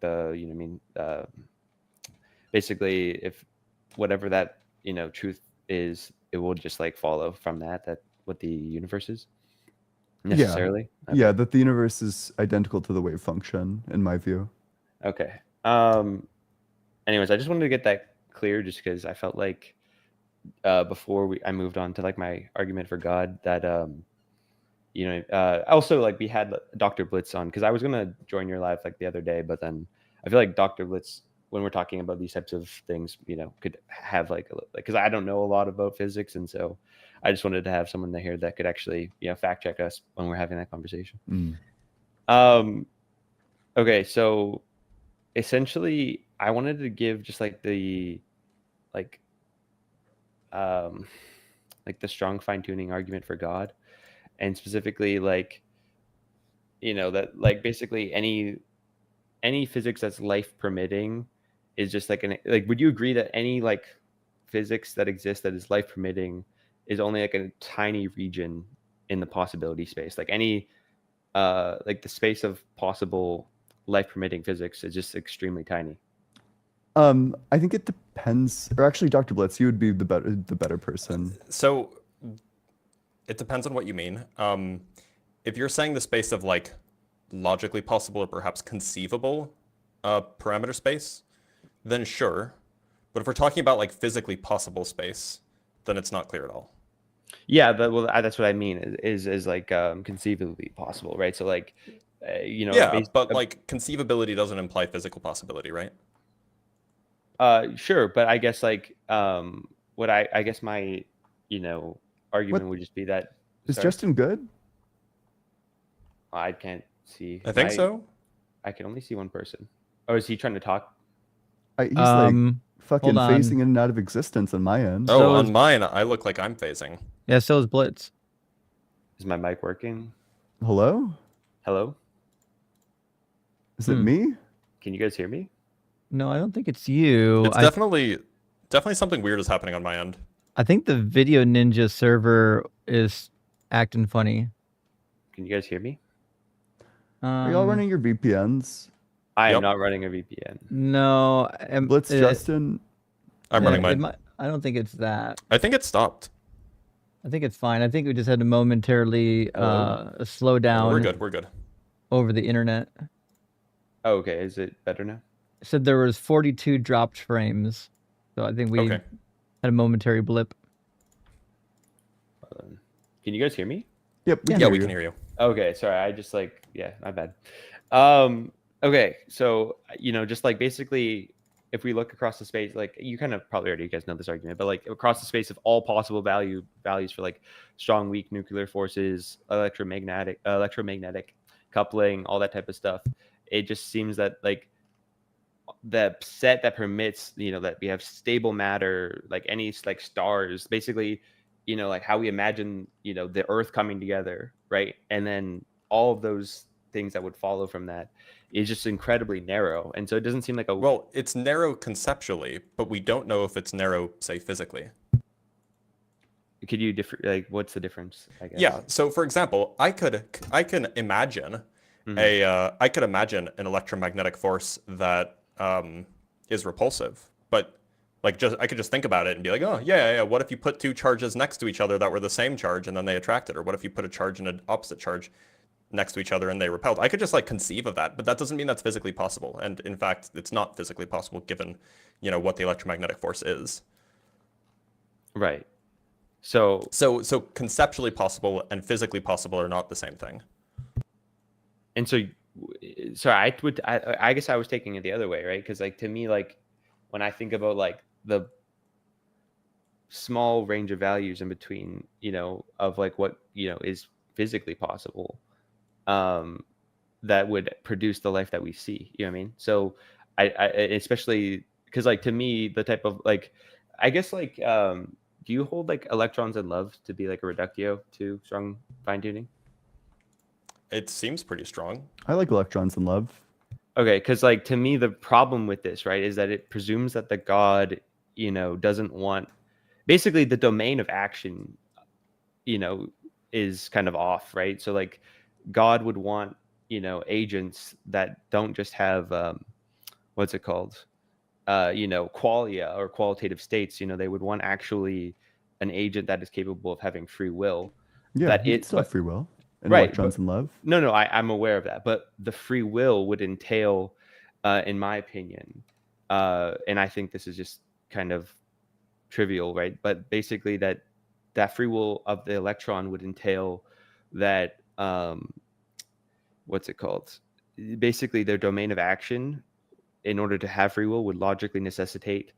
basically if whatever that truth is, it will just like follow from that what the universe is necessarily. Yeah. Okay. Yeah, that the universe is identical to the wave function in my view. Okay. Anyways, I just wanted to get that clear just because I felt like before I moved on to like my argument for God, that also like we had Dr. Blitz on, because I was gonna join your live like the other day, but then I feel like Dr. Blitz, when we're talking about these types of things, could have like because I don't know a lot about physics, and so I just wanted to have someone here that could actually fact check us when we're having that conversation. Okay, so essentially I wanted to give just like the the strong fine-tuning argument for God, and specifically that basically any physics that's life permitting is just would you agree that any physics that exists that is life permitting is only a tiny region in the possibility space? Any the space of possible life permitting physics is just extremely tiny. I think it depends, or actually, Dr. Blitz, you would be the better person. So it depends on what you mean. If you're saying the space of logically possible or perhaps conceivable parameter space, then sure. But if we're talking about physically possible space, then it's not clear at all. Yeah, that's what I mean. Is conceivably possible, right? So yeah, but conceivability doesn't imply physical possibility, right? Sure, but I guess what I guess my argument would just be that is Justin good? I can't see. I think so. I can only see one person. Oh, is he trying to talk? He's fucking phasing in and out of existence on my end. Oh, on mine, I look like I'm phasing. Yeah, so is Blitz. Is my mic working? Hello? Hello? Is it me? Can you guys hear me? No, I don't think it's you. It's definitely something weird is happening on my end. I think the Video Ninja server is acting funny. Can you guys hear me? Are y'all running your VPNs? I am not running a VPN. No. Blitz, Justin? I'm running mine. I don't think it's that. I think it stopped. I think it's fine. I think we just had to momentarily slow down. We're good. We're good. Over the internet. Oh, okay. Is it better now? It said there was 42 dropped frames. So I think we had a momentary blip. Can you guys hear me? Yep. We can hear you. Okay. Sorry. I just my bad. Okay. So, just basically, if we look across the space, you kind of probably already, you guys know this argument, but across the space of all possible values for strong, weak nuclear forces, electromagnetic coupling, all that type of stuff, it just seems that the set that permits, that we have stable matter, any stars, basically, how we imagine, the Earth coming together, right? And then all of those things that would follow from that is just incredibly narrow. And so it doesn't seem like well, it's narrow conceptually, but we don't know if it's narrow, say, physically. Could you what's the difference, I guess? Yeah. So for example, I can imagine I could imagine an electromagnetic force that is repulsive, but I could just think about it and be like, oh yeah, what if you put two charges next to each other that were the same charge and then they attracted? Or what if you put a charge and an opposite charge next to each other and they repelled? I could just conceive of that, but that doesn't mean that's physically possible. And in fact, it's not physically possible given, what the electromagnetic force is. Right. So conceptually possible and physically possible are not the same thing. And so I guess I was taking it the other way, right? Because to me, when I think about the small range of values in between, of what is physically possible, that would produce the life that we see. You know what I mean? So I especially because to me, the type of I guess do you hold electrons and love to be a reductio to strong fine tuning? It seems pretty strong. I like electrons and love. Okay, because to me, the problem with this, right, is that it presumes that the God, doesn't want, basically the domain of action, is kind of off, right? So God would want, agents that don't just have, what's it called? Qualia or qualitative states. They would want actually an agent that is capable of having free will. Yeah, it's not free will. And right, electrons and love. No, I'm aware of that. But the free will would entail, in my opinion, and I think this is just kind of trivial, right? But basically that free will of the electron would entail that what's it called? Basically, their domain of action, in order to have free will, would logically necessitate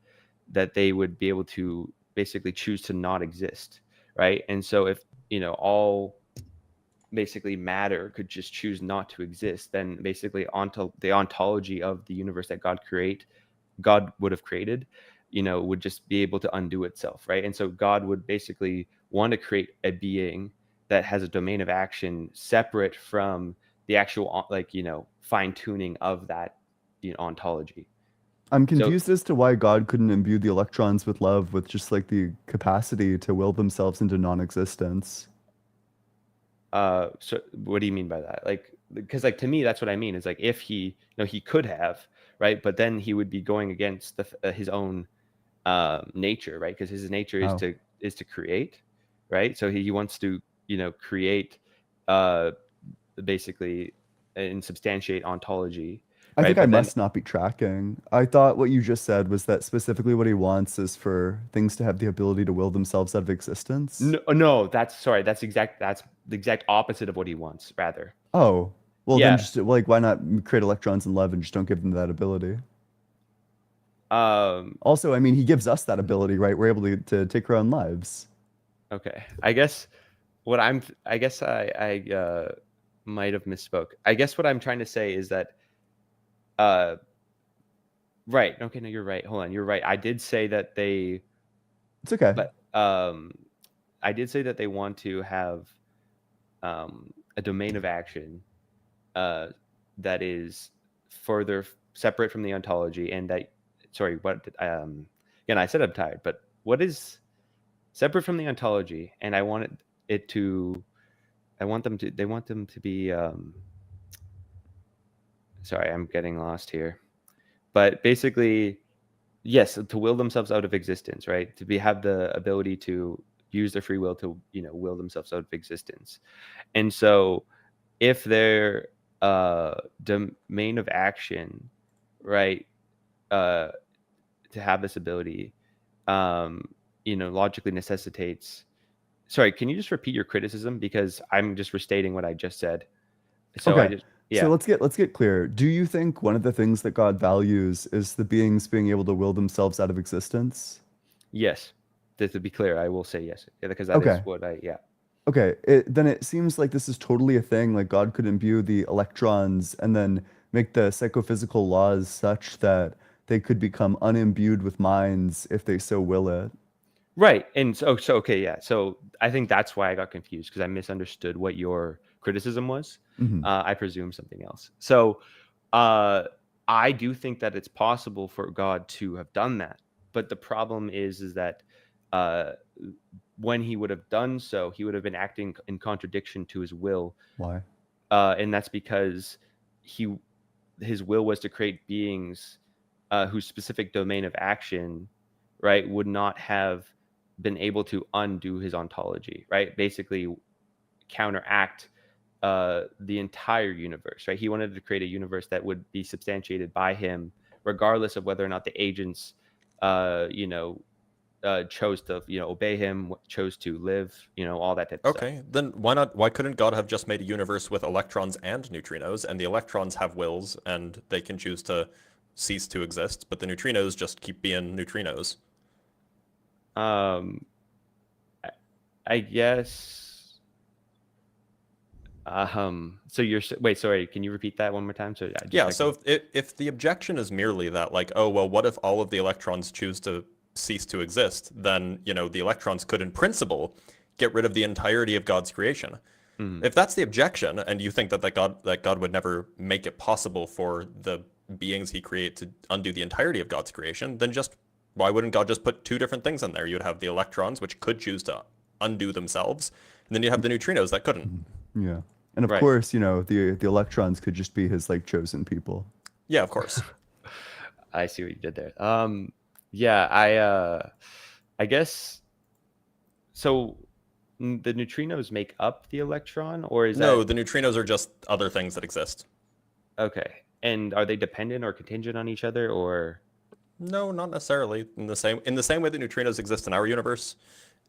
that they would be able to basically choose to not exist, right? And so if all basically matter could just choose not to exist, then basically the ontology of the universe that God would have created, would just be able to undo itself, right? And so God would basically want to create a being that has a domain of action separate from the actual fine tuning of that ontology. I'm confused as to why God couldn't imbue the electrons with love, with just like the capacity to will themselves into non-existence. So what do you mean by that? Because to me, that's what I mean. Is like if he could have, right, but then he would be going against his own nature, right? Because his nature is to create, right? So he wants to create basically and substantiate ontology. I right? think I must not be tracking. I thought what you just said was that specifically what he wants is for things to have the ability to will themselves out of existence. No, that's the exact opposite of what he wants, rather. Oh, well Yeah. then just why not create electrons in love and just don't give them that ability? Also, I mean, he gives us that ability, right? We're able to take our own lives. Okay. I guess I might have misspoke. I guess what I'm trying to say is that right. Okay, no, you're right. Hold on. You're right. I did say that they It's okay. But I did say that they want to have a domain of action that is further separate from the ontology, and that again, I said I'm tired, but what is separate from the ontology? And they want them to be sorry, I'm getting lost here. But basically, yes, to will themselves out of existence, right? To have the ability to use their free will to, will themselves out of existence. And so if their domain of action, right, to have this ability, logically necessitates. Sorry, can you just repeat your criticism? Because I'm just restating what I just said. So okay. So let's get clear. Do you think one of the things that God values is the beings being able to will themselves out of existence? Yes. To be clear, I will say yes, because that is what Okay, then it seems like this is totally a thing. Like God could imbue the electrons and then make the psychophysical laws such that they could become unimbued with minds if they so will it. Right. And so okay, yeah. So I think that's why I got confused, because I misunderstood what your criticism was. I presume something else. So I do think that it's possible for God to have done that. But the problem is that when he would have done so, he would have been acting in contradiction to his will. Why? And that's because his will was to create beings whose specific domain of action, right, would not have been able to undo his ontology, right? Basically counteract the entire universe, right? He wanted to create a universe that would be substantiated by him, regardless of whether or not the agents, chose to, obey him, chose to live, all that type of stuff. Okay, then why couldn't God have just made a universe with electrons and neutrinos, and the electrons have wills and they can choose to cease to exist, but the neutrinos just keep being neutrinos? I guess. So wait, sorry, can you repeat that one more time? So So if the objection is merely that, like, oh well, what if all of the electrons choose to cease to exist? Then the electrons could, in principle, get rid of the entirety of God's creation. If that's the objection, and you think that God would never make it possible for the beings he creates to undo the entirety of God's creation, then why wouldn't God just put two different things in there? You'd have the electrons, which could choose to undo themselves, and then you have the neutrinos that couldn't. Yeah. And of course, the electrons could just be his chosen people. Yeah, of course. I see what you did there. Yeah, I guess so. The neutrinos make up the electron, or is no? The neutrinos are just other things that exist. Okay, and are they dependent or contingent on each other, or? No, not necessarily. In the same way that neutrinos exist in our universe,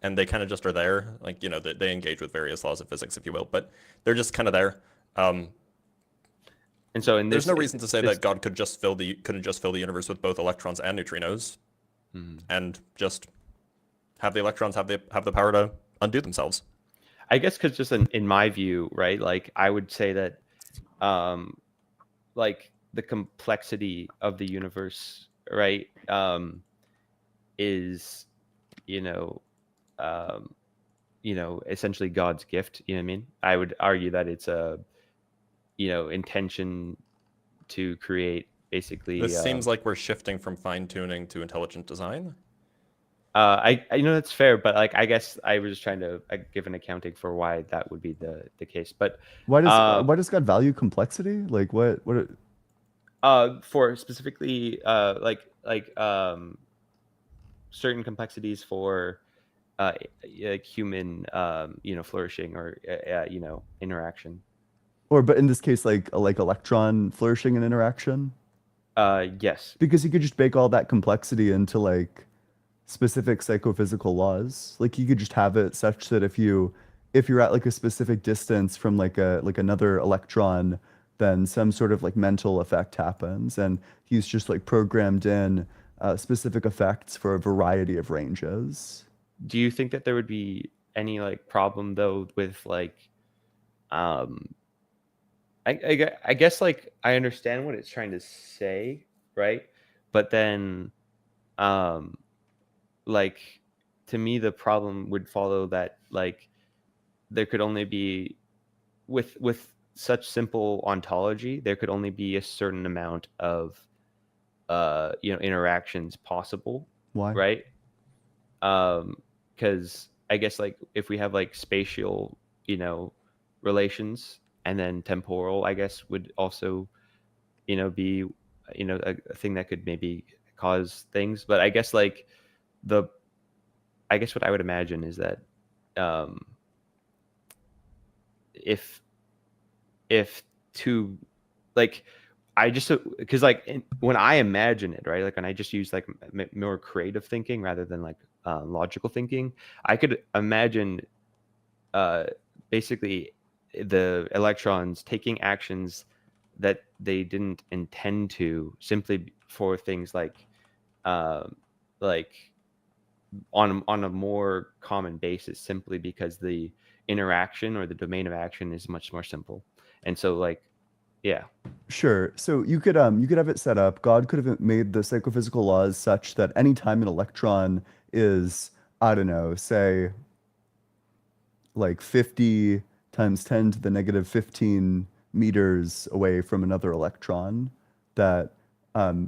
and they kind of just are there. Like, you know, they engage with various laws of physics, if you will, but they're just kind of there. And so there's no reason to say that God couldn't just fill the universe with both electrons and neutrinos, and just have the electrons have the power to undo themselves. I guess because just in my view, right? Like I would say that, like the complexity of the universe, right, is, you know, essentially God's gift. You know what I mean? I would argue that it's a, intention to create basically. This seems like we're shifting from fine tuning to intelligent design. I that's fair, but like I guess I was just trying to give an accounting for why that would be the case. But why does God value complexity? Like what for specifically certain complexities for like human flourishing or interaction. but in this case like electron flourishing and interaction? Yes. Because you could just bake all that complexity into like specific psychophysical laws. Like you could just have it such that if you're at like a specific distance from like another electron, then some sort of like mental effect happens, and he's just like programmed in specific effects for a variety of ranges. Do you think that there would be any like problem though with like I guess like I understand what it's trying to say, right? But then like to me the problem would follow that like there could only be with such simple ontology, there could only be a certain amount of interactions possible. Why? Right? Because I guess like if we have like spatial, relations, and then temporal, I guess would also, be, a thing that could maybe cause things. But I guess like I guess what I would imagine is that if two, like I just because like when I imagine it, right, like when I just use like more creative thinking rather than like logical thinking, I could imagine basically the electrons taking actions that they didn't intend to, simply for things like on a more common basis, simply because the interaction or the domain of action is much more simple. And so like yeah. Sure. So you could have it set up. God could have made the psychophysical laws such that anytime an electron is, I don't know, say like 50 times 10 to the negative 15 meters away from another electron, that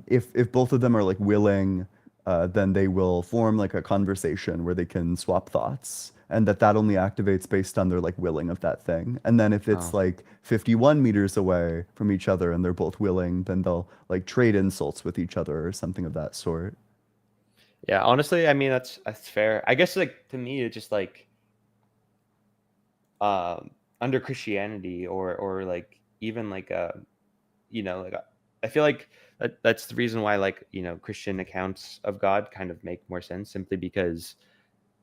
if both of them are like willing, then they will form like a conversation where they can swap thoughts, and that only activates based on their like willing of that thing. And then if it's like 51 meters away from each other and they're both willing, then they'll like trade insults with each other or something of that sort. Yeah, honestly, I mean that's fair. I guess like to me it's just like under Christianity or like even like like I feel like that's the reason why like Christian accounts of God kind of make more sense, simply because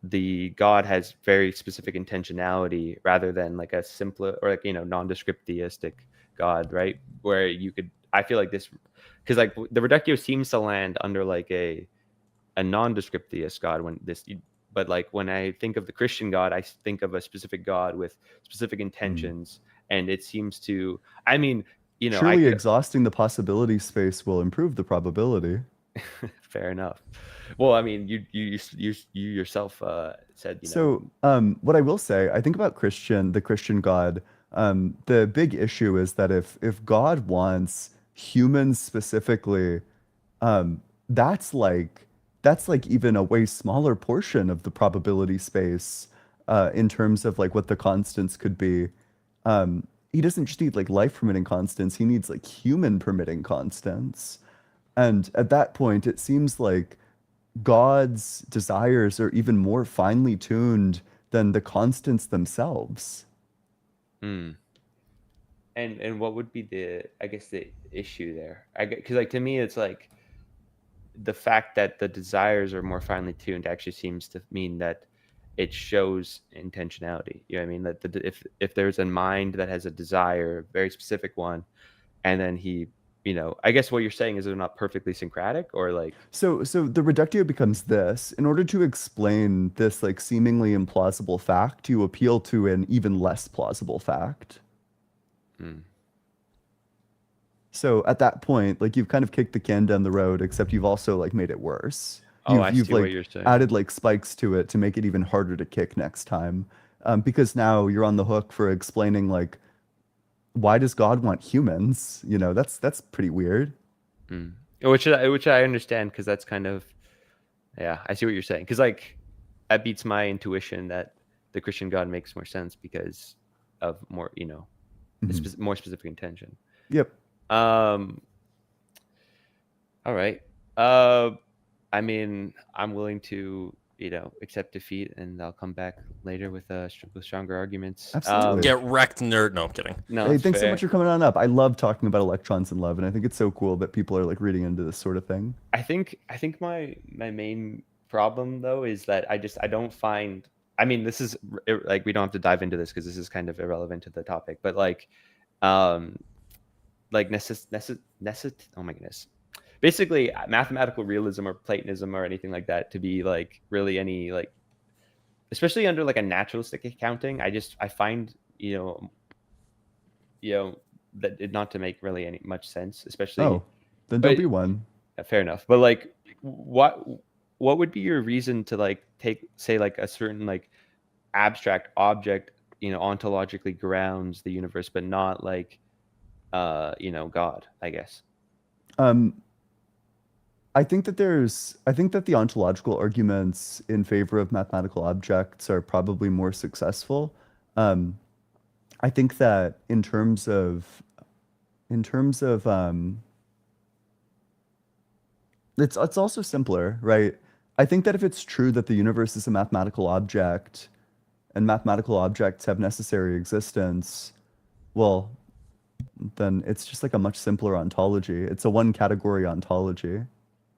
the God has very specific intentionality rather than like a simpler or like nondescript theistic God, right? Where you could, I feel like this, because like the Reductio seems to land under like a nondescript theist God but like when I think of the Christian God, I think of a specific God with specific intentions, and it seems to, I mean, surely exhausting the possibility space will improve the probability. Fair enough. Well, I mean, you yourself said, So, what I will say, I think about the Christian God, the big issue is that if God wants humans specifically, that's like even a way smaller portion of the probability space, in terms of like what the constants could be. He doesn't just need like life permitting constants, he needs like human permitting constants. And at that point, it seems like God's desires are even more finely tuned than the constants themselves. And what would be the, I guess, the issue there? Because like to me, it's like the fact that the desires are more finely tuned actually seems to mean that it shows intentionality. You know what I mean? That if there's a mind that has a desire, a very specific one, and then he, I guess what you're saying is they're not perfectly syncretic, or like. So the reductio becomes this: in order to explain this like seemingly implausible fact, you appeal to an even less plausible fact. So at that point, like you've kind of kicked the can down the road, except you've also like made it worse. I You've see what like you're saying. added like spikes to it to make it even harder to kick next time, because now you're on the hook for explaining like, why does God want humans? That's pretty weird. Which I understand, because that's kind of, yeah, I see what you're saying, because like that beats my intuition that the Christian God makes more sense because of more, more specific intention. Yep. All right. I mean, I'm willing to, accept defeat, and I'll come back later with stronger arguments. Absolutely. Get wrecked, nerd. No, I'm kidding. No, Hey, thanks so much for coming on up. I love talking about electrons and love, and I think it's so cool that people are like reading into this sort of thing. I think my main problem though is that I don't find. I mean, this is like, we don't have to dive into this because this is kind of irrelevant to the topic, but like oh my goodness. Basically, mathematical realism or Platonism or anything like that to be like really any like, especially under like a naturalistic accounting, I find that it not to make really any much sense, especially. Oh, then don't be one. Fair enough, but like, what would be your reason to like say like a certain like abstract object ontologically grounds the universe, but not like God, I guess. I think that the ontological arguments in favor of mathematical objects are probably more successful. I think that in terms of it's also simpler, right? I think that if it's true that the universe is a mathematical object and mathematical objects have necessary existence, well, then it's just like a much simpler ontology. It's a one category ontology.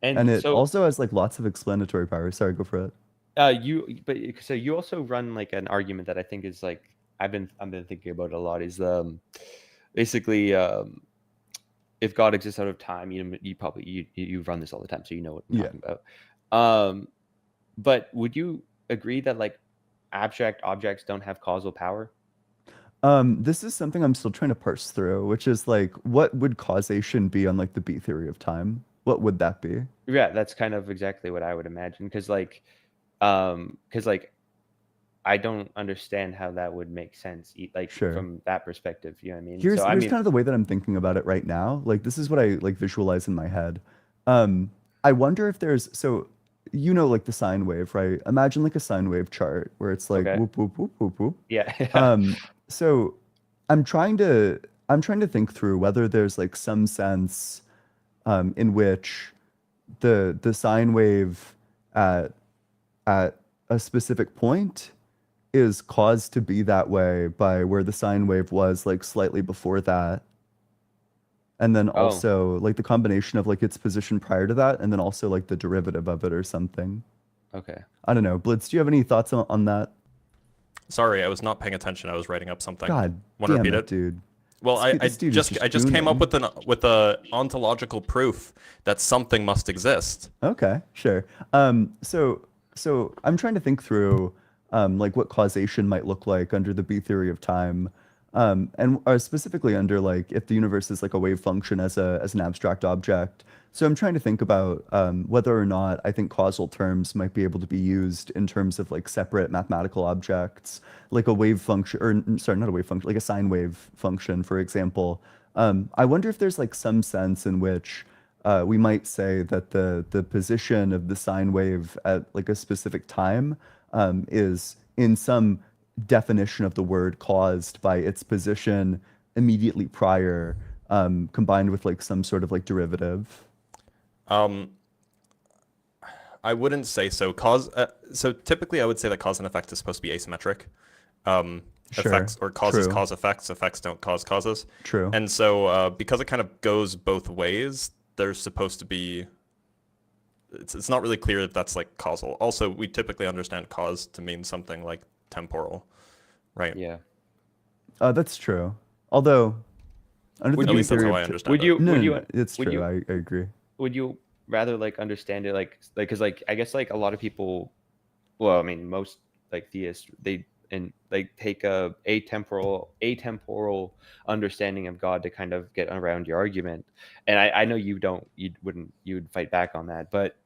And it also has like lots of explanatory power. Sorry, go for it. So you also run like an argument that I think is like, I've been thinking about it a lot, is basically if God exists out of time, you probably you run this all the time, so you know what I'm talking about. But would you agree that like abstract objects don't have causal power? This is something I'm still trying to parse through, which is like, what would causation be on like the B theory of time? What would that be? Yeah, that's kind of exactly what I would imagine, because I don't understand how that would make sense, like from that perspective. You know what I mean? Here's kind of the way that I'm thinking about it right now. Like, this is what I like visualize in my head. I wonder if there's like the sine wave, right? Imagine like a sine wave chart where it's like whoop whoop whoop whoop whoop. Yeah. So I'm trying to think through whether there's like some sense in which the sine wave at a specific point is caused to be that way by where the sine wave was like slightly before that, and then also like the combination of like its position prior to that, and then also like the derivative of it or something. Okay. I don't know. Blitz, do you have any thoughts on that? Sorry, I was not paying attention. I was writing up something. God Want to damn repeat it, dude. Well, I dude is just came up gooning. with a ontological proof that something must exist. Okay, sure. So I'm trying to think through like what causation might look like under the B theory of time, and specifically under like if the universe is like a wave function as an abstract object. So I'm trying to think about whether or not I think causal terms might be able to be used in terms of like separate mathematical objects, like a wave function, or sorry, not a wave function, like a sine wave function, for example. I wonder if there's like some sense in which we might say that the position of the sine wave at like a specific time is in some definition of the word caused by its position immediately prior, combined with like some sort of like derivative. I wouldn't say so. So typically I would say that cause and effect is supposed to be asymmetric. Effects or causes True. cause effects. Effects don't cause causes. True. And so because it kind of goes both ways, there's supposed to be it's not really clear if that's like causal. Also, we typically understand cause to mean something like temporal, right? Yeah. That's true. Although, under Would the At you, least that's theory how of I understand would you, it. no, would no, you, no, it's would true. you, I agree. would you rather like understand it like because like I guess like a lot of people, well, I mean most like theists, they and like take a atemporal understanding of God to kind of get around your argument. And I know you would fight back on that, but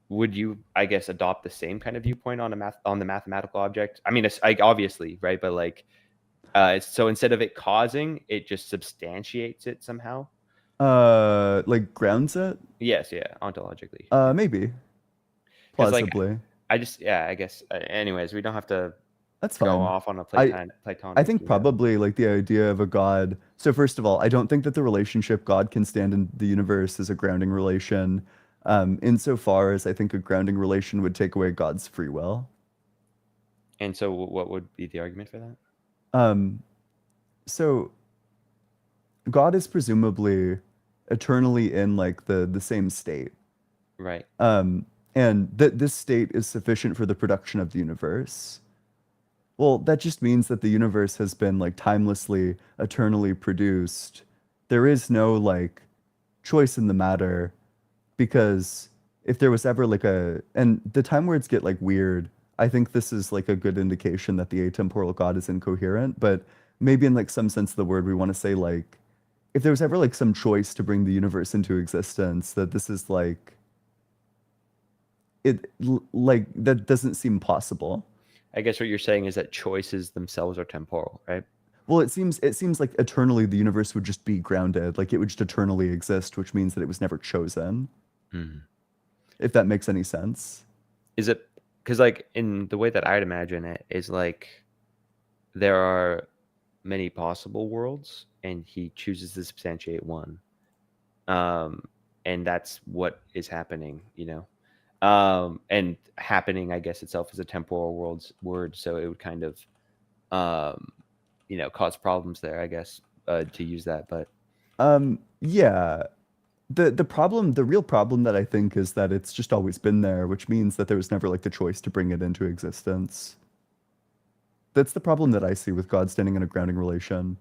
would you, I guess, adopt the same kind of viewpoint on the mathematical object? I mean, it's like obviously, right? But like, so instead of it causing, it just substantiates it somehow. Like grounds it? Yes, yeah, ontologically. Maybe. Because like, Plausibly. I just, yeah, I guess. Anyways, we don't have to That's go fine. off on a I platonic. think you know. probably like the idea of a god. So first of all, I don't think that the relationship God can stand in the universe is a grounding relation. Insofar as I think a grounding relation would take away God's free will. And so, what would be the argument for that? So God is presumably eternally in like the same state. Right. And that this state is sufficient for the production of the universe. Well, that just means that the universe has been like timelessly, eternally produced. There is no like choice in the matter, because if there was ever like and the time words get like weird, I think this is like a good indication that the atemporal God is incoherent, but maybe in like some sense of the word, we want to say like, if there was ever like some choice to bring the universe into existence, that this is like, like that doesn't seem possible. I guess what you're saying is that choices themselves are temporal, right? Well, it seems like eternally the universe would just be grounded, like it would just eternally exist, which means that it was never chosen. If that makes any sense. Is it because like in the way that I'd imagine it is like there are many possible worlds and he chooses to substantiate one. And that's what is happening, you know. And happening, I guess itself is a temporal word, so it would kind of you know, cause problems there, I guess, to use that. But yeah. The real problem that I think is that it's just always been there, which means that there was never like the choice to bring it into existence. That's the problem that I see with God standing in a grounding relation.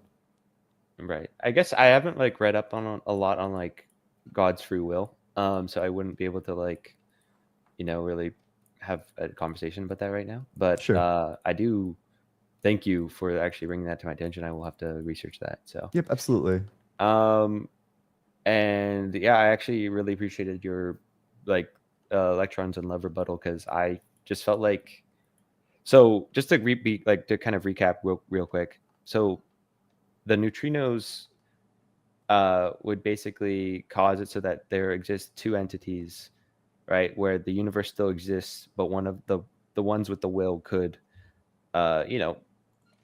Right. I guess I haven't like read up on a lot on like God's free will. So I wouldn't be able to like, you know, really have a conversation about that right now. But Sure. I do thank you for actually bringing that to my attention. I will have to research that. So Yep, absolutely. And yeah, I actually really appreciated your like electrons and love rebuttal, because I just felt like, so just to to kind of recap real quick. So the neutrinos would basically cause it so that there exist two entities, right, where the universe still exists, but one of the ones with the will could you know,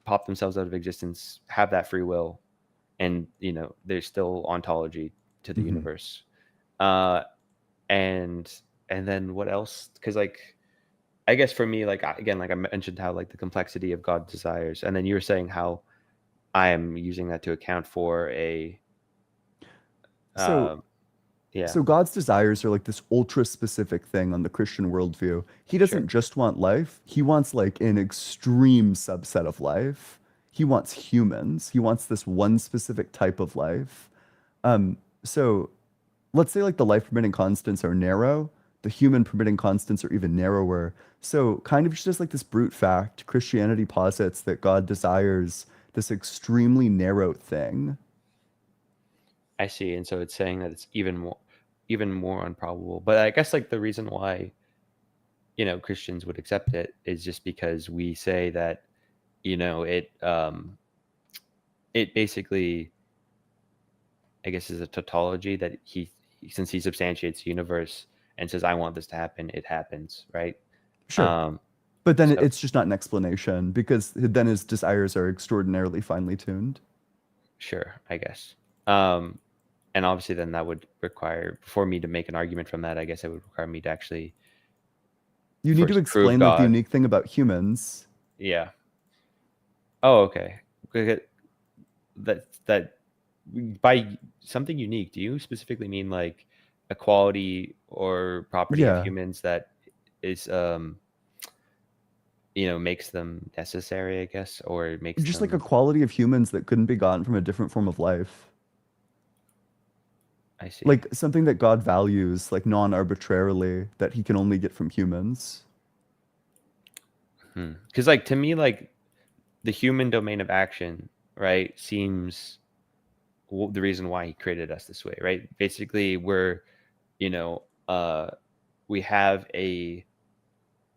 pop themselves out of existence, have that free will, and you know, there's still ontology to the universe. And then what else? Because like, I guess for me, like again, like I mentioned how like the complexity of God's desires, and then you were saying how I am using that to account for a So yeah. So God's desires are like this ultra specific thing on the Christian worldview. He doesn't just want life. He wants like an extreme subset of life. He wants humans. He wants this one specific type of life. So let's say like the life permitting constants are narrow, the human permitting constants are even narrower. So kind of just like this brute fact, Christianity posits that God desires this extremely narrow thing. I see. And so it's saying that it's even more improbable. But I guess like the reason why, you know, Christians would accept it is just because we say that, you know, it basically, I guess, is a tautology that since he substantiates the universe and says, I want this to happen, it happens, right? Sure. But then it's just not an explanation, because then his desires are extraordinarily finely tuned. Sure, I guess. And obviously then that would require, for me to make an argument from that, I guess it would require me to actually You need to explain like the unique thing about humans. Yeah. Oh, okay. That by something unique, do you specifically mean like a quality or property of Yeah. humans that is makes them necessary, I guess, or makes Just them like a quality of humans that couldn't be gotten from a different form of life. I see. Like something that God values, like non-arbitrarily, that he can only get from humans. Because like to me, like the human domain of action, right, seems the reason why he created us this way, right? Basically, we're, we have a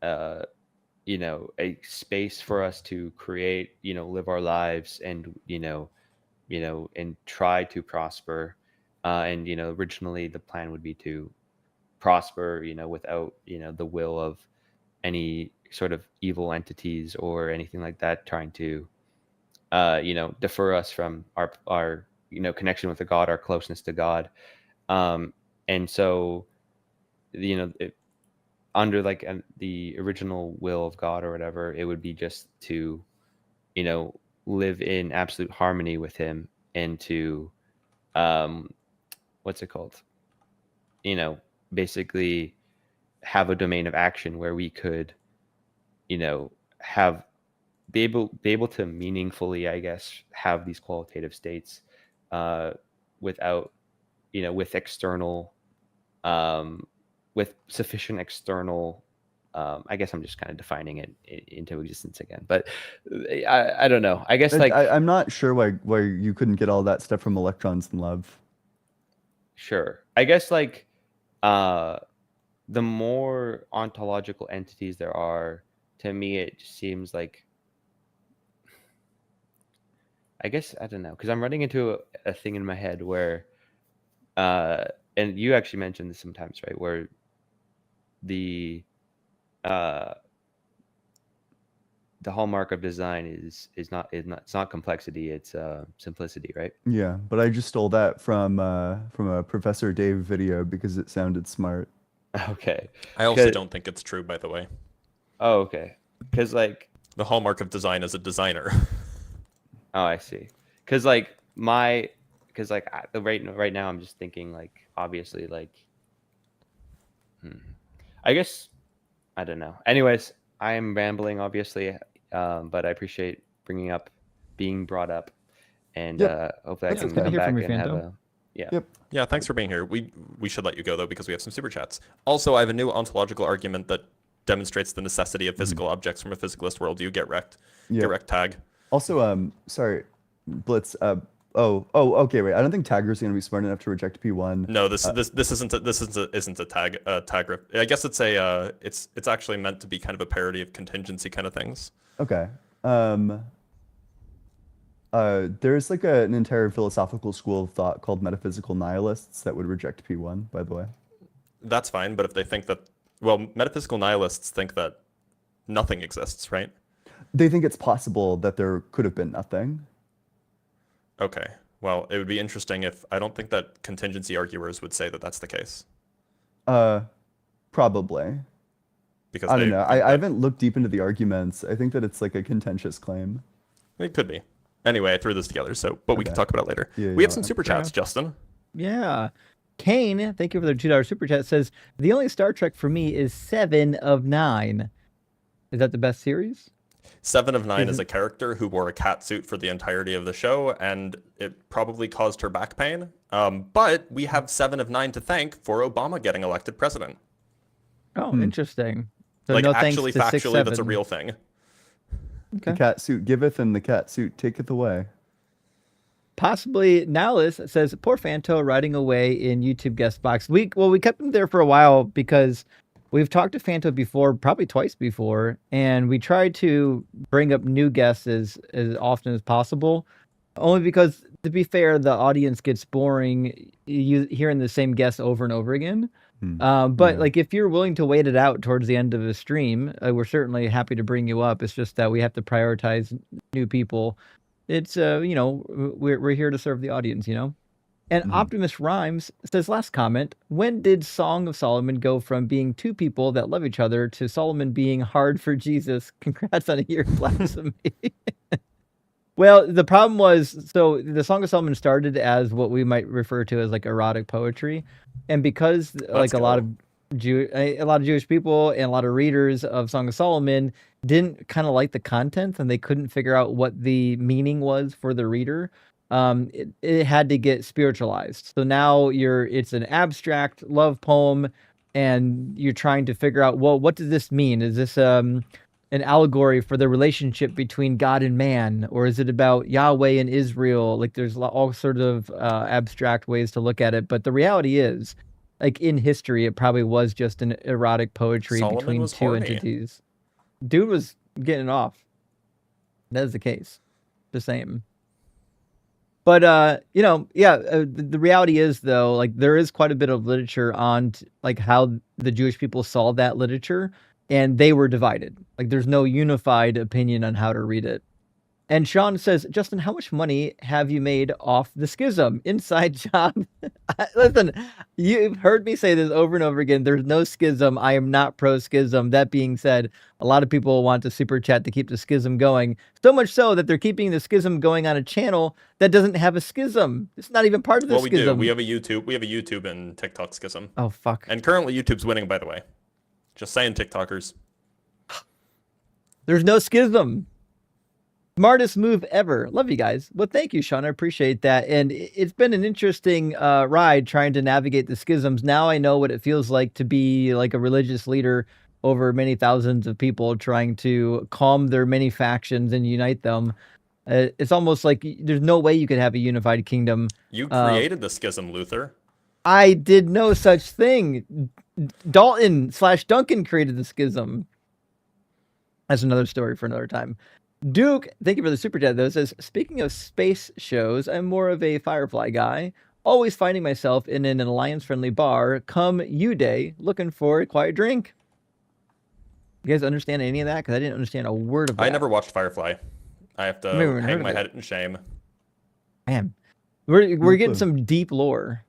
a space for us to create, live our lives and, and try to prosper. And, originally the plan would be to prosper, without, the will of any sort of evil entities or anything like that trying to, defer us from our, connection with the God, our closeness to God. And so, under like the original will of God or whatever, it would be just to, live in absolute harmony with him and to, what's it called? Basically have a domain of action where we could, be able to meaningfully, I guess, have these qualitative states, without, with external, with sufficient external, I guess I'm just kind of defining it into existence again, but I don't know. I guess like I'm not sure why you couldn't get all that stuff from electrons and love. Sure. I guess like the more ontological entities there are, to me it just seems like, I guess, I don't know, because I'm running into a thing in my head where and you actually mentioned this sometimes, right, where the hallmark of design is not it's not complexity, it's simplicity, right? Yeah, but I just stole that from a Professor Dave video because it sounded smart. Okay. I also don't think it's true, by the way. Oh, okay. Because like the hallmark of design is a designer. Oh, I see. Because like right now I'm just thinking like obviously like I guess I don't know. Anyways, I am rambling obviously, but I appreciate being brought up, and hopefully I can come back and have a Yeah, thanks for being here. We should let you go though because we have some super chats. Also, I have a new ontological argument that demonstrates the necessity of physical objects from a physicalist worldview. Get wrecked. Get wrecked, Tag. Also, sorry, Blitz. Okay, wait. I don't think Tagger's gonna be smart enough to reject P1. No, this isn't a tag rip. I guess it's it's actually meant to be kind of a parody of contingency kind of things. Okay. There's like an entire philosophical school of thought called metaphysical nihilists that would reject P1, by the way. That's fine, but if they think that, well, metaphysical nihilists think that nothing exists, right? They think it's possible that there could have been nothing. Okay. Well, it would be interesting if I don't think that contingency arguers would say that that's the case. Probably. Because I don't know. I haven't looked deep into the arguments. I think that it's like a contentious claim. It could be. Anyway, I threw this together, but we can talk about it later. Yeah, we have some super chats, Justin. Yeah. Kane, thank you for the $2 super chat, says, the only Star Trek for me is 7 of 9. Is that the best series? 7 of 9 is a character who wore a cat suit for the entirety of the show, and it probably caused her back pain. But we have 7 of 9 to thank for Obama getting elected president. Oh, interesting. So like, no actually, thanks to factually, 6-7. that's a real thing. Okay. The cat suit giveth, and the cat suit taketh away. Possibly Nowlis says, poor Fanto riding away in YouTube guest box. We kept him there for a while because we've talked to Fanto before, probably twice before, and we tried to bring up new guests as often as possible. Only because, to be fair, the audience gets boring hearing the same guests over and over again. But like, if you're willing to wait it out towards the end of a stream, we're certainly happy to bring you up. It's just that we have to prioritize new people. It's we're here to serve the audience, And Optimus Rhymes says, last comment, when did Song of Solomon go from being two people that love each other to Solomon being hard for Jesus? Congrats on a year of blasphemy. Well, the problem was, so the Song of Solomon started as what we might refer to as like erotic poetry, and because like a lot of Jewish people and a lot of readers of Song of Solomon didn't kind of like the content, and they couldn't figure out what the meaning was for the reader. It had to get spiritualized. So now it's an abstract love poem, and you're trying to figure out, well, what does this mean? Is this an allegory for the relationship between God and man, or is it about Yahweh and Israel? Like there's all sorts of abstract ways to look at it, but the reality is, like in history, it probably was just an erotic poetry Solomon between was two horny. entities. Dude was getting off. That is the case. The same. But the reality is though, like there is quite a bit of literature on like how the Jewish people saw that literature, and they were divided. Like there's no unified opinion on how to read it. And Sean says, Justin, how much money have you made off the schism? Inside job. Listen, you've heard me say this over and over again. There's no schism. I am not pro schism. That being said, a lot of people want to super chat to keep the schism going. So much so that they're keeping the schism going on a channel that doesn't have a schism. It's not even part of the Well, we do. schism. We have a YouTube and TikTok schism. Oh, fuck. And currently YouTube's winning, by the way. Just saying, TikTokers. There's no schism. Smartest move ever. Love you guys. Well, thank you, Sean. I appreciate that. And it's been an interesting ride trying to navigate the schisms. Now I know what it feels like to be like a religious leader over many thousands of people, trying to calm their many factions and unite them. It's almost like there's no way you could have a unified kingdom. You created the schism, Luther. I did no such thing. Dalton/Duncan created the schism. That's another story for another time. Duke, thank you for the super chat though. Says, speaking of space shows, I'm more of a Firefly guy. Always finding myself in an alliance-friendly bar come U-Day looking for a quiet drink. You guys understand any of that? Because I didn't understand a word of that. I never watched Firefly. I have to hang my head in shame. Man, we're getting some deep lore.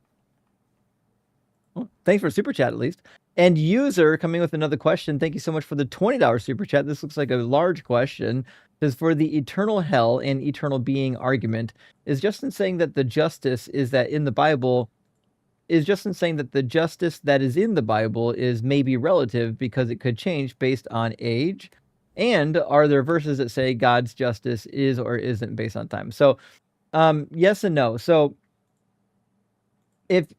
Well, thanks for super chat at least. And user coming with another question. Thank you so much for the $20 super chat. This looks like a large question. Says, for the eternal hell and eternal being argument, is Justin saying that the justice is that in the Bible? Is Justin saying that the justice that is in the Bible is maybe relative because it could change based on age? And are there verses that say God's justice is or isn't based on time? So, yes and no. So,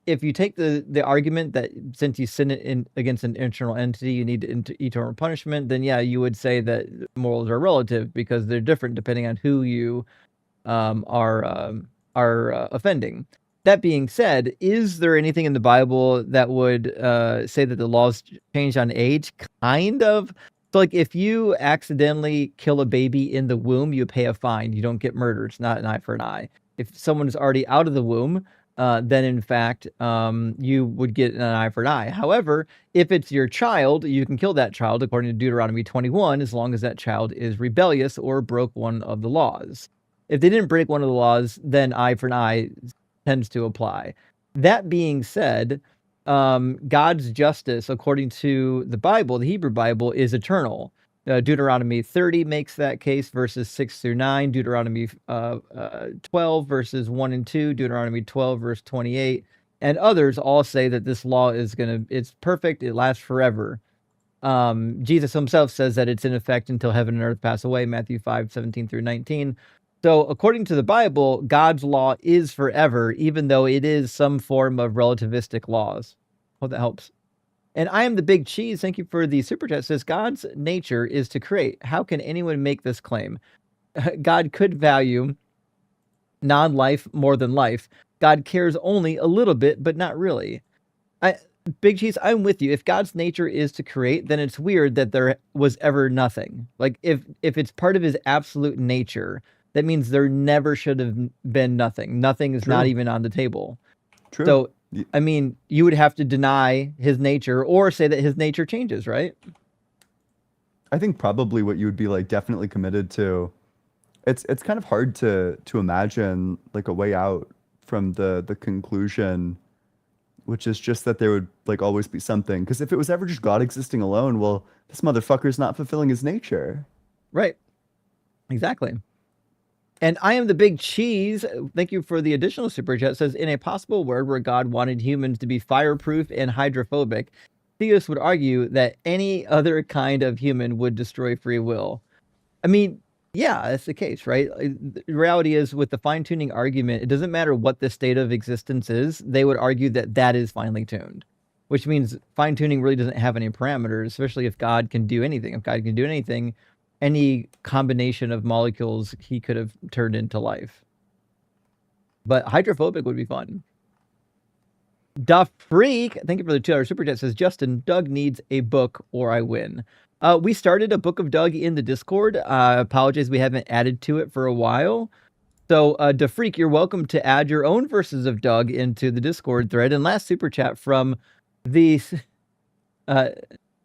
if you take the argument that since you sin against an eternal entity, you need eternal punishment, then yeah, you would say that morals are relative because they're different depending on who you are offending. That being said, is there anything in the Bible that would say that the laws change on age? Kind of. So, like, if you accidentally kill a baby in the womb, you pay a fine. You don't get murdered. It's not an eye for an eye. If someone is already out of the womb, then in fact, you would get an eye for an eye. However, if it's your child, you can kill that child according to Deuteronomy 21, as long as that child is rebellious or broke one of the laws. If they didn't break one of the laws, then eye for an eye tends to apply. That being said, God's justice, according to the Bible, the Hebrew Bible, is eternal. Deuteronomy 30 makes that case, verses 6 through 9. Deuteronomy 12, verses 1 and 2. Deuteronomy 12, verse 28. And others all say that this law it's perfect, it lasts forever. Jesus himself says that it's in effect until heaven and earth pass away, Matthew 5, 17 through 19. So according to the Bible, God's law is forever, even though it is some form of relativistic laws. Hope that helps. And I am the big cheese. Thank you for the super chat. Says God's nature is to create. How can anyone make this claim? God could value non-life more than life. God cares only a little bit, but not really. Big cheese, I'm with you. If God's nature is to create, then it's weird that there was ever nothing. Like if it's part of his absolute nature, that means there never should have been nothing. Nothing is not even on the table. True. So, I mean, you would have to deny his nature or say that his nature changes, right? I think probably what you would be like definitely committed to. It's kind of hard to imagine like a way out from the conclusion, which is just that there would like always be something. Because if it was ever just God existing alone, well, this motherfucker's not fulfilling his nature. Right. Exactly. And I am the big cheese. Thank you for the additional super chat. Says, in a possible world where God wanted humans to be fireproof and hydrophobic, theists would argue that any other kind of human would destroy free will. I mean, yeah, that's the case, right? The reality is, with the fine-tuning argument, it doesn't matter what the state of existence is. They would argue that that is finely tuned, which means fine-tuning really doesn't have any parameters, especially if God can do anything. If God can do anything, any combination of molecules he could have turned into life. But hydrophobic would be fun. Da Freak, thank you for the $2 super chat, says, Justin, Doug needs a book or I win. We started a book of Doug in the Discord. Apologize, we haven't added to it for a while. So, Da Freak, you're welcome to add your own verses of Doug into the Discord thread. And last super chat from the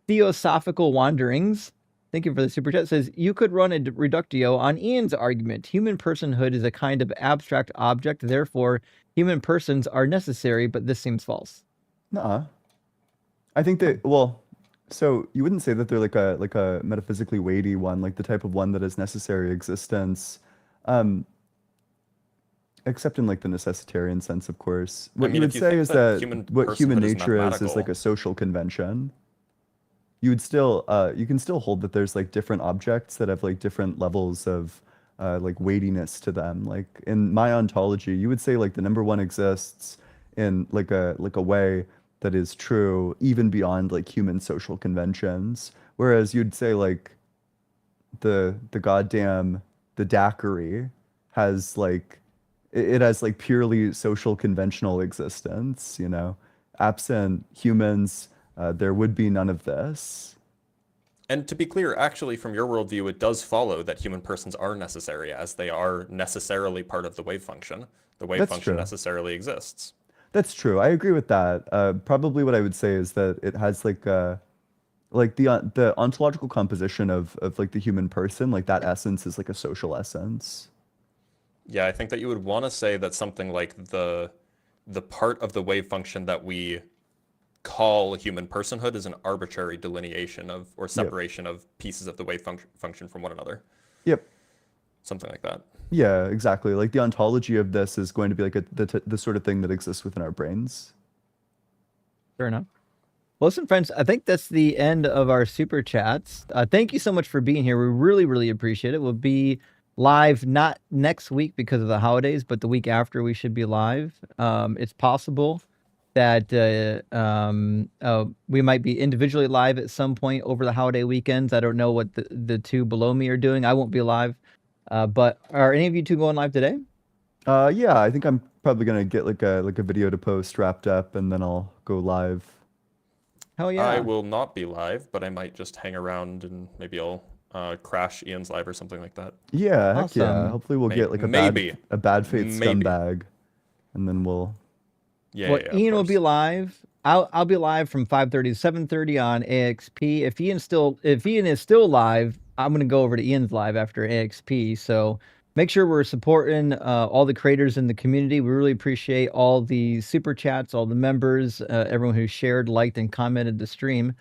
Theosophical Wanderings. Thank you for the super chat. Says, you could run a reductio on Ian's argument. Human personhood is a kind of abstract object. Therefore, human persons are necessary, but this seems false. Nuh-uh. I think that, well, so you wouldn't say that they're like a metaphysically weighty one, like the type of one that is necessary existence, except in like the necessitarian sense, of course. What you would say is that what human nature is like a social convention. You would still, you can still hold that there's like different objects that have like different levels of like weightiness to them. Like in my ontology, you would say like the number one exists in like a way that is true even beyond like human social conventions. Whereas you'd say like the daiquiri has like it has like purely social conventional existence, you know. Absent humans, there would be none of this. And to be clear, actually, from your worldview, it does follow that human persons are necessary, as they are necessarily part of the wave function. The wave That's function true. necessarily exists. That's true. I agree with that. Probably what I would say is that it has like the ontological composition of like the human person, like that essence is like a social essence. Yeah, I think that you would want to say that something like the part of the wave function that we call human personhood is an arbitrary delineation of or separation of pieces of the wave function from one another. Yep. Something like that. Yeah, exactly. Like the ontology of this is going to be like the sort of thing that exists within our brains. Fair enough. Well, listen, friends, I think that's the end of our super chats. Thank you so much for being here. We really, really appreciate it. We'll be live not next week because of the holidays, but the week after we should be live. It's possible that we might be individually live at some point over the holiday weekends. I don't know what the two below me are doing. I won't be live. But are any of you two going live today? Yeah, I think I'm probably gonna get like a video to post wrapped up, and then I'll go live. Hell yeah! I will not be live, but I might just hang around and maybe I'll crash Ian's live or something like that. Yeah, heck Awesome. yeah. Hopefully we'll get like a bad fate scumbag, and then we'll. Yeah, Ian will be live. I'll be live from 5:30 to 7:30 on AXP. If Ian is still live, I'm gonna go over to Ian's live after AXP. So make sure we're supporting all the creators in the community. We really appreciate all the super chats, all the members, everyone who shared, liked, and commented the stream.